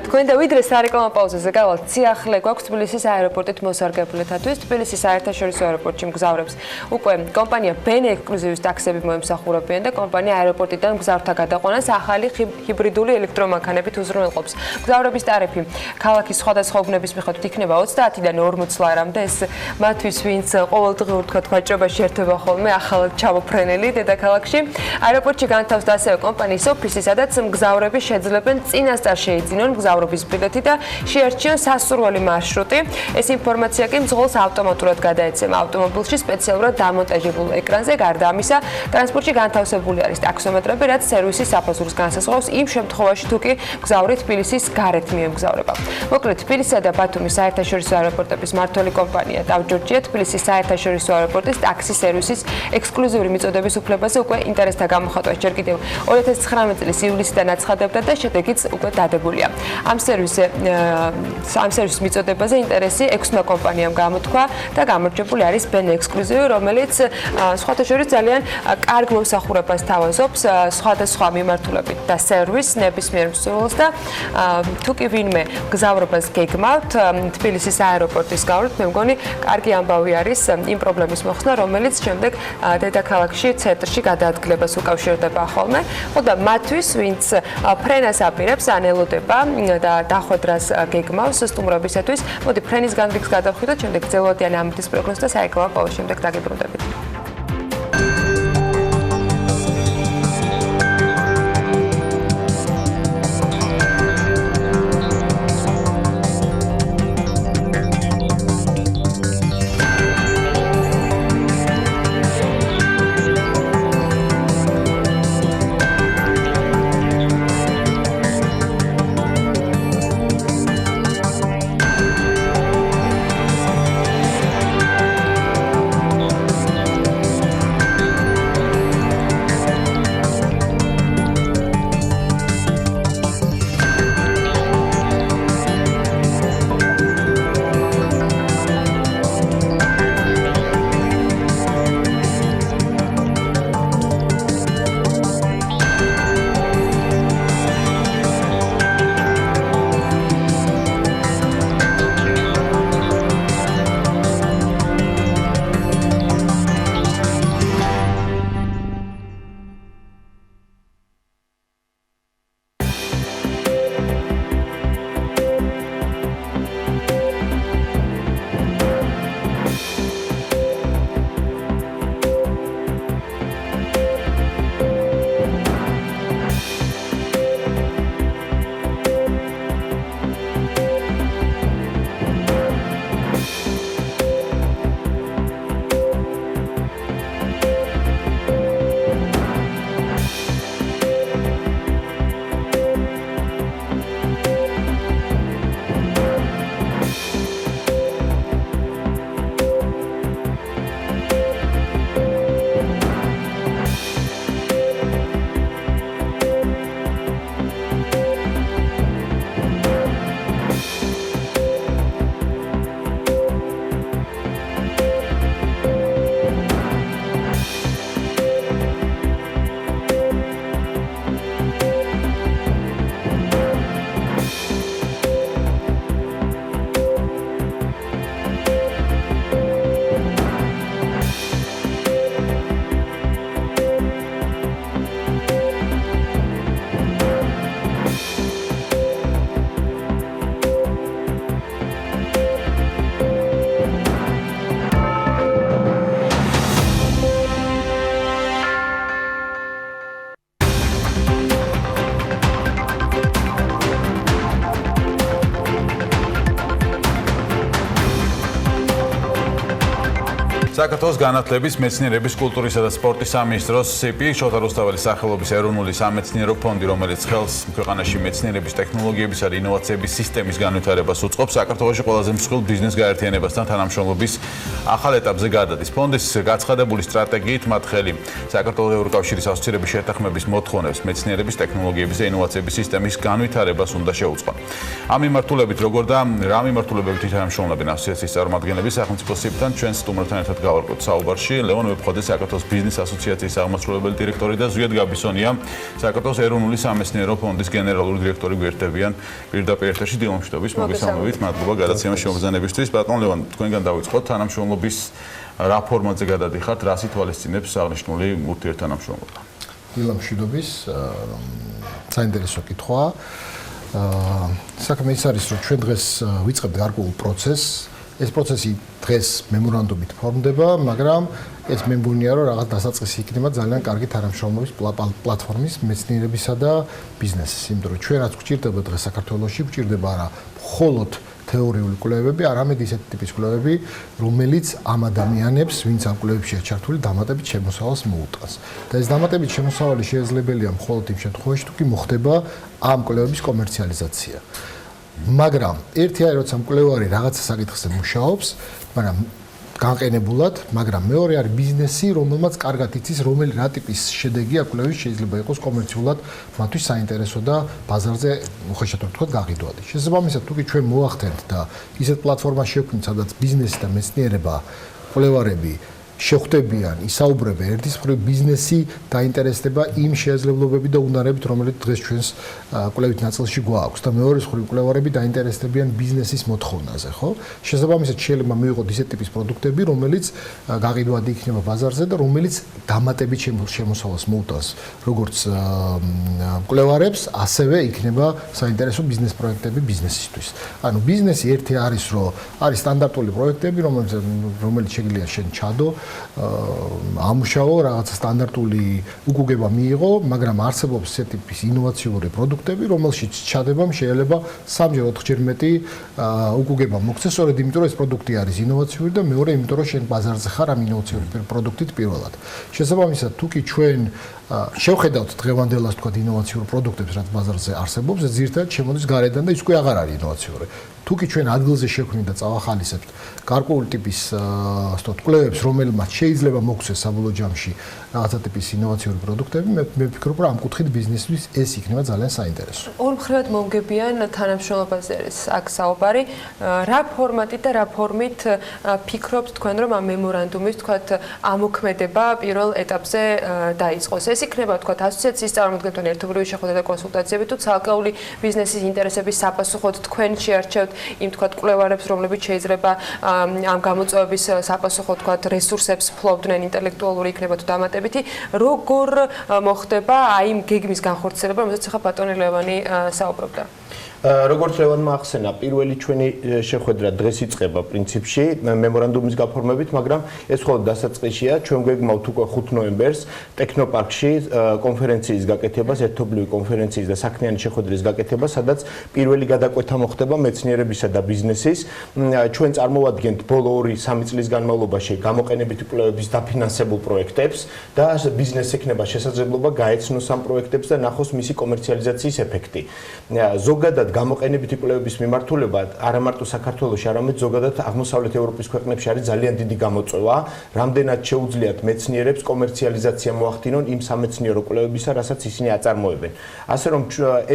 თქვენ და ვიდრე სარეკლამო პაუზაზე გავალთ, სიახლე გვაქვს თბილისის აეროპორტით მოსარგებლეთათვის. თბილისის საერთაშორისო აეროპორტში მგზავრებს უკვე კომპანია ბენ ექსკლუზივის ტაქსები მოემსახურებიან და კომპანია აეროპორტიდან მგზავრთა გადაყვანას ახალი ჰიბრიდული ელექტრომანქანებით უზრუნველყოფს. მგზავრების ტარიფი ქალაქის სხვადასხვა უბნების მიხედვით იქნება 30-დან 40 ლარამდე. ეს მათთვის, ვინც ყოველდღიურ ვაჭრობაში ერთვება ხოლმე ახალ ჩამოფრენელი დედაქალაქში. აეროპორტში განთავსდა ასევე კომპანიის ოფისი, სადაც მგზავრები შეძლებენ წინასწარ შეიძინონ მგზავრობის ბილეთი და შეარჩიონ სასურველი მარშრუტი. ეს ინფორმაცია კი მძღოლს ავტომატურად გადაეცემა ავტომობილში სპეციალურად დამონტაჟებულ ეკრანზე. გარდა ამისა, ტრანსპორტში განთავსებული არის ტაქსომეტრები, რაც სერვისის საფასურს განსაზღვრავს იმ შემთხვევაში, თუ კი მგზავრი თბილისის გარეთ მიემგზავრება. მოკლედ, თბილისისა და ბათუმის საერთაშორისო აეროპორტების მმართველი კომპანია ტავჯორჯია თბილისის საერთაშორისო აეროპორტის ტაქსი სერვისის ექსკლუზიური მიწოდების უფლებაზე უკვე ინტერესთა გამოხატვას ჯერ კიდევ 2019 წლის ივლისიდან აცხადებდა და შედეგიც უკვე დადებულია. ამ სერვისის მიწოდებაზე ინტერესი 6 კომპანიამ გამოთქვა და გამარჯვებული არის ბენ ექსკლუზივი, რომელიც სხვათა შორის ძალიან კარგ მომსახურებას თავაზობს სხვადასხვა მიმართულებით და სერვის ნებისმიერ მსურველს და თუ კი ვინმე გზავრობას გეგმავთ თბილისის აეროპორტის გავლით, მე მგონი კარგი ამბავი არის იმ პრობლემის მოხსნა, რომელიც შემდეგ დედაქალაქში ცენტრში გადაადგილებას უკავშირდება ხოლმე. ხოდა მათთვის, ვინც ფრენას აპირებს, ან ელოდება და დახვედრას გეგმავს სტუმრობისათვის, მოდი ფრენის განრიგს გადავხვიდოთ, შემდეგ ძელოდიან ამბის პროგნოზს და საეკლამო პაუზის შემდეგ დაგიბრუნდებით. საქართველოს განათლების, მეცნიერების, კულტურისა და სპორტის სამინისტროს CP შოთა რუსთაველის სახელობის ეროვნული სამეცნიერო ფონდი, რომელიც ხელს ქვეყანაში მეცნიერების, ტექნოლოგიებისა და ინოვაციების სისტემის განვითარებას უწყობს, საქართველოში ყველაზე მსხვილ ბიზნეს გაერთიანებასთან თანამშრომლობის ახალ ეტაპზე გადადის. ფონდის გაცხადებული სტრატეგიით მათ ხელი საქართველოს ევროკავშირის ასოცირების შეთანხმების მოთხოვნებს მეცნიერების, ტექნოლოგიების და ინოვაციების სისტემის განვითარებას უნდა შეუწყო. ამ მიმართულებით როგორ და რა მიმართულებებით თანამშრომლობენ ასოციაციის წარმომადგენლები სახელმწიფო CP-თან ჩვენ სტუმრებთან ერთად გავარკვევთ საუბარში. ლევან ვეფხვაძე საქართველოს ბიზნეს ასოციაციის აღმასრულებელი დირექტორი და ზვიად გაბისონია საქართველოს ეროვნული სამეცნიერო ფონდის გენერალური დირექტორი გვერდებიან პირდაპირ ეთერში. დილა მშვიდობის, მოგესალმებით, მადლობა გადაცემაში მომბრძანებისთვის. ბატონ ლევან, თქვენგან დავიწყოთ თანამშრომლობის რა ფორმატზე გადადიხართ, რას ითვალისწინებს აღნიშნული ურთიერთთანამშრომლობა? დილა მშვიდობის, საინტერესო კითხვაა. საქმე ის არის, რომ ჩვენ დღეს ვიწყებთ გარკვეულ პროცესს. ეს პროცესი დღეს მემორანდუმით ფორმდება, მაგრამ ეს მე მგონია, რომ რაღაც დასაწყისი იქნება ძალიან კარგი თანამშრომლობის პლატფორმის მეცნიერებისა და ბიზნესის. იმიტომ რომ ჩვენ რაც გვჭირდება დღეს საქართველოში, გვჭირდება არა მხოლოდ თეორიული კვლევები, არამედ ისეთი ტიპის კვლევები, რომელიც ამ ადამიანებს, ვინც ამ კვლევებშია ჩართული, დამატებით შემოსავალს მოუტანს. და ეს დამატებით შემოსავალი შესაძლებელია მხოლოდ იმ შემთხვევაში, თუ კი მოხდება ამ კვლევების კომერციალიზაცია. მაგრამ ერთი არის, როცა მკვლევარი რაღაცა საკითხზე მუშაობს, მაგრამ განყენებულად, მაგრამ მეორე არის ბიზნესი, რომელმაც კარგად იცის, რა ტიპის შედეგი აქ კვლევის შეიძლება იყოს კომერციულად მათთვის საინტერესო და ბაზარზე უხეშად ვთქვათ გაყიდვადი. შესაბამისად, თუ კი ჩვენ მოახდენთ და ისეთ პლატფორმას შევქმნით, სადაც ბიზნესი და მეცნიერება, კვლევარები შეხვდებიან, ისაუბრებენ ერთის მხრივ ბიზნესი დაინტერესდება იმ შესაძლებლობები და უნარებით, რომელიც დღეს ჩვენს კვლევით ნაწილში გვაქვს და მეორეს მხრივ კვლევარები დაინტერესდებიან ბიზნესის მოთხოვნაზე, ხო? შესაბამისად შეიძლება მივიღოთ ისეთ ტიპის პროდუქტები, რომელიც გაყიდვადი იქნება ბაზარზე და რომელიც დამატებით შემოსავალს მოუტანს როგორც კვლევარებს, ასევე იქნება საინტერესო ბიზნეს პროექტები ბიზნესისთვის. ანუ ბიზნესი ერთი არის, რომ არის სტანდარტული პროექტები, რომელიც შეიძლება შენ ჩადო ამუშავო რაღაცა სტანდარტული უკუგება მიიღო, მაგრამ არსებობს ესეთი ტიპის ინოვაციური პროდუქტები, რომელშიც ჩადებამ შეიძლება 3-ჯერ 4-ჯერ მეტი უკუგება მოგცეს, სწორედ იმიტომ რომ ეს პროდუქტი არის ინოვაციური და მეორე იმიტომ რომ შენ ბაზარზე ხარ ამ ინოვაციური პროდუქტით პირველად. შესაბამისად, თუ კი ჩვენ შევხედავთ დღევანდელას თქვა ინოვაციურ პროდუქტებს, რაც ბაზარზე არსებობს, ეს ძირითადად შემოდის გარედან და ის უკვე აღარ არის ინოვაციური. თუ კი ჩვენ ადგილზე შევქმნით და წავახალისებთ გარკვეული ტიპის კვლევებს, რომელმაც შეიძლება მოგვცეს საბოლოო ჯამში რაღაცა ტიპის ინოვაციური პროდუქტები, მე ვფიქრობ, რომ ამ კუთხით ბიზნესთვის ეს იქნება ძალიან საინტერესო. ორ მხრივად მომგებიან თანამშრომლობაზე არის აქ საუბარი. რა ფორმატით და რა ფორმით ფიქრობთ თქვენ, რომ ამ მემორანდუმის თქვათ ამოქმედება პირველ ეტაპზე დაიწყოს? ეს იქნება თქვათ ასოციაციის წარმომადგენელთან ერთობლივი შეხვედრა და კონსულტაციები თუ ცალკეული ბიზნესის ინტერესების საპასუხოდ თქვენ შეარჩევთ იმ თქვათ კვლევარებს, რომლებიც შეიძლება ამ გამოწვევების საპასუხოდ თქვათ რესურსებს ფლობდნენ, ინტელექტუალური იქნება თუ დამატებითი, როგორ მოხდება აი იმ გეგმის განხორციელება, რომელზეც ახლა ბატონი ლევანი საუბრობდა? როგორც ლევანმა ახსენა, პირველი ჩვენი შეხვედრა დღეს იწყება პრინციპში მემორანდუმის გაფორმებით, მაგრამ ეს მხოლოდ დასაწყისია. ჩვენ გვეგმავთ უკვე 5 ნოემბერს ტექნოპარკში კონფერენციის გაკეთებას, ერთობლივი კონფერენციის და საქმიანი შეხვედრის გაკეთებას, სადაც პირველი გადაკვეთა მოხდება მეცნიერებისა და ბიზნესის. ჩვენ წარმოვადგენთ ბოლო 2-3 წლის განმავლობაში გამოყენებითი კვლევების დაფინანსებულ პროექტებს და ბიზნესს ექნება შესაძლებლობა გაეცნოს ამ პროექტებს და ნახოს მისი კომერციალიზაციის ეფექტი. ზოგადად გამოყენებითი კვლევების მიმართულება არა მარტო საქართველოში, არამედ ზოგადად აღმოსავლეთ ევროპის ქვეყნებში არის ძალიან დიდი გამოწვევა, რამდენად შეუძლიათ მეცნიერებს კომერციალიზაცია მოახდინონ იმ სამეცნიერო კვლევებისა, რასაც ისინი აწარმოებენ. ასე რომ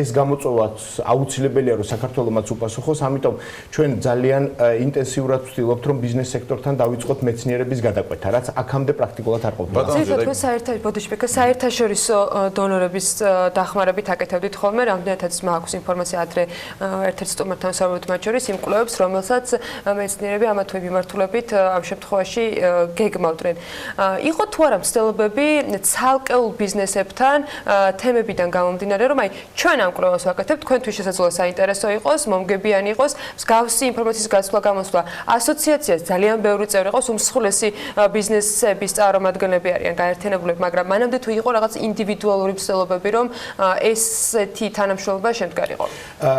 ეს გამოწვევა აუცილებელია, რომ საქართველოს უპასუხოს, ამიტომ ჩვენ ძალიან ინტენსიურად ვცდილობთ, რომ ბიზნეს სექტორთან დავიწყოთ მეცნიერების გადაკვეთა, რაც აქამდე პრაქტიკულად არ ყოფილა. საერთაშორისო დონორების დახმარებით აკეთებდით ხოლმე, რამდენადაც მაქვს ინფორმაცია ადრე ერთ-ერთ სტუმართან საუბრობთ მათ შორის იმ კვლევებს, რომელსაც მეცნიერები ამა თუ იმ მიმართულებით ამ შემთხვევაში გეგმავდნენ. იყო თუ არა მცდელობები ცალკეულ ბიზნესებთან თემებიდან გამომდინარე, რომ აი ჩვენ ამ კვლევას ვაკეთებთ, თქვენთვის შესაძლოა საინტერესო იყოს, მომგებიანი იყოს, მსგავსი ინფორმაციის გაცვლა გამოსვლა. ასოციაციას ძალიან ბევრი წევრი ყავს, უმსხვილესი ბიზნესების წარმომადგენლები არიან გაერთიანებულები, მაგრამ მანამდე თუ იყო რაღაც ინდივიდუალური მცდელობები, რომ ესეთი თანამშრომლობა შემდგარიყო.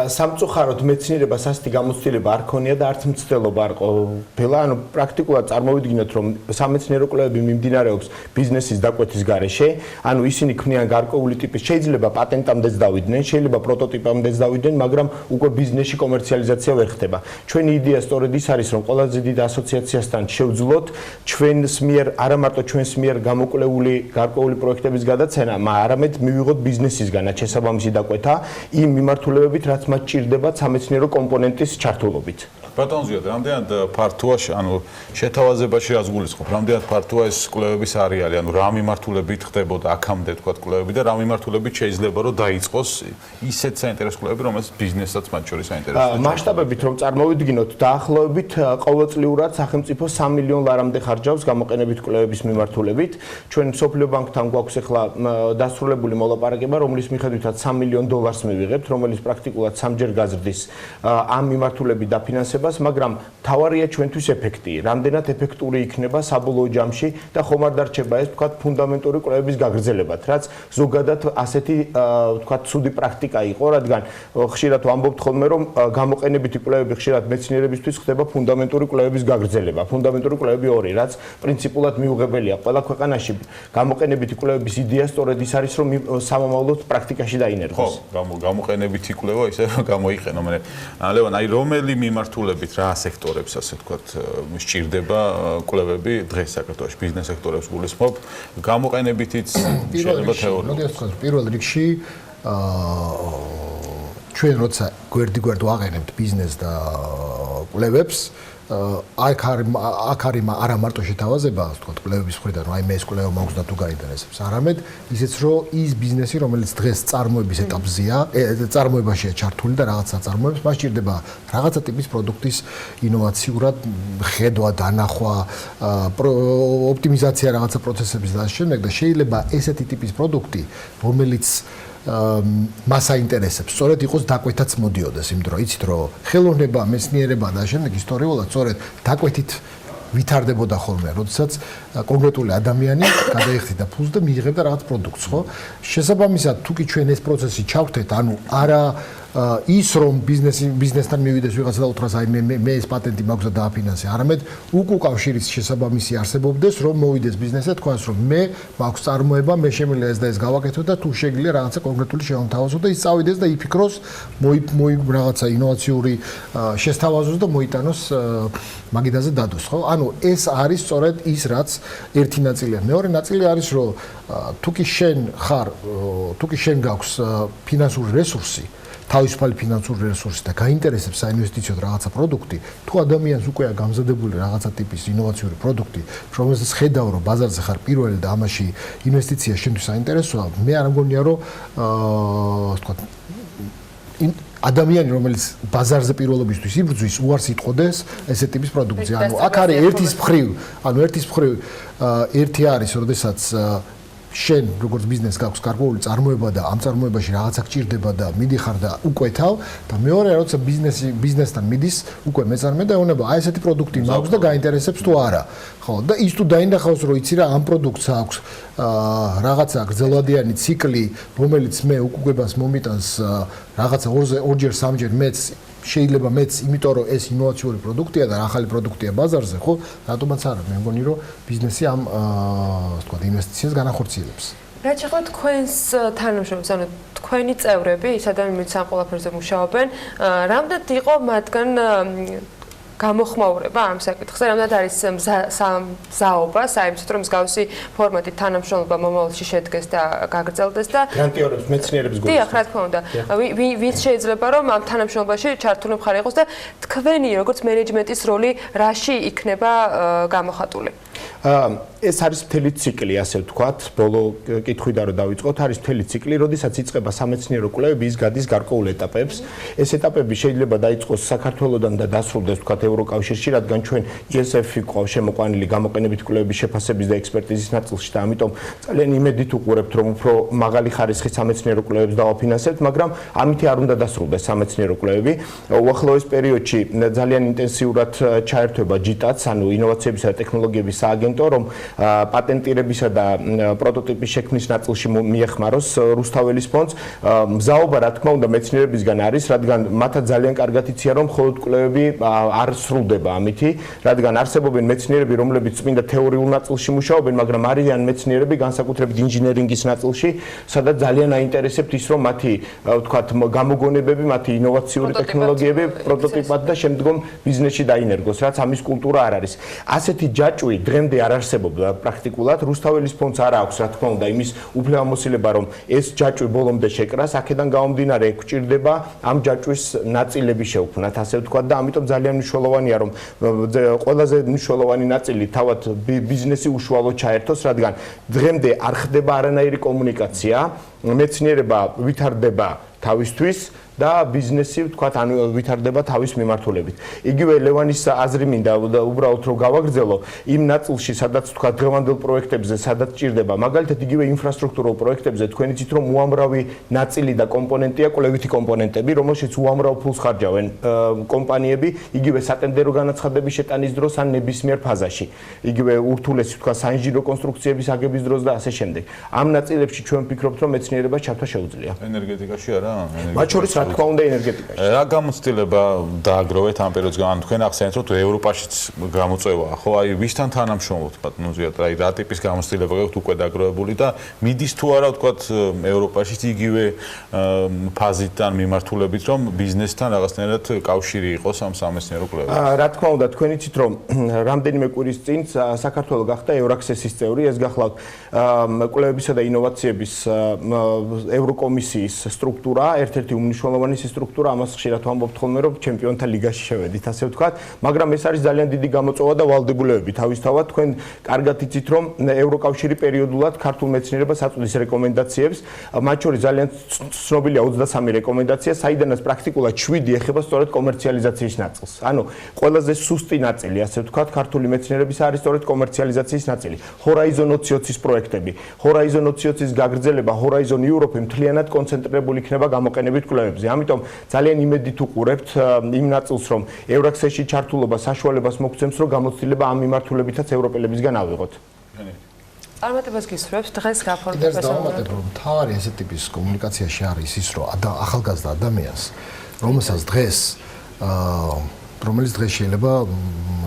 სამწუხაროდ მეცნიერებას ასეთი გამოცდილება არ ქონია და არც მცდელობა არ ყოფილა. ანუ პრაქტიკულად წარმოვიდგინოთ, რომ სამეცნიერო კვლევები მიმდინარეობს ბიზნესის დაკვეთის გარეშე, ანუ ისინი ქმნიან გარკვეული ტიპის, შეიძლება პატენტამდეც დავიდნენ, შეიძლება პროტოტიპამდეც დავიდნენ, მაგრამ უკვე ბიზნესში კომერციალიზაცია ვერ ხდება. ჩვენი იდეა სწორედ ის არის, რომ ყველაზე დიდ ასოციაციასთან შევძლოთ ჩვენს მიერ, არა მარტო ჩვენს მიერ გამოკვლეული გარკვეული პროექტების გადაცემა, არამედ მივიღოთ ბიზნესისგანაც შესაბამისი დაკვეთა იმ მიმართულებებით, რაც მათ ჭირდებათ სამეცნიერო კომპონენტის ჩართულობით. ბატონ ზიად, რამდენად ფართოა, ანუ შეთავაზებაში რას გულისხმობ? რამდენად ფართოა ეს კვლევების არეალი, ანუ რა მიმართულებით ხდებოდა აქამდე თქვა კვლევები და რა მიმართულებით შეიძლება რომ დაიწყოს ისეთ საინტერესო კვლევები, რომელიც ბიზნესაც მათ შორის საინტერესოა. მასშტაბებით რომ წარმოვიდგინოთ, დაახლოებით ყოველწლიურად სახელმწიფო 3 მილიონ ლარამდე ხარჯავს გამოყენებით კვლევების მიმართულებით. ჩვენ სოფლიო ბანკთან გვაქვს ახლა დასრულებული მოლაპარაკება, რომლის მიხედვითაც $3 მილიონ მივიღებთ, რომელიც პრაქტიკულად 3-ჯერ გაზრდის ამ მიმართულებით დაფინანსებას, მაგრამ თავარია ჩვენთვის ეფექტი. რამდენად ეფექტური იქნება საბოლოო ჯამში და ხომ არ დარჩება ეს თქვა ფუნდამენტური კვლევების გაგრძელებად, რაც ზოგადად ასეთი თქვა ცუდი პრაქტიკა იყო, რადგან ხშირად ვამბობთ ხოლმე, რომ გამოყენებითი კვლევები ხშირად მეცნიერებისთვის ხდება ფუნდამენტური კვლევების გაგრძელება. ფუნდამენტური კვლევები ორი, რაც პრინციპულად მიუღებელია ყველა ქვეყანაში. გამოყენებითი კვლევების იდეა სწორედ ის არის, რომ სამომავლოდ პრაქტიკაში დაინერგოს. ხო, გამოყენებითი კვლევა ისე გამოიყენო, მე ლევან, აი რომელი მიმართულებით რა სექტორებს ასე ვთქვათ სჭირდება კვლევები დღეს საქართველოში ბიზნეს სექტორებს გულისხმობ გამოყენებითიც შეიძლება თეორია. მოდი ასე ვთქვათ, პირველ რიგში ჩვენ როცა გვერდ-გვერდ ვაყენებთ ბიზნეს და კვლევებს, აქ არის არა მარტო შეთავაზება, ასე ვთქვათ, კვლევების მხრიდან, რომ აი მე ეს კვლევა მაქვს და თუ გაინტერესებს, არამედ ისიც, რომ ის ბიზნესი, რომელიც დღეს წარმოების ეტაპზეა, წარმოებაშია ჩართული და რაღაცა წარმოებს, მას სჭირდება რაღაცა ტიპის პროდუქტის ინოვაციურად ხედვა, დანახვა, ოპტიმიზაცია რაღაცა პროცესების და ამ შემდეგ და შეიძლება ესეთი ტიპის პროდუქტი, რომელიც მას აინტერესებს, სწორედ იყოს დაკვეთაც მოდიოდეს, იმიტომ რომ იცით რომ ხელოვნება, მეცნიერება და შემდეგ ისტორიულად სწორედ დაკვეთით ვითარდებოდა ხოლმე, როდესაც კონკრეტული ადამიანი გადაიხდიდა ფულს და მიიღებდა რაღაც პროდუქტს, ხო? შესაბამისად, თუ კი ჩვენ ეს პროცესი ჩავხდეთ, ანუ არა ის რომ ბიზნესთან მივიდეს ვიღაცა და უთხრას აი მე ეს პატენტი მაქვს და დააფინანსე, არამედ უკავშირის შესაბამისი არსებობდეს, რომ მოვიდეს ბიზნესზე, თქვას რომ მე მაქვს წარმოება, მე შემიძლია ეს და ეს გავაკეთო და თუ შეგიძლია რაღაცა კონკრეტული შევამთავაზო და ის წავიდეს და იფიქროს, რაღაცა ინოვაციური შესთავაზოს და მოიტანოს მაგიდაზე დადოს, ხო? ანუ ეს არის სწორედ ის, რაც ერთი ნაწილია. მეორე ნაწილი არის, რომ თუ კი შენ გაქვს ფინანსური რესურსი, თავისუფალი ფინანსური რესურსი და გაინტერესებს საინვესტიციო რაღაცა პროდუქტი, თუ ადამიანს უკვე გამზადებული რაღაცა ტიპის ინოვაციური პროდუქტი, რომელსაც ხედავ რომ ბაზარზე ხარ პირველი და ამაში ინვესტიცია შენთვის საინტერესოა, მე არ მგონია რომ ვთქვათ ადამიანი რომელიც ბაზარზე პირველობისთვის იბრძვის უარს იტყოდეს ესეთ ტიპის პროდუქტზე. ანუ აქ არის ერთის მხრივ ერთი არის, როდესაც შენ როგორც ბიზნეს გაქვს გარკვეული წარმოება და ამ წარმოებაში რაღაცა გჭირდება და მიდიხარ და უკვეთავ და მეორე როცა ბიზნესთან მიდის უკვე მეწარმე და ეუბნება აი ესეთი პროდუქტი მაქვს და გაინტერესებს თუ არა. ხო და ის თუ დაინახავს რომ იცი რა ამ პროდუქტს აქვს რაღაცა გრძელვადიანი ციკლი რომელიც მე უკუგებას მომიტანს რაღაცა ორჯერ სამჯერ მეც შეიძლება მეც იმიტომ რომ ეს ინოვაციური პროდუქტია და ახალი პროდუქტია ბაზარზე, ხო? რატომაც არა, მე მგონი რომ ბიზნესი ამ ვთქვათ ინვესტიციას განახორციელებს. რაც ახლა თქვენს თანამშრომლებს, ანუ თქვენი წევრები, ის ადამიანები სამ ყველაფერზე მუშაობენ, რამდენად იყო მათგან გამოხმაურება ამ საკითხზე, რამდენად არის მზაობა, საერთოდ რომ მსგავსი ფორმატით თანამშრომლობა მომავალში შედგეს და გაგრძელდეს და გრანტიორებს, მეცნიერებს გულისხმობთ. დიახ, რა თქმა უნდა. ვინც შეიძლება რომ ამ თანამშრომლობაში ჩართული მხარე იყოს და თქვენი როგორც მენეჯმენტის როლი რაში იქნება გამოხატული? ეს არის მთელი ციკლი, ასე ვთქვათ, ბოლო კითხვიდან რომ დავიწყოთ, არის მთელი ციკლი, როდესაც იწყება სამეცნიერო კვლევები, ის გადის გარკვეულ ეტაპებს. ეს ეტაპები შეიძლება დაიწყოს საქართველოსდან და დასრულდეს, ვთქვათ, ევროკავშირში, რადგან ჩვენ ESF-ი ყავს შემოყვანილი გამოყენებითი კვლევების შეფასების და ექსპერტიზის ნაწილში და ამიტომ ძალიან იმედით უყურებთ, რომ უფრო მაღალი ხარისხის სამეცნიერო კვლევებს დავაფინანსებთ, მაგრამ ამით არ უნდა დასრულდეს სამეცნიერო კვლევები. უახლოეს პერიოდში ძალიან ინტენსიურად ჩაერთვება ჯიტაც, ანუ ინოვაციებისა და ტექნოლოგიების სააგენტო, რომ პატენტირებისა და პროტოტიპის შექმნის ნაწილში მიეხმაროს რუსთაველის ფონდს. მზაობა რა თქმა უნდა მეცნიერებისგან არის, რადგან მათაც ძალიან კარგად იციან, რომ მხოლოდ კვლევები არ სრულდება ამითი, რადგან არსებობენ მეცნიერები, რომლებიც წმინდა თეორიულ ნაწილში მუშაობენ, მაგრამ არიან მეცნიერები განსაკუთრებით ინჟინერინგის ნაწილში, სადაც ძალიან აინტერესებთ ის, რომ მათი ვთქვათ გამოგონებები, მათი ინოვაციური ტექნოლოგიები პროტოტიპად და შემდგომ ბიზნესში დაინერგოს, რაც ამის კულტურა არ არის. ასეთი ჯაჭვი დღემდე არ არსებობდა პრაქტიკულად. რუსთაველის ფონდს არ აქვს, რა თქმა უნდა, იმის უფლებამოსილება, რომ ეს ჯაჭვი ბოლომდე შეკრას, აქედან გამომდინარე გვჭირდება ამ ჯაჭვის ნაწილები შევქმნათ, ასე ვთქვათ და ამიტომ ძალიან მნიშვნელოვანია, რომ ყველაზე მნიშვნელოვანი ნაწილი თავად ბიზნესი უშუალოდ ჩაერთოს, რადგან დღემდე არ ხდება არანაირი კომუნიკაცია, მეცნიერება ვითარდება თავისთვის და ბიზნესი ვთქვათ ანუ ვითარდება თავის მიმართულებით. იგივე ლევანის აზრი მინდა უბრალოდ რომ გავაგრძელო იმ ნაწილში, სადაც ვთქვათ დღევანდელ პროექტებზე, სადაც ჭირდება, მაგალითად იგივე ინფრასტრუქტურულ პროექტებზე თქვენ იცით რომ უამრავი ნაწილი და კომპონენტია კვლევითი კომპონენტები, რომელშიც უამრავ ფულს ხარჯავენ კომპანიები, იგივე სატენდერო განაცხადების შეტანის დროს ან ნებისმიერ ფაზაში. იგივე ურთულესი ვთქვათ საინჟინრო კონსტრუქციების აგების დროს და ასე შემდეგ. ამ ნაწილებში ჩვენ ვფიქრობთ რომ მეცნიერებას ჩართვა შეუძლია. ენერგეტიკაში არა? მათ შორის რა თქმა უნდა ენერგეტიკაში. რა გამოცდილება დააგროვეთ ამ პერიოდს გან თქვენ ახსენეთ რომ ევროპაშიც გამოწვევაა, ხო? აი ვისთან თანამშრომლობთ, ბატონო ზიად, აი რა ტიპის გამოცდილება გაქვთ უკვე დააგროვებული და მიდის თუ არა ვთქვათ ევროპაშიც იგივე ფაზიდან მიმართულებით რომ ბიზნესთან რაღაცნაირად კავშირი იყოს ამ სამეცნიერო კვლევებში. რა თქმა უნდა, თქვენ იცით რომ რამდენიმე კვირის წინ საქართველოს გახდა ევრაქსესის წევრი, ეს გახლავთ კვლევებისა და ინოვაციების ევროკომისიის სტრუქტურა, ერთ-ერთი უმნიშვნელოვანესი სტრუქტურა, ამას ხშირად ვამბობთ ხოლმე, რომ ჩემპიონთა ლიგაში შევედით, ასე ვთქვათ, მაგრამ ეს არის ძალიან დიდი გამოწვევა და ვალდებულებები. თავისთავად თქვენ კარგად იცით, რომ ევროკავშირი პერიოდულად ქართულ მეცნიერებას აწვდის რეკომენდაციებს, მათ შორის ძალიან ცნობილია 23 რეკომენდაცია, საიდანაც პრაქტიკულად 7 ეხება სწორედ კომერციალიზაციის ნაწილს. ანუ ყველაზე სუსტი ნაწილი, ასე ვთქვათ, ქართული მეცნიერების არის სწორედ კომერციალიზაციის ნაწილი. Horizon 2020-ის პროექტები, Horizon 2020-ის გაგრძელება, Horizon Europe მთლიანად კონცენტრირებული იქნება გამოყენებით კვლევებზე. ამიტომ ძალიან იმედით უყურებთ იმ ნაწილს, რომ ევრაქსესში ჩართულობა საშუალებას მოგცემს, რომ გამოცდილება ამ მიმართულებითაც ევროპელებისგან ავიღოთ. წარმატებას გისურვებთ დღეს გაფორმებულ ეს დავამატებ, რომ თავარი ესეთ ტიპის კომუნიკაციაში არის ის, რომ ახალგაზრდა ადამიანს, რომელსაც დღეს რომელიც დღეს შეიძლება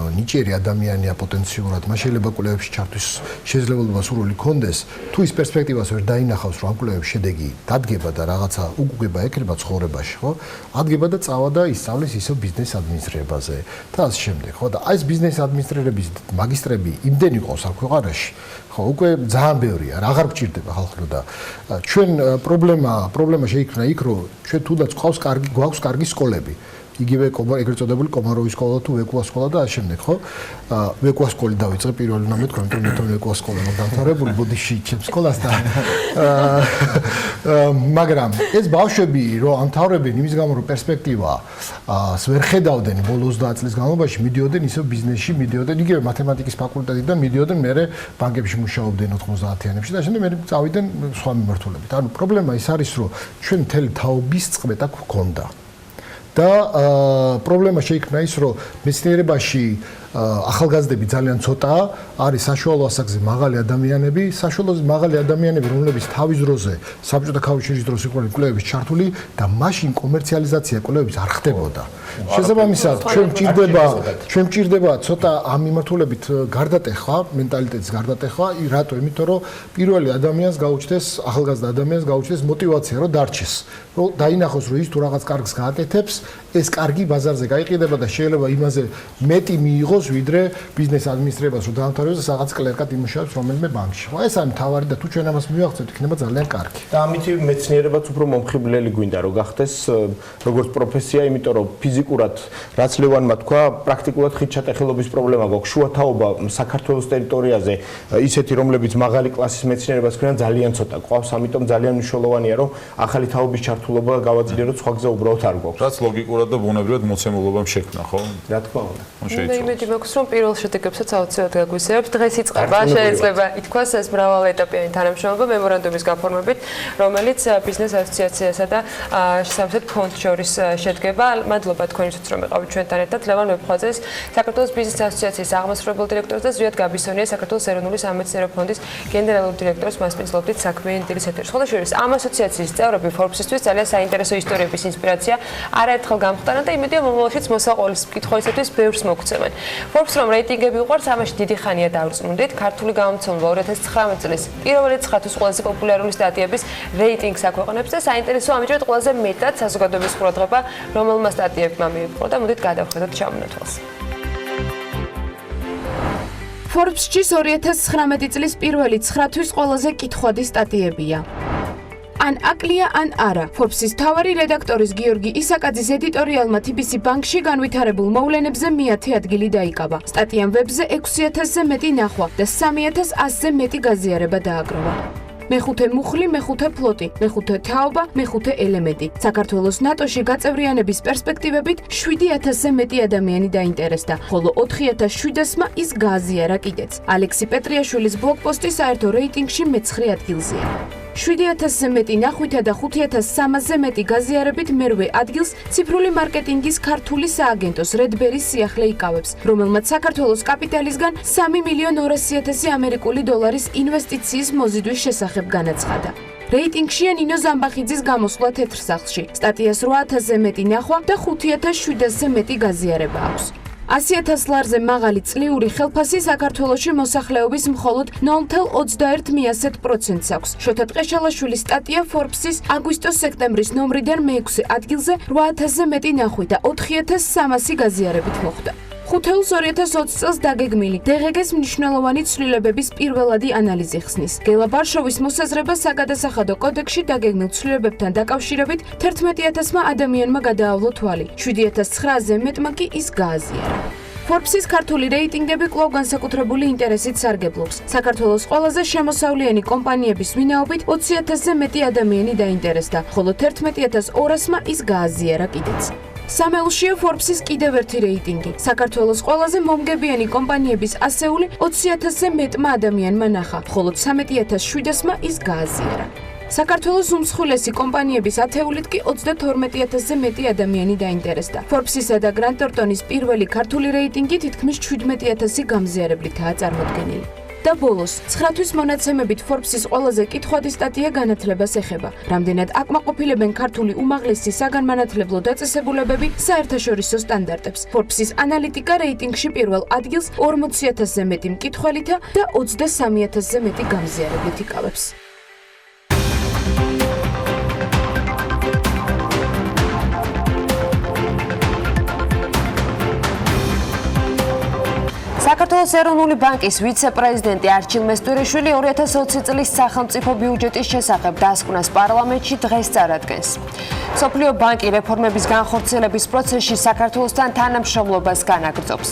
ნიჭიერი ადამიანია პოტენციურად, მას შეიძლება კვლევებში ჩართვის შესაძლებლობა სრული კონდეს, თუ ის პერსპექტივას ვერ დაინახავს, რომ ამ კვლევების შედეგი დადგება და რაღაცა უგუგება ეკრება ცხოვრებაში, ხო? ადგება და წავა და ისწავლის ისევ ბიზნეს ადმინისტრირებაზე და ასე შემდეგ, ხო? და აი ეს ბიზნეს ადმინისტრირების მაგისტრები იმდენი ყავს ამ ქვეყანაში, ხო, უკვე ძალიან ბევრია, აღარ გჭირდება ხალხო და ჩვენ პრობლემა შეიქმნა იქ, რომ ჩვენ თუნდაც გვაქვს კარგი სკოლები. იგივე ეგრეთ წოდებული კომაროვის სკოლა თუ ვეკუას სკოლა და ასე შემდეგ, ხო? ვეკუას სკოლი დავიწყე პირველი ნამდვილად, იმიტომ რომ ვეკუას სკოლა დამთავრებული ბოდიში ჩემს სკოლას და მაგრამ ეს ბავშვები რომ ამთავრებენ იმის გამო რომ პერსპექტივა ვერ ხედავდნენ ბოლო 30 წლის განმავლობაში, მიდიოდნენ ისევ ბიზნესში, მიდიოდნენ იგივე მათემატიკის ფაკულტეტიდან, მიდიოდნენ მერე ბანკებში მუშაობდნენ 90-იანებში და შემდეგ მერე წავიდნენ სხვა მიმართულებით. ანუ პრობლემა ის არის, რომ ჩვენ მთელი თაობის წყვეტა გვქონდა. და პრობლემა შეიქმნა ის, რომ მეცნიერებაში ახალგაზრდები ძალიან ცოტაა, არის საშუალო ასაკზე მაღალი ადამიანები, საშუალო მაღალი ადამიანები, რომლებიც თავის დროზე საბჭოთა კავშირის დროს იყვნენ კვლევების ჩართული და მაშინ კომერციალიზაცია კვლევების არ ხდებოდა. შესაბამისად, ჩვენ გვჭირდება ცოტა ამ მიმართულებით გარდატეხვა, მენტალიტეტის გარდატეხვა, რატო? იმიტომ რომ პირველი ადამიანს გაუჩნდეს, ახალგაზრდა ადამიანს გაუჩნდეს мотиваცია, რომ დარჩეს, რომ დაინახოს, რომ ის თუ რაღაც კარგს გააკეთებს, ეს კარგი ბაზარზე გაიყიდება და შეიძლება იმაზე მეტი მიიღოს, ვიდრე ბიზნეს ადმინისტრებას რომ დაამთავრებს და რაღაც კლერკად იმუშავებს რომელიმე ბანკში. ხო, ეს არის მთავარი და თუ ჩვენ ამას მივახცევთ, იქნება ძალიან კარგი. და ამით მეცნიერებაც უფრო მომხიბლელი გვინდა რომ გახდეს როგორც პროფესია, იმიტომ რომ ფიზიკურად რაც ლევანმა თქვა, პრაქტიკულად ხიდჩატეხილობის პრობლემა გვაქვს. შუათაობა საქართველოს ტერიტორიაზე ისეთი, რომლებიც მაღალი კლასის მეცნიერებას ქმნიან, ძალიან ცოტა გვყავს, ამიტომ ძალიან მნიშვნელოვანია რომ ახალი თაობის ჩართულობა გავაძლიეროთ, სხვა გზა უბრალოდ არ გვაქვს. რაც ლოგიკურად ელემენტარულად და ბუნებრივად მოცემულობამ შექმნა, ხო? რა თქმა უნდა. იმედი მაქვს, რომ პირველ შედეგებსაც აუცილებლად გაგვისევებს. დღეს იწყება, შეიძლება ითქვას ეს მრავალეტაპიანი თანამშრომლობა მემორანდუმის გაფორმებით, რომელიც ბიზნეს ასოციაციასა და შესაბამისად ფონდს შორის შედგება. მადლობა თქვენისთვის, რომ იყავით ჩვენთან ერთად. ლევან მეფხვაძეს, საქართველოს ბიზნეს ასოციაციის აღმასრულებელ დირექტორს და ზვიად გაბისონია, საქართველოს ეროვნული სამეცნიერო ფონდის გენერალური დირექტორს მასპინძლობდით საქმიანი დილის ეთერში. ხოლო ამ ასოციაციის წევრები Forbes-ისთვის ძალიან საინტერესო ისტორიების ინსპირაცია არაერთხელ გამხდარან და იმედია მომავალშიც მოსაყოლის კითხვისათვის ბევრს მოგცემენ. Forbes რომ რეიტინგები უყვარს, ამაში დიდი ხანია დავრწმუნდით. ქართული გამომცემლობა 2019 წლის პირველი 9-თვის ყველაზე პოპულარული სტატიების რეიტინგს აქვეყნებს და საინტერესო ამიჯერად ყველაზე მეტად საზოგადოების ყურადღება რომელმა სტატიებმა მიიპყრო და მოდით გადავხედოთ ჩამონათვალს. Forbes-ში 2019 წლის პირველი 9-თვის ყველაზე კითხვადი სტატიებია. ან აკლია ან არა. Forbes-ის მთავარი რედაქტორის გიორგი ისაკაძის ედიტორიალმა TBC ბანკში განვითარებულ მოვლენებზე მე-10 ადგილი დაიკავა. სტატიამ ვებზე 6000-ზე მეტი ნახვა და 3100-ზე მეტი გაზიარება დააგროვა. მეხუთე მუხლი, მეხუთე ფლოტი, მეხუთე თაობა, მეხუთე ელემენტი. საქართველოს ნატოში გაწევრიანების პერსპექტივებით 7000-ზე მეტი ადამიანი დაინტერესდა, ხოლო 4700-მა ის გააზიარა კიდეც. ალექსი პეტრიაშვილის ბლოგპოსტი საერთო რეიტინგში მე-9 ადგილზეა. 7000-ზე მეტი ნახვითა და 5300-ზე მეტი გაზიარებით მერვე ადგილს ციფრული მარკეტინგის ქართული სააგენტოს რედბერის სიახლე იკავებს, რომელმაც საქართველოს კაპიტალისგან 3.200.000 ამერიკული დოლარის ინვესტიციის მოზიდვის შესახებ განაცხადა. რეიტინგშია ნინო ზამბახიძის გამოსვლა თეთრ სახლში. სტატიას 8000-ზე მეტი ნახვა და 5700-ზე მეტი გაზიარება აქვს. 100.000 ლარზე მაღალი წლიური ხელფასი საქართველოში მოსახლეობის მხოლოდ 0.21%-ს აქვს. შოთა ტყეშალაშვილის სტატია Forbes-ის აგვისტოს-სექტემბრის ნომრიდან მე-6 ადგილზე 8000-ზე მეტი ნახვით და 4300 გაზიარებით მოხვდა. ხუთეულს 2020 წელს დაგეგმილი DGG-ს მნიშვნელოვანი ცვლილებების პირველადი ანალიზი ხსნის. გელა ბარშოვის მოსაზრება საგადასახადო კოდექსში დაგეგმილ ცვლილებებთან დაკავშირებით 11000-მა ადამიანმა გადაავლო თვალი. 7900-ზე მეტმა კი ის გააზიარა. Forbes-ის ქართული რეიტინგები კვლავ განსაკუთრებული ინტერესით სარგებლობს. საქართველოს ყველაზე შემოსავლიანი კომპანიების ვინაობით 20000-ზე მეტი ადამიანი დაინტერესდა, ხოლო 11200-მა ის გააზიარა კიდეც. სამეულშია Forbes-ის კიდევ ერთი რეიტინგი. საქართველოს ყველაზე მომგებიანი კომპანიების ასეული 20000-ზე მეტმა ადამიანმა ნახა, ხოლო 13700-მა ის გააზიარა. საქართველოს უმსხვილესი კომპანიების ათეულით კი 32000-ზე მეტი ადამიანი დაინტერესდა. Forbes-ისა და Grant Thornton-ის პირველი ქართული რეიტინგი თითქმის 17000 გამზიარებლითაა წარმოდგენილი. და ბოლოს 9-თვის მონაცემებით Forbes-ის ყველაზე კითხვადი სტატია განათლებას ეხება. რამდენად აკმაყოფილებენ ქართული უმაღლესი საგანმანათლებლო დაწესებულებები საერთაშორისო სტანდარტებს. Forbes-ის ანალიტიკა რეიტინგში პირველ ადგილს 40000-ზე მეტი მკითხველითა და 23000-ზე მეტი გამზიარებლით იკავებს. საქართველოს ეროვნული ბანკის ვიცე-პრეზიდენტი არჩილ მესტვირიშვილი 2020 წლის სახელმწიფო ბიუჯეტის შესახებ დასკვნას პარლამენტში დღეს წარადგენს. სოფლიო ბანკი რეფორმების განხორციელების პროცესში საქართველოსთან თანამშრომლობას განაგრძობს.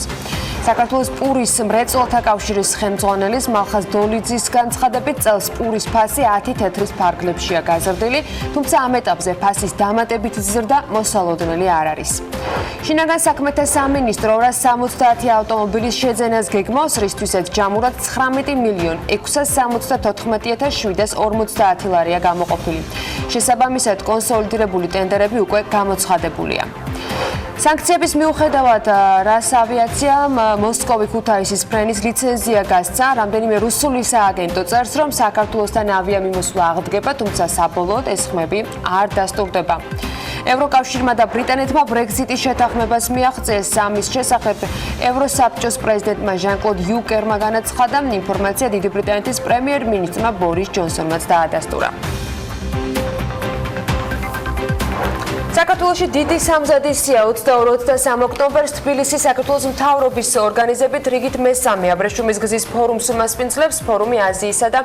საქართველოს პურის მრეწველთა კავშირის ხელმძღვანელის მალხაზ დოლიძის განცხადებით წელს პურის ფასი 10 თეთრის ფარგლებშია გაზრდილი, თუმცა ამ ეტაპზე ფასის დამატებით ზრდა მოსალოდნელი არ არის. შინაგან საქმეთა სამინისტრო 270 ავტომობილის შეძენას გეგმავს, რისთვისაც ჯამურად 19,674,750 ლარია გამოყოფილი. შესაბამისად, კონსოლიდირებული ტენდერები უკვე გამოცხადებულია. სანქციების მიუხედავად რას ავიაციამ მოსკოვი ქუთაისის ფრენის ლიცენზია გასცა, რამდენიმე რუსული სააგენტო წერს, რომ საქართველოსთან ავიამიმოსვლა აღდგება, თუმცა საბოლოოდ ეს ხმები არ დასტურდება. ევროკავშირმა და ბრიტანეთმა ბრექსიტის შეთანხმებას მიაღწიეს. ამის შესახებ ევროსაბჭოს პრეზიდენტმა ჟან-კლოდ იუნკერმა განაცხადა, ინფორმაცია დიდი ბრიტანეთის პრემიერ-მინისტრმა ბორის ჯონსონმაც დაადასტურა. საქართველოში დიდი სამზადისია 22-23 ოქტომბერს თბილისის საქართველოს მთავრობის ორგანიზებით რიგით მესამე აბრეშუმის გზის ფორუმს უმასპინძლებს. ფორუმი აზიისა და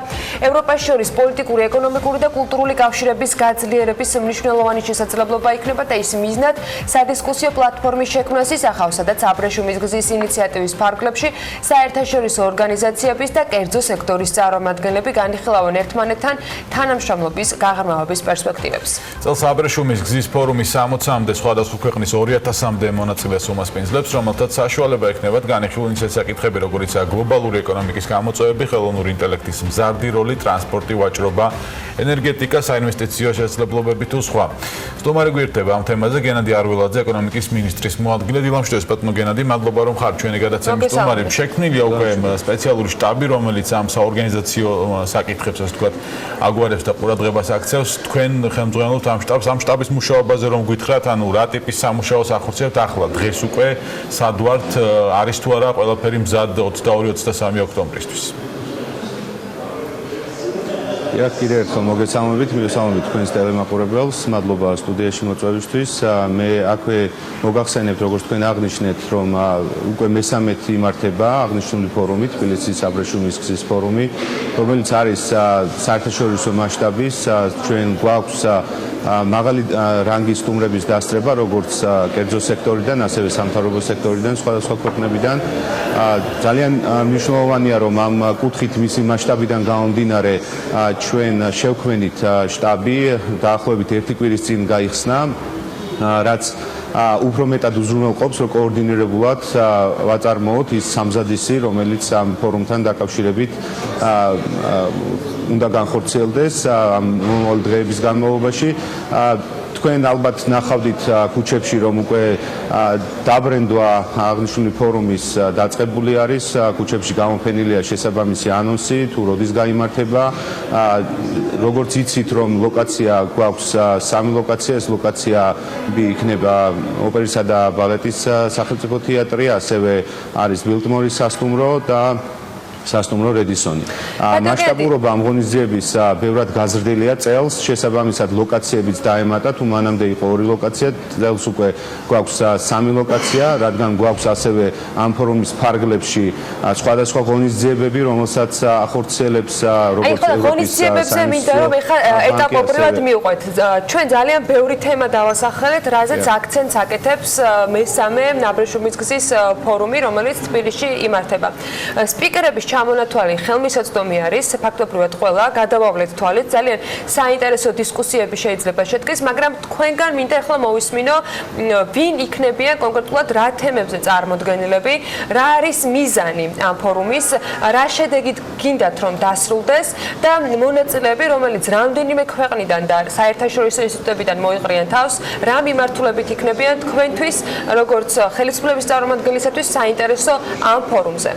ევროპას შორის პოლიტიკური, ეკონომიკური და კულტურული კავშირების გაძლიერების მნიშვნელოვანი შესაძლებლობა იქნება და ის მიზნად სადისკუსიო პლატფორმის შექმნას ისახავს, სადაც აბრეშუმის გზის ინიციატივის ფარგლებში საერთაშორისო ორგანიზაციების და კერძო სექტორის წარმომადგენლები განიხილავენ ერთმანეთთან თანამშრომლობის გაღრმავების პერსპექტივებს. წელს აბრეშუმის გზის ფორუმის ფორუმის 60-მდე სხვადასხვა ქვეყნის 2000-მდე მონაწილეს უმასპინძლებს, რომელთაც საშუალება ექნებათ განიხილონ ისეთ საკითხები, როგორიცაა გლობალური ეკონომიკის გამოწვევები, ხელოვნური ინტელექტის მზარდი როლი, ტრანსპორტი, ვაჭრობა, ენერგეტიკა, საინვესტიციო შესაძლებლობები თუ სხვა. სტუმარი გვერდება ამ თემაზე გენადი არველაძე, ეკონომიკის მინისტრის მოადგილე. დილამშვიდობის ბატონო გენადი, მადლობა რომ ხართ ჩვენი გადაცემის სტუმარი. შექმნილია უკვე სპეციალური შტაბი, რომელიც ამ საორგანიზაციო საკითხებს, ასე ვთქვათ, აგვარებს და ყურადღებას აქცევს. თქვენ ხელმძღვანელობთ ამ შტაბს, ამ შტაბის მუშაობაზე რომ გითხრათ, ანუ რა ტიპის სამუშაოს ახორციელებთ ახლა, დღეს უკვე სად ვართ, არის თუ არა ყველაფერი მზად 22-23 ოქტომბრისთვის? კიდევ ერთხელ მოგესალმებით, მივესალმებით თქვენს ტელემაყურებელს, მადლობა სტუდიაში მოწვევისთვის. მე აქვე მოგახსენებთ, როგორც თქვენ აღნიშნეთ, რომ უკვე მესამედი იმართება აღნიშნული ფორუმი, თბილისის აბრეშუმის გზის ფორუმი, რომელიც არის საერთაშორისო მასშტაბის, ჩვენ გვაქვს მაღალი რანგის სტუმრების დასწრება, როგორც კერძო სექტორიდან, ასევე სამთავრობო სექტორიდან, სხვადასხვა ქვეყნებიდან. ძალიან მნიშვნელოვანია, რომ ამ კუთხით მისი მასშტაბიდან გამომდინარე ჩვენ შევქმნით შტაბი, დაახლოებით 1 კვირის წინ გაიხსნა, რაც უფრო მეტად უზრუნველყოფს, რომ კოორდინირებულად ვაწარმოოთ ის სამზადისი, რომელიც ამ ფორუმთან დაკავშირებით უნდა განხორციელდეს ამ მომავალ დღეების განმავლობაში. თქვენ ალბათ ნახავდით ქუჩებში, რომ უკვე დაბრენდვა აღნიშნული ფორუმის დაწყებული არის, ქუჩებში გამოფენილია შესაბამისი ანონსი, თუ როდის გაიმართება. როგორც იცით, რომ ლოკაცია გვაქვს 3 ლოკაცია, ეს ლოკაციები იქნება ოპერისა და ბალეტის სახელმწიფო თეატრი, ასევე არის ბილტმორის სასტუმრო და სასტუმრო რედისონი. მასშტაბურობა ამ ღონისძიების ბევრად გაზრდილია წელს, შესაბამისად ლოკაციებიც დაემატა, თუ მანამდე იყო 2 ლოკაცია, წელს უკვე გვაქვს 3 ლოკაცია, რადგან გვაქვს ასევე ამ ფორუმის ფარგლებში სხვადასხვა ღონისძიებები, რომელსაც ახორციელებს როგორც ევროპის ღონისძიებებზე მინდა რომ ეხლა ეტაპობრივად მივყვეთ. ჩვენ ძალიან ბევრი თემა დავასახელეთ, რაზეც აქცენტს აკეთებს მესამე აბრეშუმის გზის ფორუმი, რომელიც თბილისში იმართება. სპიკერების ჩამონათვალი ხელმისაწვდომი არის, ფაქტობრივად ყველა გადავავლეთ თვალით, ძალიან საინტერესო დისკუსიები შეიძლება შედგეს, მაგრამ თქვენგან მინდა ახლა მოვისმინო, ვინ იქნებიან კონკრეტულად რა თემებზე წარმოდგენილები, რა არის მიზანი ამ ფორუმის, რა შედეგით გინდათ რომ დასრულდეს და მონაწილეები, რომელიც რამდენიმე ქვეყნიდან და საერთაშორისო ინსტიტუტებიდან მოიყრიან თავს, რა მიმართულებით იქნებიან თქვენთვის, როგორც ხელისუფლების წარმომადგენლისათვის საინტერესო ამ ფორუმზე.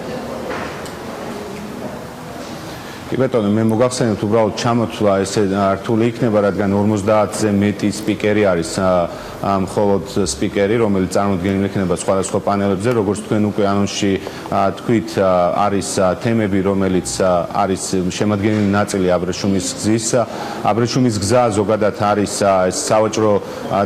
კი ბატონო, მე მოგახსენებთ უბრალოდ ჩამოთვლა ესე რთული იქნება, რადგან 50-ზე მეტი სპიკერი არის მხოლოდ სპიკერი, რომელიც წარმოდგენილი იქნება სხვადასხვა პანელებზე, როგორც თქვენ უკვე ანონსში თქვით, არის თემები, რომელიც არის შემადგენელი ნაწილი აბრეშუმის გზის. აბრეშუმის გზა ზოგადად არის სავაჭრო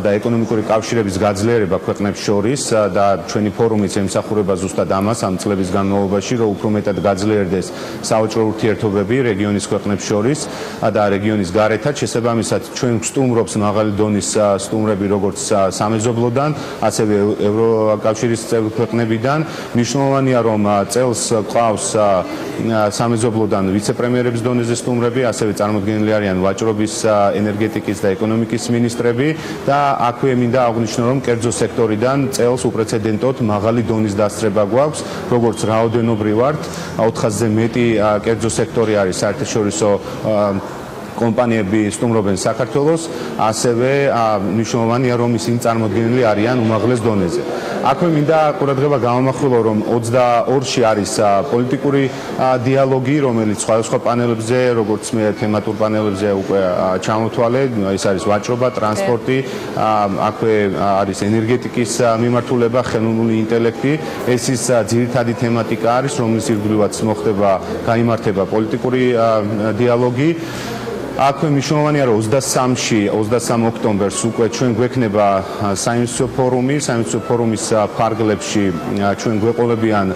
და ეკონომიკური კავშირების გაძლიერება ქვეყნებს შორის და ჩვენი ფორუმიც ემსახურება ზუსტად ამას ამ წლების განმავლობაში, რომ უფრო მეტად გაძლიერდეს სავაჭრო ურთიერთობები რეგიონის ქვეყნებს შორის და რეგიონის გარეთაც. შესაბამისად, ჩვენ ვსტუმრობს მაღალი დონის სტუმრები როგორც სამეზობლოდან, ასევე ევროკავშირის წევრი ქვეყნებიდან. მნიშვნელოვანია, რომ წელს ყავს სამეზობლოდან ვიცე-პრემიერების დონეზე სტუმრები, ასევე წარმოდგენილი არიან ვაჭრობის, ენერგეტიკის და ეკონომიკის მინისტრები და აქვე მინდა აღვნიშნო, რომ კერძო სექტორიდან წელს უპრეცედენტოდ მაღალი დონის დასწრება გვაქვს, როგორც რაოდენობრივად 400-ზე მეტი კერძო სექტორი არის საერთაშორისო კომპანიები სტუმრობენ საქართველოს, ასევე მნიშვნელოვანია, რომ ისინი წარმოდგენილი არიან უმაღლეს დონეზე. აქვე მინდა ყურადღება გამომახვილო, რომ 22-ში არის პოლიტიკური დიალოგი, რომელიც სხვადასხვა პანელებზე, როგორც მე თემატურ პანელებზე უკვე ჩამოთვალე, ეს არის ვაჭრობა, ტრანსპორტი, აქვე არის ენერგეტიკის მიმართულება, ხელოვნური ინტელექტი. ეს ის ძირითადი თემატიკა არის, რომლის ირგვლივაც მოხდება, გაიმართება პოლიტიკური დიალოგი. აქვე მნიშვნელოვანია, რომ 23 ოქტომბერს უკვე ჩვენ გვექნება საინვესტიციო ფორუმი, საინვესტიციო ფორუმის ფარგლებში ჩვენ გვეყოლებიან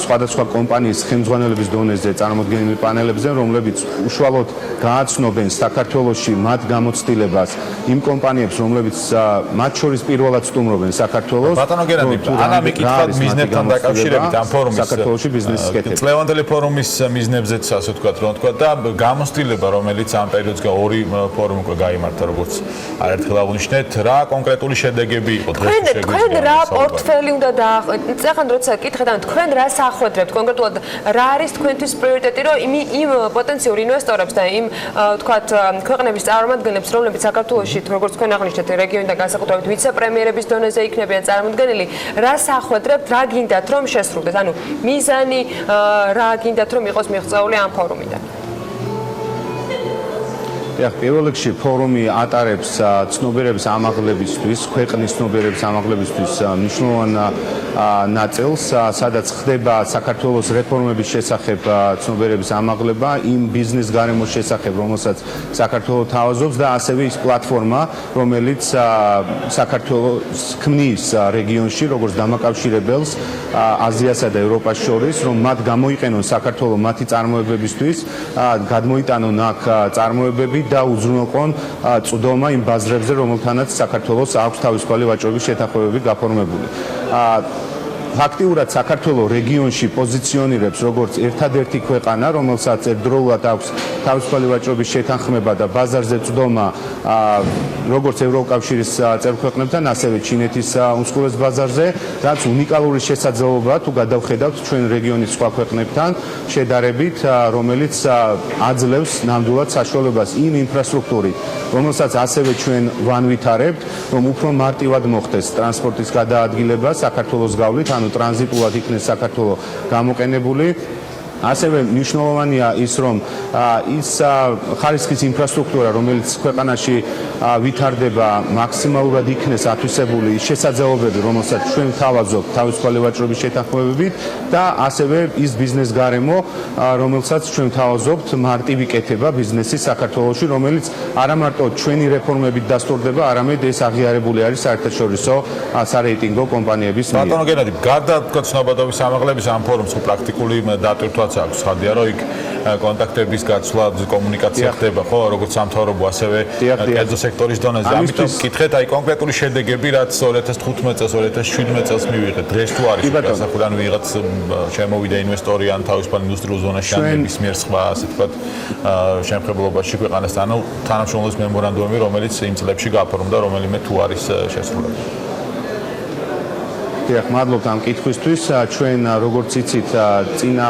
სხვადასხვა კომპანიის ხელმძღვანელების დონეზე წარმოდგენილი პანელებზე, რომლებიც უშუალოდ გააცნობენ საქართველოში მათ გამოცდილებას იმ კომპანიებს, რომლებიც მათ შორის პირველად სტუმრობენ საქართველოს. ბატონო გენადი, ანა მეკითხავთ მიზნებთან დაკავშირებით ამ ფორუმის საქართველოში ბიზნესის კეთება. წლევანდელი ფორუმის მიზნებზეც ასე ვთქვათ, რომ ვთქვათ და გამოცდილება, რომელიც რომელიც ამ პერიოდს ორი ფორუმი უკვე გაიმართა, როგორც არაერთხელ აღნიშნეთ, რა კონკრეტული შედეგები იყო დღეს თქვენ რა პორტფელი უნდა დაახვეწოთ? ეხლა როცა კითხეთ, ან თქვენ რას ახვედრებთ კონკრეტულად? რა არის თქვენთვის პრიორიტეტი, რომ იმ პოტენციურ ინვესტორებს და იმ თქვათ ქვეყნების წარმომადგენლებს, რომლებიც საქართველოში, როგორც თქვენ აღნიშნეთ, რეგიონიდან განსაკუთრებით ვიცე-პრემიერების დონეზე იქნებიან წარმოდგენილი, რას ახვედრებთ, რა გინდათ რომ შესრულდეს? ანუ მიზანი რა გინდათ რომ იყოს მიღწეული ამ ფორუმიდან? პირველ რიგში ფორუმი ატარებს ცნობიერების ამაღლებისთვის, ქვეყნის ცნობიერების ამაღლებისთვის მნიშვნელოვან ნაწილს, სადაც ხდება საქართველოს რეფორმების შესახებ ცნობიერების ამაღლება, იმ ბიზნეს გარემოს შესახებ, რომელსაც საქართველო თავაზობს და ასევე ის პლატფორმა, რომელიც საქართველოს ქმნის რეგიონში, როგორც დამაკავშირებელს აზიასა და ევროპას შორის, რომ მათ გამოიყენონ საქართველო მათი წარმოებებისთვის, გადმოიტანონ აქ წარმოებები და უზრუნველყონ წვდომა იმ ბაზრებზე, რომელთანაც საქართველოს აქვს თავისუფალი ვაჭრობის შეთანხმებები გაფორმებული. ფაქტიურად საქართველოს რეგიონში პოზიციონირებს როგორც ერთადერთი ქვეყანა, რომელსაც ერთდროულად აქვს თავისუფალი ვაჭრობის შეთანხმება და ბაზარზე წვდომა როგორც ევროკავშირის წევრ-ქვეყნებთან, ასევე ჩინეთის უმსხვილეს ბაზარზე, რაც უნიკალური შესაძლებლობაა თუ გადავხედავთ ჩვენ რეგიონის სხვა ქვეყნებთან შედარებით, რომელიც აძლევს ნამდვილად საშუალებას იმ ინფრასტრუქტურით, რომელსაც ასევე ჩვენ ვანვითარებთ, რომ უფრო მარტივად მოხდეს ტრანსპორტის გადაადგილება საქართველოს გავლით, ანუ ტრანზიტულად იქნეს საქართველოს გამოყენებული. ასევე მნიშვნელოვანია ის, რომ ის ხარისხის ინფრასტრუქტურა, რომელიც ქვეყანაში ვითარდება, მაქსიმალურად იქნეს ათვისებული ის შესაძლებლობები, რომელსაც ჩვენ თავაზობთ თავისუფალი ვაჭრობის შეთანხმებებით და ასევე ის ბიზნეს გარემო, რომელსაც ჩვენ თავაზობთ მარტივი კეთება ბიზნესის საქართველოში, რომელიც არა მარტო ჩვენი რეფორმებით დასტურდება, არამედ ეს აღიარებული არის საერთაშორისო სარეიტინგო კომპანიების მიერ. ბატონო გენადი, გარდა ცნობადობის ამაღლების ამ ფორუმს პრაქტიკული დატვირთვა აქვს ხადია, რომ იქ კონტაქტების გაცვლა, კომუნიკაცია ხდება, ხო, როგორც სამთავრობო, ასევე კერძო სექტორის დონეზე. ამიტომ გითხეთ, აი კონკრეტული შედეგები, რაც 2015 წელს, 2017 წელს მივიღეთ, დღეს თუ არის გასახურა, ანუ ვიღაც შემოვიდა ინვესტორი ან თავისუფალ ინდუსტრიულ ზონაში ან ნებისმიერ სხვა, ასე ვთქვათ, შემხებლობაში ქვეყანასთან, ანუ თანამშრომლობის მემორანდუმები, რომელიც იმ წლებში გაფორმდა, რომელიმე თუ არის შესრულებული. მადლობთ ამ კითხვისთვის. ჩვენ როგორც იცით, წინა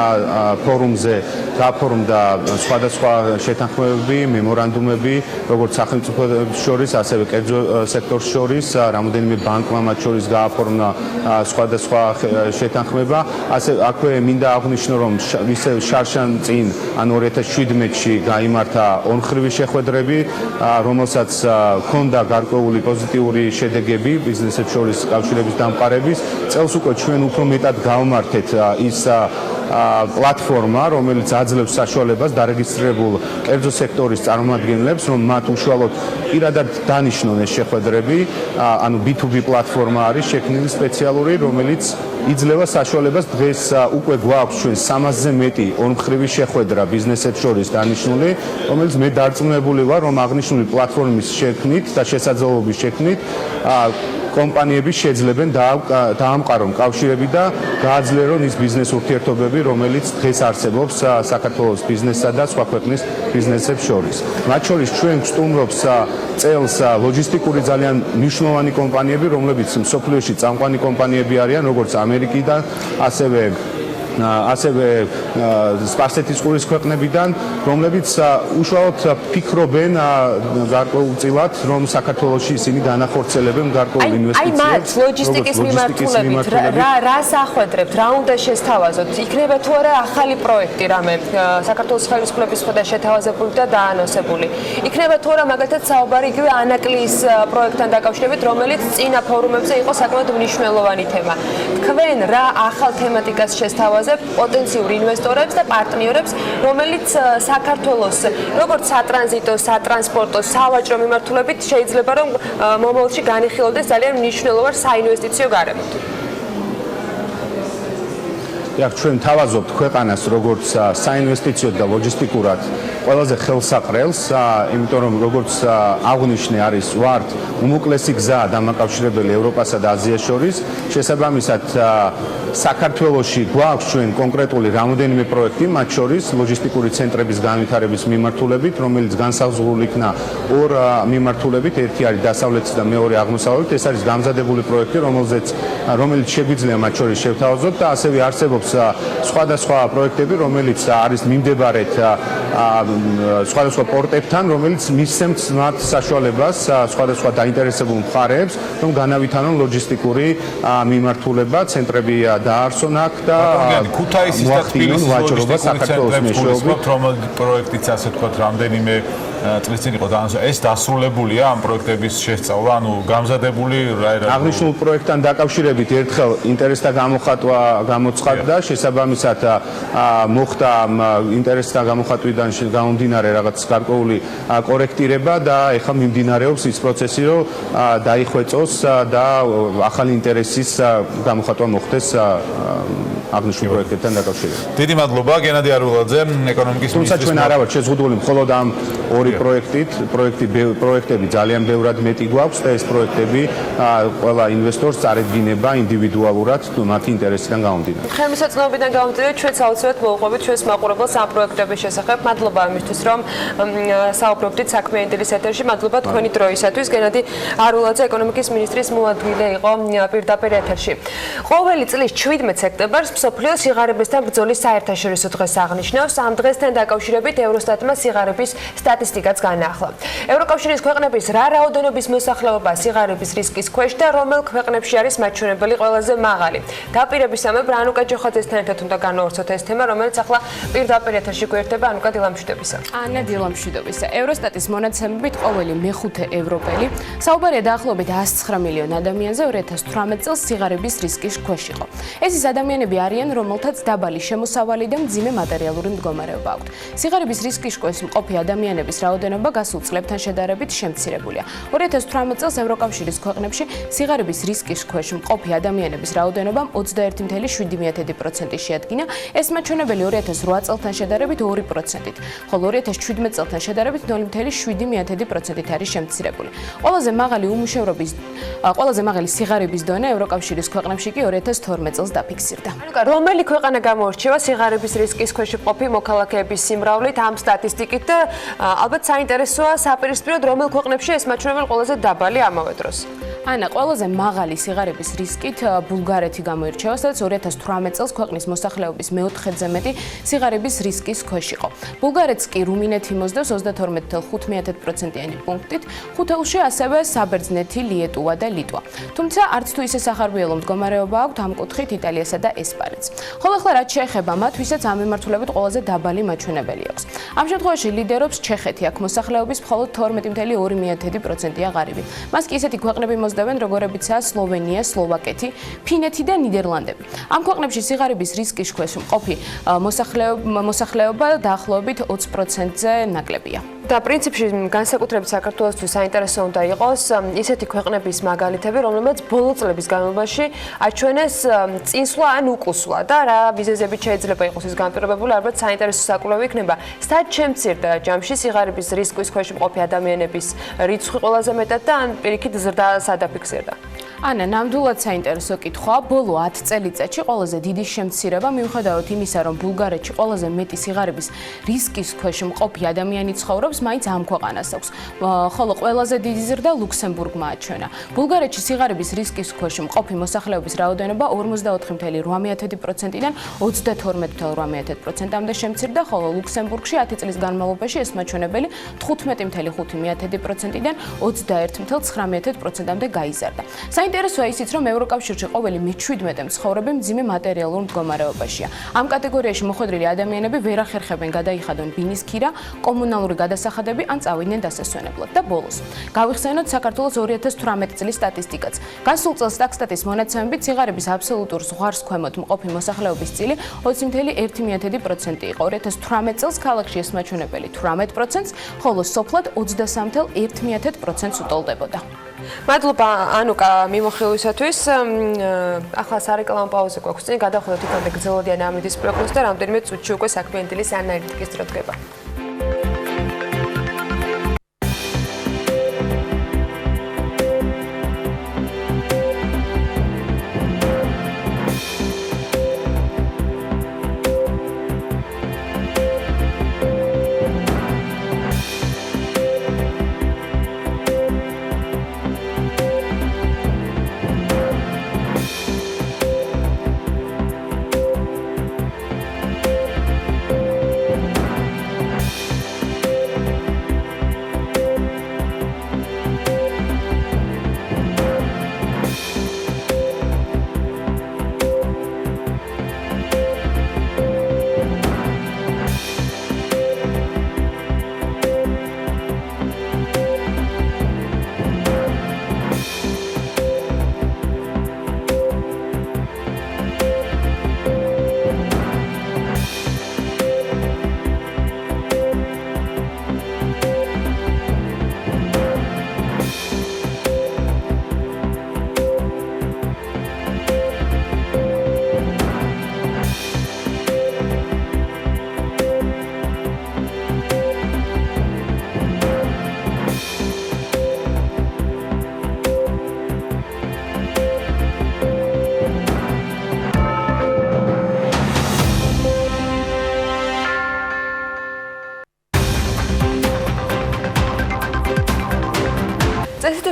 ფორუმზე გაფორმდა სხვადასხვა შეთანხმებები, მემორანდუმები, როგორც სახელმწიფოების შორის, ასევე კერძო სექტორს შორის, რამოდენიმე ბანკმა მათ შორის გააფორმა სხვადასხვა შეთანხმება. აქვე მინდა აღვნიშნო, რომ ისე შარშან წინ, ან 2017-ში გაიმართა ორმხრივი შეხვედრები, რომელსაც ჰქონდა გარკვეული პოზიტიური შედეგები ბიზნესებს შორის კავშირების დამყარების. წელს უკვე ჩვენ უფრო მეტად გავმართეთ ის პლატფორმა, რომელიც აძლევს საშუალებას დარეგისტრირებულ კერძო სექტორის წარმომადგენლებს, რომ მათ უშუალოდ პირადად დანიშნონ ეს შეხვედრები, ანუ B2B პლატფორმა არის შექმნილი სპეციალური, რომელიც იძლევა საშუალებას დღეს უკვე გვაქვს ჩვენ 300-ზე მეტი ორმხრივი შეხვედრა ბიზნესებს შორის დანიშნული, რომელიც მე დარწმუნებული ვარ, რომ აღნიშნული პლატფორმის შექმნით და შესაძლებლობის შექმნით კომპანიები შეძლებენ დაამყარონ კავშირები და გააძლიერონ ის ბიზნეს ურთიერთობები, რომელიც დღეს არსებობს საქართველოს ბიზნესსა და სხვა ქვეყნის ბიზნესებს შორის. მათ შორის ჩვენ ვსტუმრობს წელს ლოჯისტიკური ძალიან მნიშვნელოვანი კომპანიები, რომლებიც მსოფლიოში წამყვანი კომპანიები არიან, როგორც ამერიკიდან, ასევე სპარსეთის ყურის ქვეყნებიდან, რომლებიც უშუალოდ ფიქრობენ გარკვეულწილად, რომ საქართველოში ისინი განახორციელებენ გარკვეულ ინვესტიციებს. აი მათ ლოჯისტიკის მიმართულებით რას ახვედრებთ, რა უნდა შესთავაზოთ? იქნება თუ არა ახალი პროექტი რამე საქართველოს ხელისუფლების მხრიდან შეთავაზებული და დაანონსებული? იქნება თუ არა მაგალითად საუბარი იგივე ანაკლის პროექტთან დაკავშირებით, რომელიც წინა ფორუმებზე იყო საკმაოდ მნიშვნელოვანი თემა. თქვენ რა ახალ თემატიკას შესთავაზებთ პოტენციურ ინვესტორებს და პარტნიორებს, რომელიც საქართველოს როგორც სატრანზიტო, სატრანსპორტო, სავაჭრო მიმართულებით შეიძლება რომ მომავალში განიხილავდეს ძალიან მნიშვნელოვან საინვესტიციო გარემოთ. დიახ, ჩვენ თავაზობთ ქვეყანას როგორც საინვესტიციო და ლოჯისტიკურად ყველაზე ხელსაყრელს, იმიტომ რომ როგორც აღნიშნე არის ვართ უმოკლესი გზა დამაკავშირებელი ევროპასა და აზიას შორის. შესაბამისად, საქართველოში გვაქვს ჩვენ კონკრეტული რამოდენიმე პროექტი, მათ შორის ლოჯისტიკური ცენტრების განვითარების მიმართულებით, რომელიც განსაზღვრული იქნა ორ მიმართულებით, ერთი არის დასავლეთის და მეორე აღმოსავლეთ. ეს არის გამზადებული პროექტი, რომელიც შეგვიძლია მათ შორის შევთავაზოთ და ასევე არსებობს სხვადასხვა პროექტები, რომელიც არის მიმდებარედ სხვადასხვა პორტებთან, რომელიც მისცემს მათ საშუალებას სხვადასხვა დაინტერესებულ მხარეებს, რომ განავითარონ ლოჯისტიკური მიმართულება, ცენტრები დაარსონ აქ და ქუთაისის და თბილისის ლოჯისტიკური ცენტრებს გულისხმობთ, რომელი პროექტიც ასე ვთქვათ, რამდენიმე წლის წინ იყო ეს დასრულებულია ამ პროექტების შესწავლა, ანუ გამზადებული აღნიშნულ პროექტთან დაკავშირებით ერთხელ ინტერესთა გამოხატვა გამოცხადდა, შესაბამისად მოხდა ინტერესთა გამოხატვიდან გამომდინარე რაღაც გარკვეული კორექტირება და ეხლა მიმდინარეობს ის პროცესი, რომ დაიხვეწოს და ახალი ინტერესის გამოხატვა მოხდეს აღნიშნულ პროექტებთან დაკავშირებით. დიდი მადლობა გენადი არულაძე, ეკონომიკის მინისტრის. თუმცა ჩვენ არ ვართ შეზღუდული მხოლოდ ამ ორი პროექტები ძალიან ბევრად მეტი გვაქვს და ეს პროექტები ყველა ინვესტორს წარედგინება ინდივიდუალურად მათი ინტერესიდან გამომდინარე. ხელმისაწვდომობიდან გამომდინარე ჩვენ საოცრად მოვუყვებით ჩვენს მაყურებელს ამ პროექტების შესახებ. მადლობა იმისთვის, რომ საუბრობდით საქმიანი დილის ეთერში. მადლობა თქვენი დროისათვის. გენადი არულაძე ეკონომიკის მინისტრის მოადგილე იყო პირდაპირ ეთერში. ყოველი წლის 17 სექტემბერს მსოფლიო სიღარიბესთან ბრძოლის საერთაშორისო დღეს აღნიშნავს. ამ დღესთან დაკავშირებით ევროსტატმა სიღარიბის სტატისტიკაც განაახლა. ევროკავშირის ქვეყნების რა რაოდენობის მოსახლეობა სიღარიბის რისკის ქვეშ და რომელ ქვეყნებში არის მაჩვენებელი ყველაზე მაღალი. დაპირებისამებრ ანუკა ჯოხაძესთან ერთად უნდა განვავრცოთ ეს თემა, რომელიც ახლა პირდაპირ ეთერში გვერდება ანუკა დილამშვიდობისა. ანა დილამშვიდობისა. ევროსტატის მონაცემებით ყოველი მეხუთე ევროპელი, საუბარია დაახლოებით 109 მილიონ ადამიანზე 2018 წელს სიღარიბის რისკის ქვეშ იყო. ეს ის ადამიანები არიან, რომელთაც დაბალი შემოსავალი და მძიმე მატერიალური მდგომარეობა აქვთ. სიღარიბის რისკის ქვეშ მყოფი ადამიანების რაოდენობა გასულ წლებთან შედარებით შემცირებულია. 2018 წელს ევროკავშირის ქვეყნებში სიღარიბის რისკის ქვეშ მყოფი ადამიანების რაოდენობამ 21.7% შეადგინა. ეს მაჩვენებელი 2008 წელთან შედარებით 2%-ით, ხოლო 2017 წელთან შედარებით 0.7% არის შემცირებული. ყველაზე მაღალი სიღარიბის დონე ევროკავშირის ქვეყნებში კი 2012 წელს დაფიქსირდა. რომელი ქვეყანა გამოირჩევა სიღარიბის რისკის ქვეშ მყოფი მოქალაქეების სიმრავლით ამ სტატისტიკით და ალბათ საინტერესოა საპირისპიროდ რომელ ქვეყნებში ეს მაჩვენებელი ყველაზე დაბალი ამავე დროს. ანა, ყველაზე მაღალი სიღარიბის რისკით ბულგარეთი გამოირჩევა, სადაც 2018 წელს ქვეყნის მოსახლეობის მე-4-ზე მეტი სიღარიბის რისკის ქვეშ იყო. ბულგარეთს კი რუმინეთი მოსდევს 32.5%-იანი პუნქტით, ხუთეულში ასევე საბერძნეთი, ლიეტუვა და ლიტვა. თუმცა არც თუ ისე სახარბიელო მდგომარეობა აქვთ ამ კუთხით იტალიასა და ესპანეთს. ხოლო ახლა რაც შეეხება მათ, ვისაც ამ მიმართულებით ყველაზე დაბალი მაჩვენებელი აქვს. ამ შემთხვევაში ლიდერობს ჩეხეთი, აქ მოსახლეობის მხოლოდ 12.2%-ია ღარიბი. მას კი ისეთი ქვეყნები მოსდევენ, როგორებიცაა სლოვენია, სლოვაკეთი, ფინეთი და ნიდერლანდები. ამ ქვეყნებში სიღარიბის რისკის ქვეშ მყოფი მოსახლეობა დაახლოებით 20%-ზე ნაკლებია. და პრინციპში განსაკუთრებით საქართველოსთვის საინტერესო უნდა იყოს ისეთი ქვეყნების მაგალითები, რომლებიც ბოლო წლების განმავლობაში აჩვენეს წინსვლა ან უკუსვლა და რა მიზეზებით შეიძლება იყოს ეს განპირობებული, ალბათ საინტერესო საკვლევი იქნება. სად შემცირდა ჯამში სიღარიბის რისკის ქვეშ მყოფი ადამიანების რიცხვი ყველაზე მეტად და ან პირიქით ზრდა სადაფიქსირდა? ანა, ნამდვილად საინტერესო კითხვაა. ბოლო 10 წელიწადში ყველაზე დიდი შემცირება მიუხედავად იმისა, რომ ბულგარეთში ყველაზე მეტი სიღარიბის რისკის ქვეშ მყოფი ადამიანი ცხოვრობს, მაინც ამ ქვეყანას აქვს. ხოლო ყველაზე დიდი ზრდა ლუქსემბურგმა აჩვენა. ბულგარეთში სიღარიბის რისკის ქვეშ მყოფი მოსახლეობის რაოდენობა 44.8%-დან 32.8%-მდე შემცირდა, ხოლო ლუქსემბურგში 10 წლის განმავლობაში ეს მაჩვენებელი 15.5%-დან 21.9%-მდე გაიზარდა. საინტერესოა ისიც, რომ ევროკავშირში ყოველი მე-17 მცხოვრები მძიმე მატერიალურ მდგომარეობაშია. ამ კატეგორიაში მოხვედრილი ადამიანები ვერ ახერხებენ გადაიხადონ ბინის ქირა, კომუნალური გადასახადები ან წავიდნენ დასასვენებლად. და ბოლოს, გავიხსენოთ საქართველოს 2018 წლის სტატისტიკაც. გასულ წელს სტატისტიკის მონაცემებით სიღარიბის აბსოლუტურ ზღვარს ქვემოთ მყოფი მოსახლეობის წილი 20.1% იყო. 2018 წელს ქალაქში ეს მაჩვენებელი 18%-ს, ხოლო სოფლად 23.1%-ს უტოლდებოდა. მადლობა ანუკა მიმოხილვისათვის. ახლა სარეკლამო პაუზე გვაქვს წინ გადავხედოთ იქამდე გრძელვადიანი ამიდის პროგნოზს და რამდენიმე წუთში უკვე საქმიანი დილის ანალიტიკის დრო დგება.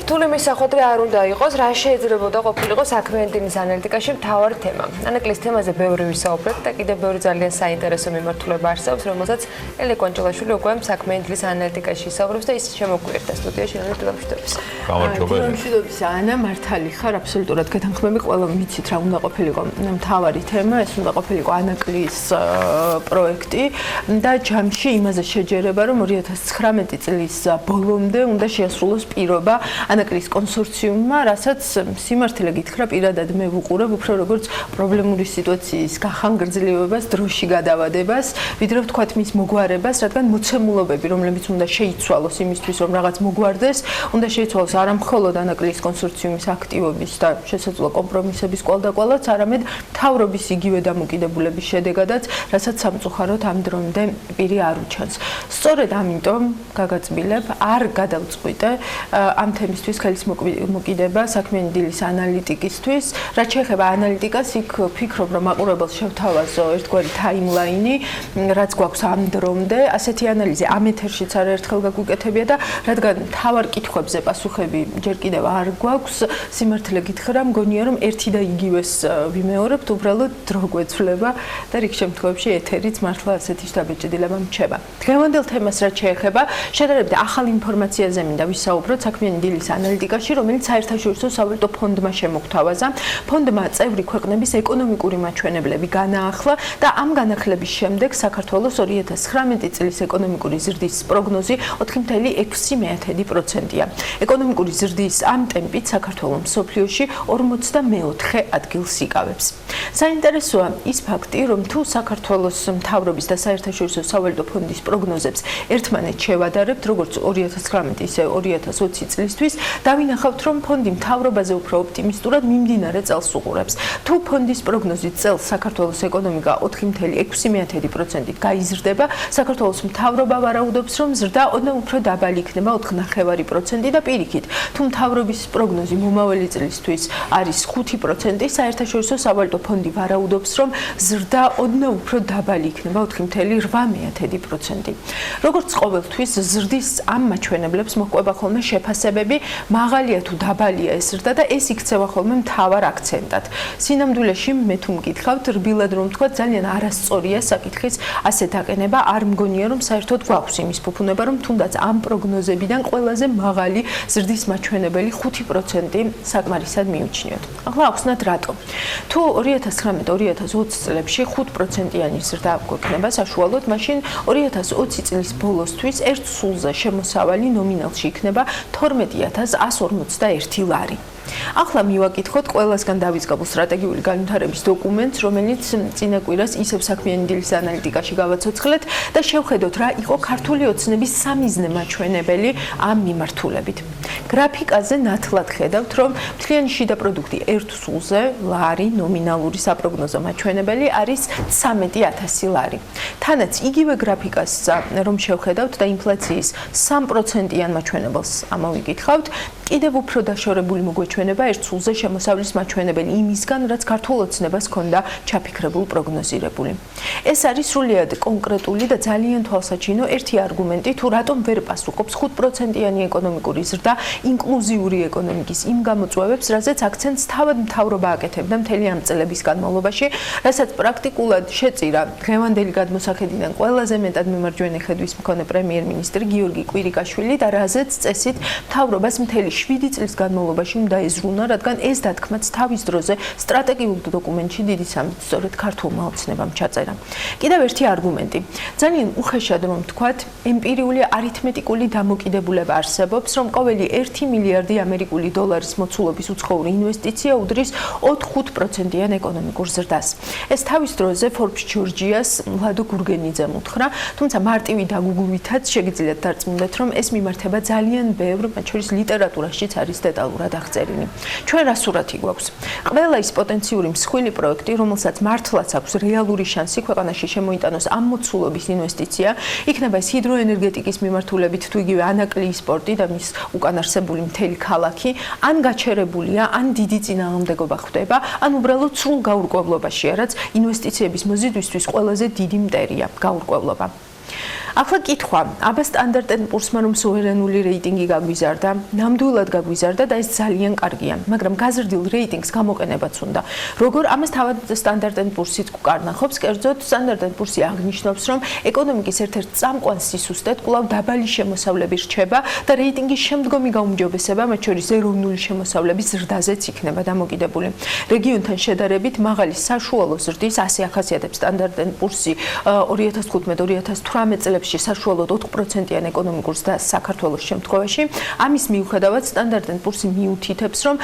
რთული მისახვედრე არ უნდა იყოს, რა შეიძლება ყოფილიყო საქმიანი დილის ანალიტიკაში მთავარი თემა. ანაკლის თემაზე ბევრი ვისაუბრეთ და კიდევ ბევრი ძალიან საინტერესო მიმართულება არსებობს, რომელსაც ელე კვანჭელაშვილი უკვე საქმიანი დილის ანალიტიკაში ისაუბრებს და ის შემოგვიერთდა სტუდიაში დილამშვიდობის. დილამშვიდობის ანა, მართალი ხარ, აბსოლუტურად გეთანხმები, ყველა ვიცით რა უნდა ყოფილიყო მთავარი თემა, ეს უნდა ყოფილიყო ანაკლის პროექტი და ჯამში იმაზე შეჯერება, რომ 2019 წლის ბოლომდე უნდა შეასრულოს პირობა ანაკლის კონსორციუმმა, რასაც სიმართლე გითხრა, პირადად მე ვუყურებ უფრო როგორც პრობლემური სიტუაციის გახანგრძლივებას, დროში გადავადებას, ვიდრე ვთქვათ მის მოგვარებას, რადგან მოცემულობები, რომლებიც უნდა შეიცვალოს იმისთვის, რომ რაღაც მოგვარდეს, უნდა შეიცვალოს არა მხოლოდ ანაკლის კონსორციუმის აქტივობის და შესაძლო კომპრომისების კვალდაკვალაც, არამედ მთავრობის იგივე დამოკიდებულების შედეგადაც, რასაც სამწუხაროდ ამ დრომდე პირი არ უჩანს. სწორედ ამიტომ გაგაწმილებ, არ გადავწყვიტე ამ თემისთვის ხელის მოკიდება საქმიანი დილის ანალიტიკისთვის. რაც შეეხება ანალიტიკას, იქ ვფიქრობ, რომ მაყურებელს შევთავაზო ერთგვარი თაიმლაინი, რაც გვაქვს ამ დრომდე. ასეთი ანალიზი ამ ეთერშიც არაერთხელ გაგვიკეთებია და რადგან მთავარ კითხვებზე პასუხები ჯერ კიდევ არ გვაქვს, სიმართლე გითხრა, მგონია რომ ერთი და იგივეს ვიმეორებთ, უბრალოდ დრო გვეცვლება და რიგ შემთხვევებში ეთერიც მართლა ასეთი შთაბეჭდილება მრჩება. დღევანდელ თემას რაც შეეხება, შედარებით ახალ ინფორმაციაზე მინდა ვისაუბროთ საქმიანი დილის ანალიტიკაში, რომელიც საერთაშორისო სავალუტო ფონდმა შემოგთავაზა. ფონდმა წევრი ქვეყნების ეკონომიკური მაჩვენებლები განაახლა და ამ განახლების შემდეგ საქართველოს 2019 წლის ეკონომიკური ზრდის პროგნოზი 4.6%-ია. ეკონომიკური ზრდის ამ ტემპით საქართველოს მსოფლიოში 44 ადგილს იკავებს. საინტერესოა ის ფაქტი, რომ თუ საქართველოს მთავრობის და საერთაშორისო სავალუტო ფონდის პროგნოზებს ერთმანეთს შევადარებთ, როგორც 2019 ისე 2020 წლისთვის, დავინახავთ, რომ ფონდი მთავრობაზე უფრო ოპტიმისტურად მიმდინარე წელს უყურებს. თუ ფონდის პროგნოზით წელს საქართველოს ეკონომიკა 4.6%-ით გაიზრდება, საქართველოს მთავრობა ვარაუდობს, რომ ზრდა ოდნავ უფრო დაბალი იქნება 4.5% და პირიქით, თუ მთავრობის პროგნოზი მომავალი წლისთვის არის 5%, საერთაშორისო სავალუტო ფონდი ვარაუდობს, რომ ზრდა ოდნავ უფრო დაბალი იქნება 4.8%. როგორც ყოველთვის, ზრდის ამ მაჩვენებლებს მოჰყვება ხოლმე შეფასებები, მაღალია თუ დაბალია ეს ზრდა და ეს იქცევა ხოლმე მთავარ აქცენტად. სინამდვილეში მე თუ მკითხავთ, რბილად რომ ვთქვა, ძალიან არასწორია საკითხის ასე დაყენება, არ მგონია რომ საერთოდ გვაქვს იმის ფუფუნება, რომ თუნდაც ამ პროგნოზებიდან ყველაზე მაღალი ზრდის მაჩვენებელი 5% საკმარისად მივიჩნიოთ. ახლა ახსნათ რატო. თუ 2019-2020 წლებში 5%-იანი ზრდა გვექნება საშუალოდ, მაშინ 2020 წლის ბოლოსთვის ერთ სულზე შემოსავალი ნომინალში იქნება 12.141 ლარი. ახლა მივაკითხოთ ყველასგან დავიწყებულ სტრატეგიული განვითარების დოკუმენტს, რომელიც წინა კვირას ისევ საქმიანი დილის ანალიტიკაში გავაცოცხლეთ და შევხედოთ, რა იყო ქართული ოცნების სამიზნე მაჩვენებელი ამ მიმართულებით. გრაფიკაზე ნათლად ხედავთ, რომ მთლიანი შიდა პროდუქტი ერთ სულზე ლარი ნომინალური საპროგნოზო მაჩვენებელი არის 13,000 ლარი. თანაც იგივე გრაფიკას რომ შევხედავთ და ინფლაციის 3%-იან მაჩვენებელს ამოვიკითხავთ, კიდევ უფრო დაშორებული მოგვეჩვენება ერთ სულზე შემოსავლის მაჩვენებელი იმისგან, რაც ქართულ ოცნებას ჰქონდა ჩაფიქრებულ პროგნოზირებული. ეს არის სრულიად კონკრეტული და ძალიან თვალსაჩინო ერთი არგუმენტი, თუ რატომ ვერ პასუხობს 5%-იანი ეკონომიკური ზრდა ინკლუზიური ეკონომიკის იმ გამოწვევებს, რაზეც აქცენტს თავად მთავრობა აკეთებდა მთელი ამ წლების განმავლობაში, რასაც პრაქტიკულად შეწირა დღევანდელი გადმოსახედიდან ყველაზე მეტად მემარჯვენე ხედვის მქონე პრემიერ-მინისტრი გიორგი კვირიკაშვილი და რაზეც წესით მთავრობას მთელი 7 წლის განმავლობაში უნდა ეზრუნა, რადგან ეს დათქმაც თავის დროზე სტრატეგიულ დოკუმენტში დიდი სამით სწორედ ქართულმა ოცნებამ ჩაწერა. კიდევ ერთი არგუმენტი. ძალიან უხეშად რომ ვთქვათ, ემპირიული არითმეტიკული დამოკიდებულება არსებობს, რომ ყოველი 1 მილიარდი ამერიკული დოლარის მოცულობის უცხოური ინვესტიცია უდრის 4-5%-იან ეკონომიკურ ზრდას. ეს თავის დროზე Forbes Georgia's ლადო გურგენიძემ უთხრა, თუმცა მარტივი დაგუგუვითაც შეგიძლიათ დარწმუნდეთ, რომ ეს მიმართება ძალიან ბევრ, მათ შორის ლიტერატურაშიც არის დეტალურად აღწერილი. ჩვენ რა სურათი გვაქვს? ყველა ის პოტენციური მსხვილი პროექტი, რომელსაც მართლაც აქვს რეალური შანსი ქვეყანაში შემოიტანოს ამ მოცულობის ინვესტიცია, იქნება ეს ჰიდროენერგეტიკის მიმართულებით თუ იგივე ანაკლიის სპორტი და მის უკან არსებული მთელი ქალაქი, ან გაჩერებულია, ან დიდი წინააღმდეგობა ხდება, ან უბრალოდ სრულ გაურკვევლობაშია, რაც ინვესტიციების მოზიდვისთვის ყველაზე დიდი მტერია გაურკვევლობა. ახლა კითხვა, აბა სტანდარტ & პურსმა რომ სუვერენული რეიტინგი გაგვიზარდა, ნამდვილად გაგვიზარდა და ეს ძალიან კარგია, მაგრამ გაზრდილ რეიტინგს გამოყენებაც უნდა. როგორ ამას თავად სტანდარტ & პურსიც გვკარნახობს, კერძოდ სტანდარტ & პურსი აღნიშნავს, რომ ეკონომიკის ერთ-ერთ წამყვან სისუსტედ კვლავ დაბალი შემოსავლები რჩება და რეიტინგის შემდგომი გაუმჯობესება, მათ შორის ეროვნული შემოსავლების ზრდაზეც იქნება დამოკიდებული. რეგიონთან შედარებით მაღალი საშუალო ზრდის ასე ახასიათებს სტანდარტ & პურსი 2015-2018 წლებში საშუალოდ 4%-იან ეკონომიკურ ზრდას საქართველოს შემთხვევაში. ამის მიუხედავად სტანდარტ & პურსი მიუთითებს, რომ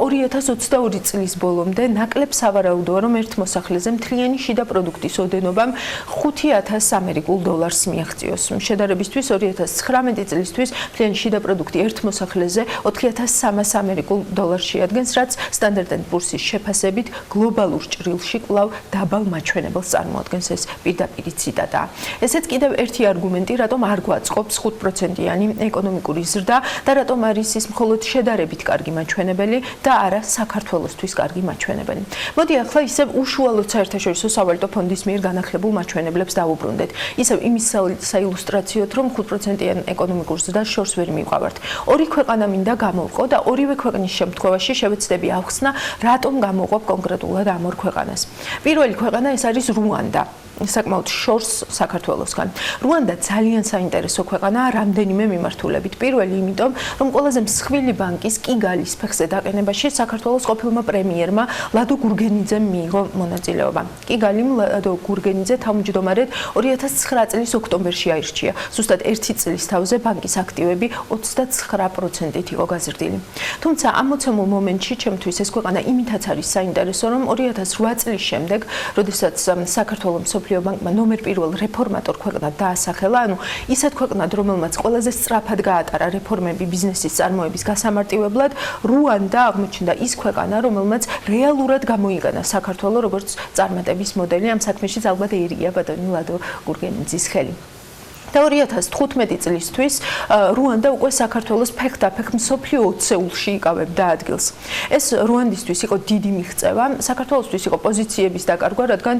2022 წლის ბოლომდე ნაკლებ სავარაუდოა, რომ ერთ მოსახლეზე მთლიანი შიდა პროდუქტის ოდენობამ 5,000 ამერიკულ დოლარს მიაღწიოს. შედარებისთვის 2019 წლისთვის მთლიანი შიდა პროდუქტი ერთ მოსახლეზე 4,300 ამერიკულ დოლარს შეადგენს, რაც სტანდარტ & პურსის შეფასებით გლობალურ ჭრილში კვლავ დაბალ მაჩვენებელს წარმოადგენს. ეს პირდაპირი ციტატაა. ესეც კიდევ ერთი არგუმენტი, რატომ არ გვაწყობს 5%-იანი ეკონომიკური ზრდა და რატომ არის ის მხოლოდ შედარებით კარგი მაჩვენებელი და არა საქართველოსთვის კარგი მაჩვენებელი. მოდი ახლა ისევ უშუალოდ საერთაშორისო სავალუტო ფონდის მიერ განახლებულ მაჩვენებლებს დავუბრუნდეთ. ისევ იმის საილუსტრაციოდ, რომ 5%-იან ეკონომიკურ ზრდას შორს ვერ მივყავართ. ორი ქვეყანა მინდა გამოვყო და ორივე ქვეყნის შემთხვევაში შევეცდები ახსნა, რატომ გამოვყობ კონკრეტულად ამ ორ ქვეყანას. პირველი ქვეყანა ეს არის რუანდა. საკმაოდ შორს საქართველოსგან. რუანდა ძალიან საინტერესო ქვეყანაა რამდენიმე მიმართულებით. პირველი, იმიტომ, რომ ყველაზე მსხვილი ბანკის კიგალის ფეხზე დაყენებაში საქართველოს ყოფილმა პრემიერმა ლადო გურგენიძემ მიიღო მონაწილეობა. კიგალიმ ლადო გურგენიძე თავმჯდომარედ 2009 წლის ოქტომბერში აირჩია. ზუსტად 1 წლის თავზე ბანკის აქტივები 29%-ით იყო გაზრდილი. თუმცა ამ მოცემულ მომენტში ჩემთვის ეს ქვეყანა იმითაც არის საინტერესო, რომ 2008 წლის შემდეგ, როდესაც საქართველოს ბანკმა ნომერ პირველ რეფორმატორ ქვეყნად დაასახელა, ანუ ისეთ ქვეყნად, რომელმაც ყველაზე სწრაფად გაატარა რეფორმები ბიზნესის წარმოების გასამარტივებლად, რუანდა აღმოჩნდა ის ქვეყანა, რომელმაც რეალურად გამოიყენა საქართველოს როგორც წარმატების მოდელი. ამ საქმეში ალბათ ერია ბატონი ლადო გურგენიძის ხელი. და 2015 წლისთვის რუანდა უკვე საქართველოს ფეხდაფეხ მსოფლიო 20-ში იკავებდა ადგილს. ეს რუანდისთვის იყო დიდი მიღწევა, საქართველოსთვის იყო პოზიციების დაკარგვა, რადგან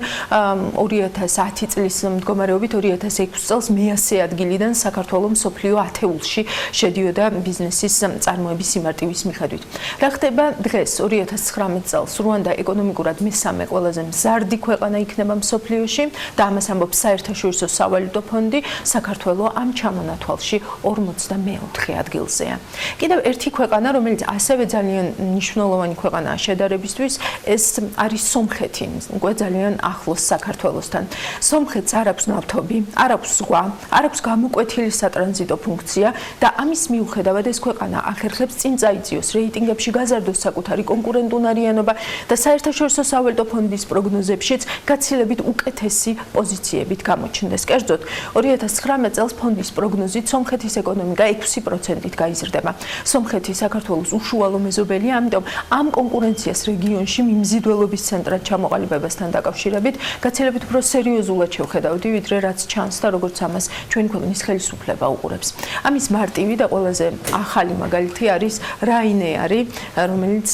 2010 წლის მდგომარეობით 2006 წელს მე-100 ადგილიდან საქართველოს მსოფლიო 10-ში შედიოდა ბიზნესის წარმოების სიმარტივის მიხედვით. რა ხდება დღეს 2019 წელს რუანდა ეკონომიკურად მესამე ყველაზე მზარდი ქვეყანა იქნება მსოფლიოში და ამას ამბობს საერთაშორისო სავალუტო ფონდი. საქართველო ამ ჩამონათვალში 44 ადგილზეა. კიდევ ერთი ქვეყანა, რომელიც ასევე ძალიან მნიშვნელოვანი ქვეყანაა შედარებისთვის, ეს არის სომხეთი. უკვე ძალიან ახლოს საქართველოსთან. სომხეთს არ აქვს ნავთობი, არ აქვს ზღვა, არ აქვს გამოკვეთილი სატრანზიტო ფუნქცია და ამის მიუხედავად ეს ქვეყანა ახერხებს წინ წაიწიოს რეიტინგებში, გაზარდოს საკუთარი კონკურენტუნარიანობა და საერთაშორისო სავალუტო ფონდის პროგნოზებშიც გაცილებით უკეთესი პოზიციებით გამოჩნდეს. კერძოდ 2019 2019 წელს ფონდის პროგნოზით სომხეთის ეკონომიკა 6%-ით გაიზრდება. სომხეთი საქართველოს უშუალო მეზობელია, ამიტომ ამ კონკურენციას რეგიონში მიმზიდველობის ცენტრად ჩამოყალიბებასთან დაკავშირებით გაცილებით უფრო სერიოზულად შევხედავდი, ვიდრე რაც ჩანს და როგორც ამას ჩვენი ქვეყნის ხელისუფლება უყურებს. ამის მარტივი და ყველაზე ახალი მაგალითი არის რაინეარი, რომელიც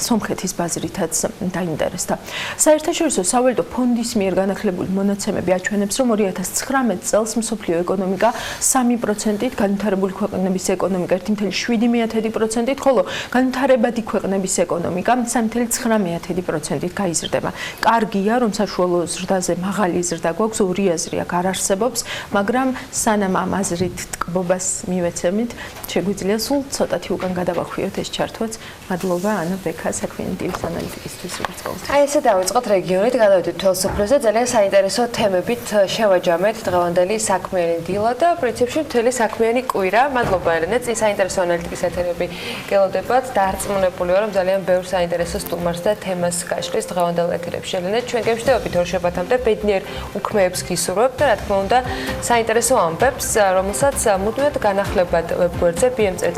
სომხეთის ბაზრითაც დაინტერესდა. საერთაშორისო სავალუტო ფონდის მიერ განახლებული მონაცემები აჩვენებს, რომ 2019 წელს მსოფლიო ეკონომიკა 3%-ით, განვითარებული ქვეყნების ეკონომიკა 1.7%-ით, ხოლო განვითარებადი ქვეყნების ეკონომიკა 3.9%-ით გაიზრდება. კარგია, რომ საშუალო ზრდაზე მაღალი ზრდა გვაქვს, ორი აზრი აქ არ არსებობს, მაგრამ სანამ ამ აზრით ტკბობას მივეცემით, შეგვიძლია სულ ცოტათი უკან გადავახვიოთ ეს ჩართვაც. მადლობა ანა ბექა საქმიანი დილის ანალიტიკისთვის, როგორც ყოველთვის. აი ესე დავიწყოთ რეგიონით, გადავიდეთ თვალსაჩინოზე, ძალიან საინტერესო თემებით შევაჯამეთ დღევანდელი საქმიანი დილა და პრინციპში მთელი საქმიანი კვირა. მადლობა ელენე, საინტერესო ანალიტიკის ეთერები გელოდებათ. დარწმუნებული ვარ, რომ ძალიან ბევრ საინტერესო სტუმარს და თემას გაშლის დღევანდელ ეთერებში. ელენე, ჩვენ გემშვიდობებით ორ შაბათამდე ბედნიერ უქმეებს გისურვებთ და რა თქმა უნდა, საინტერესო ამბებს, რომელსაც მუდმივად განახლებად ვებგვერდზე BM-ზე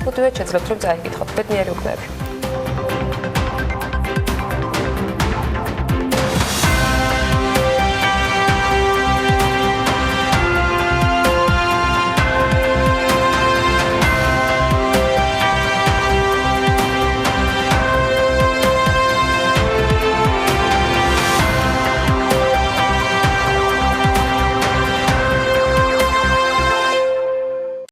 მუდმივად შეძლებთ რომ წაიკითხოთ. ბედნიერი უქმეები.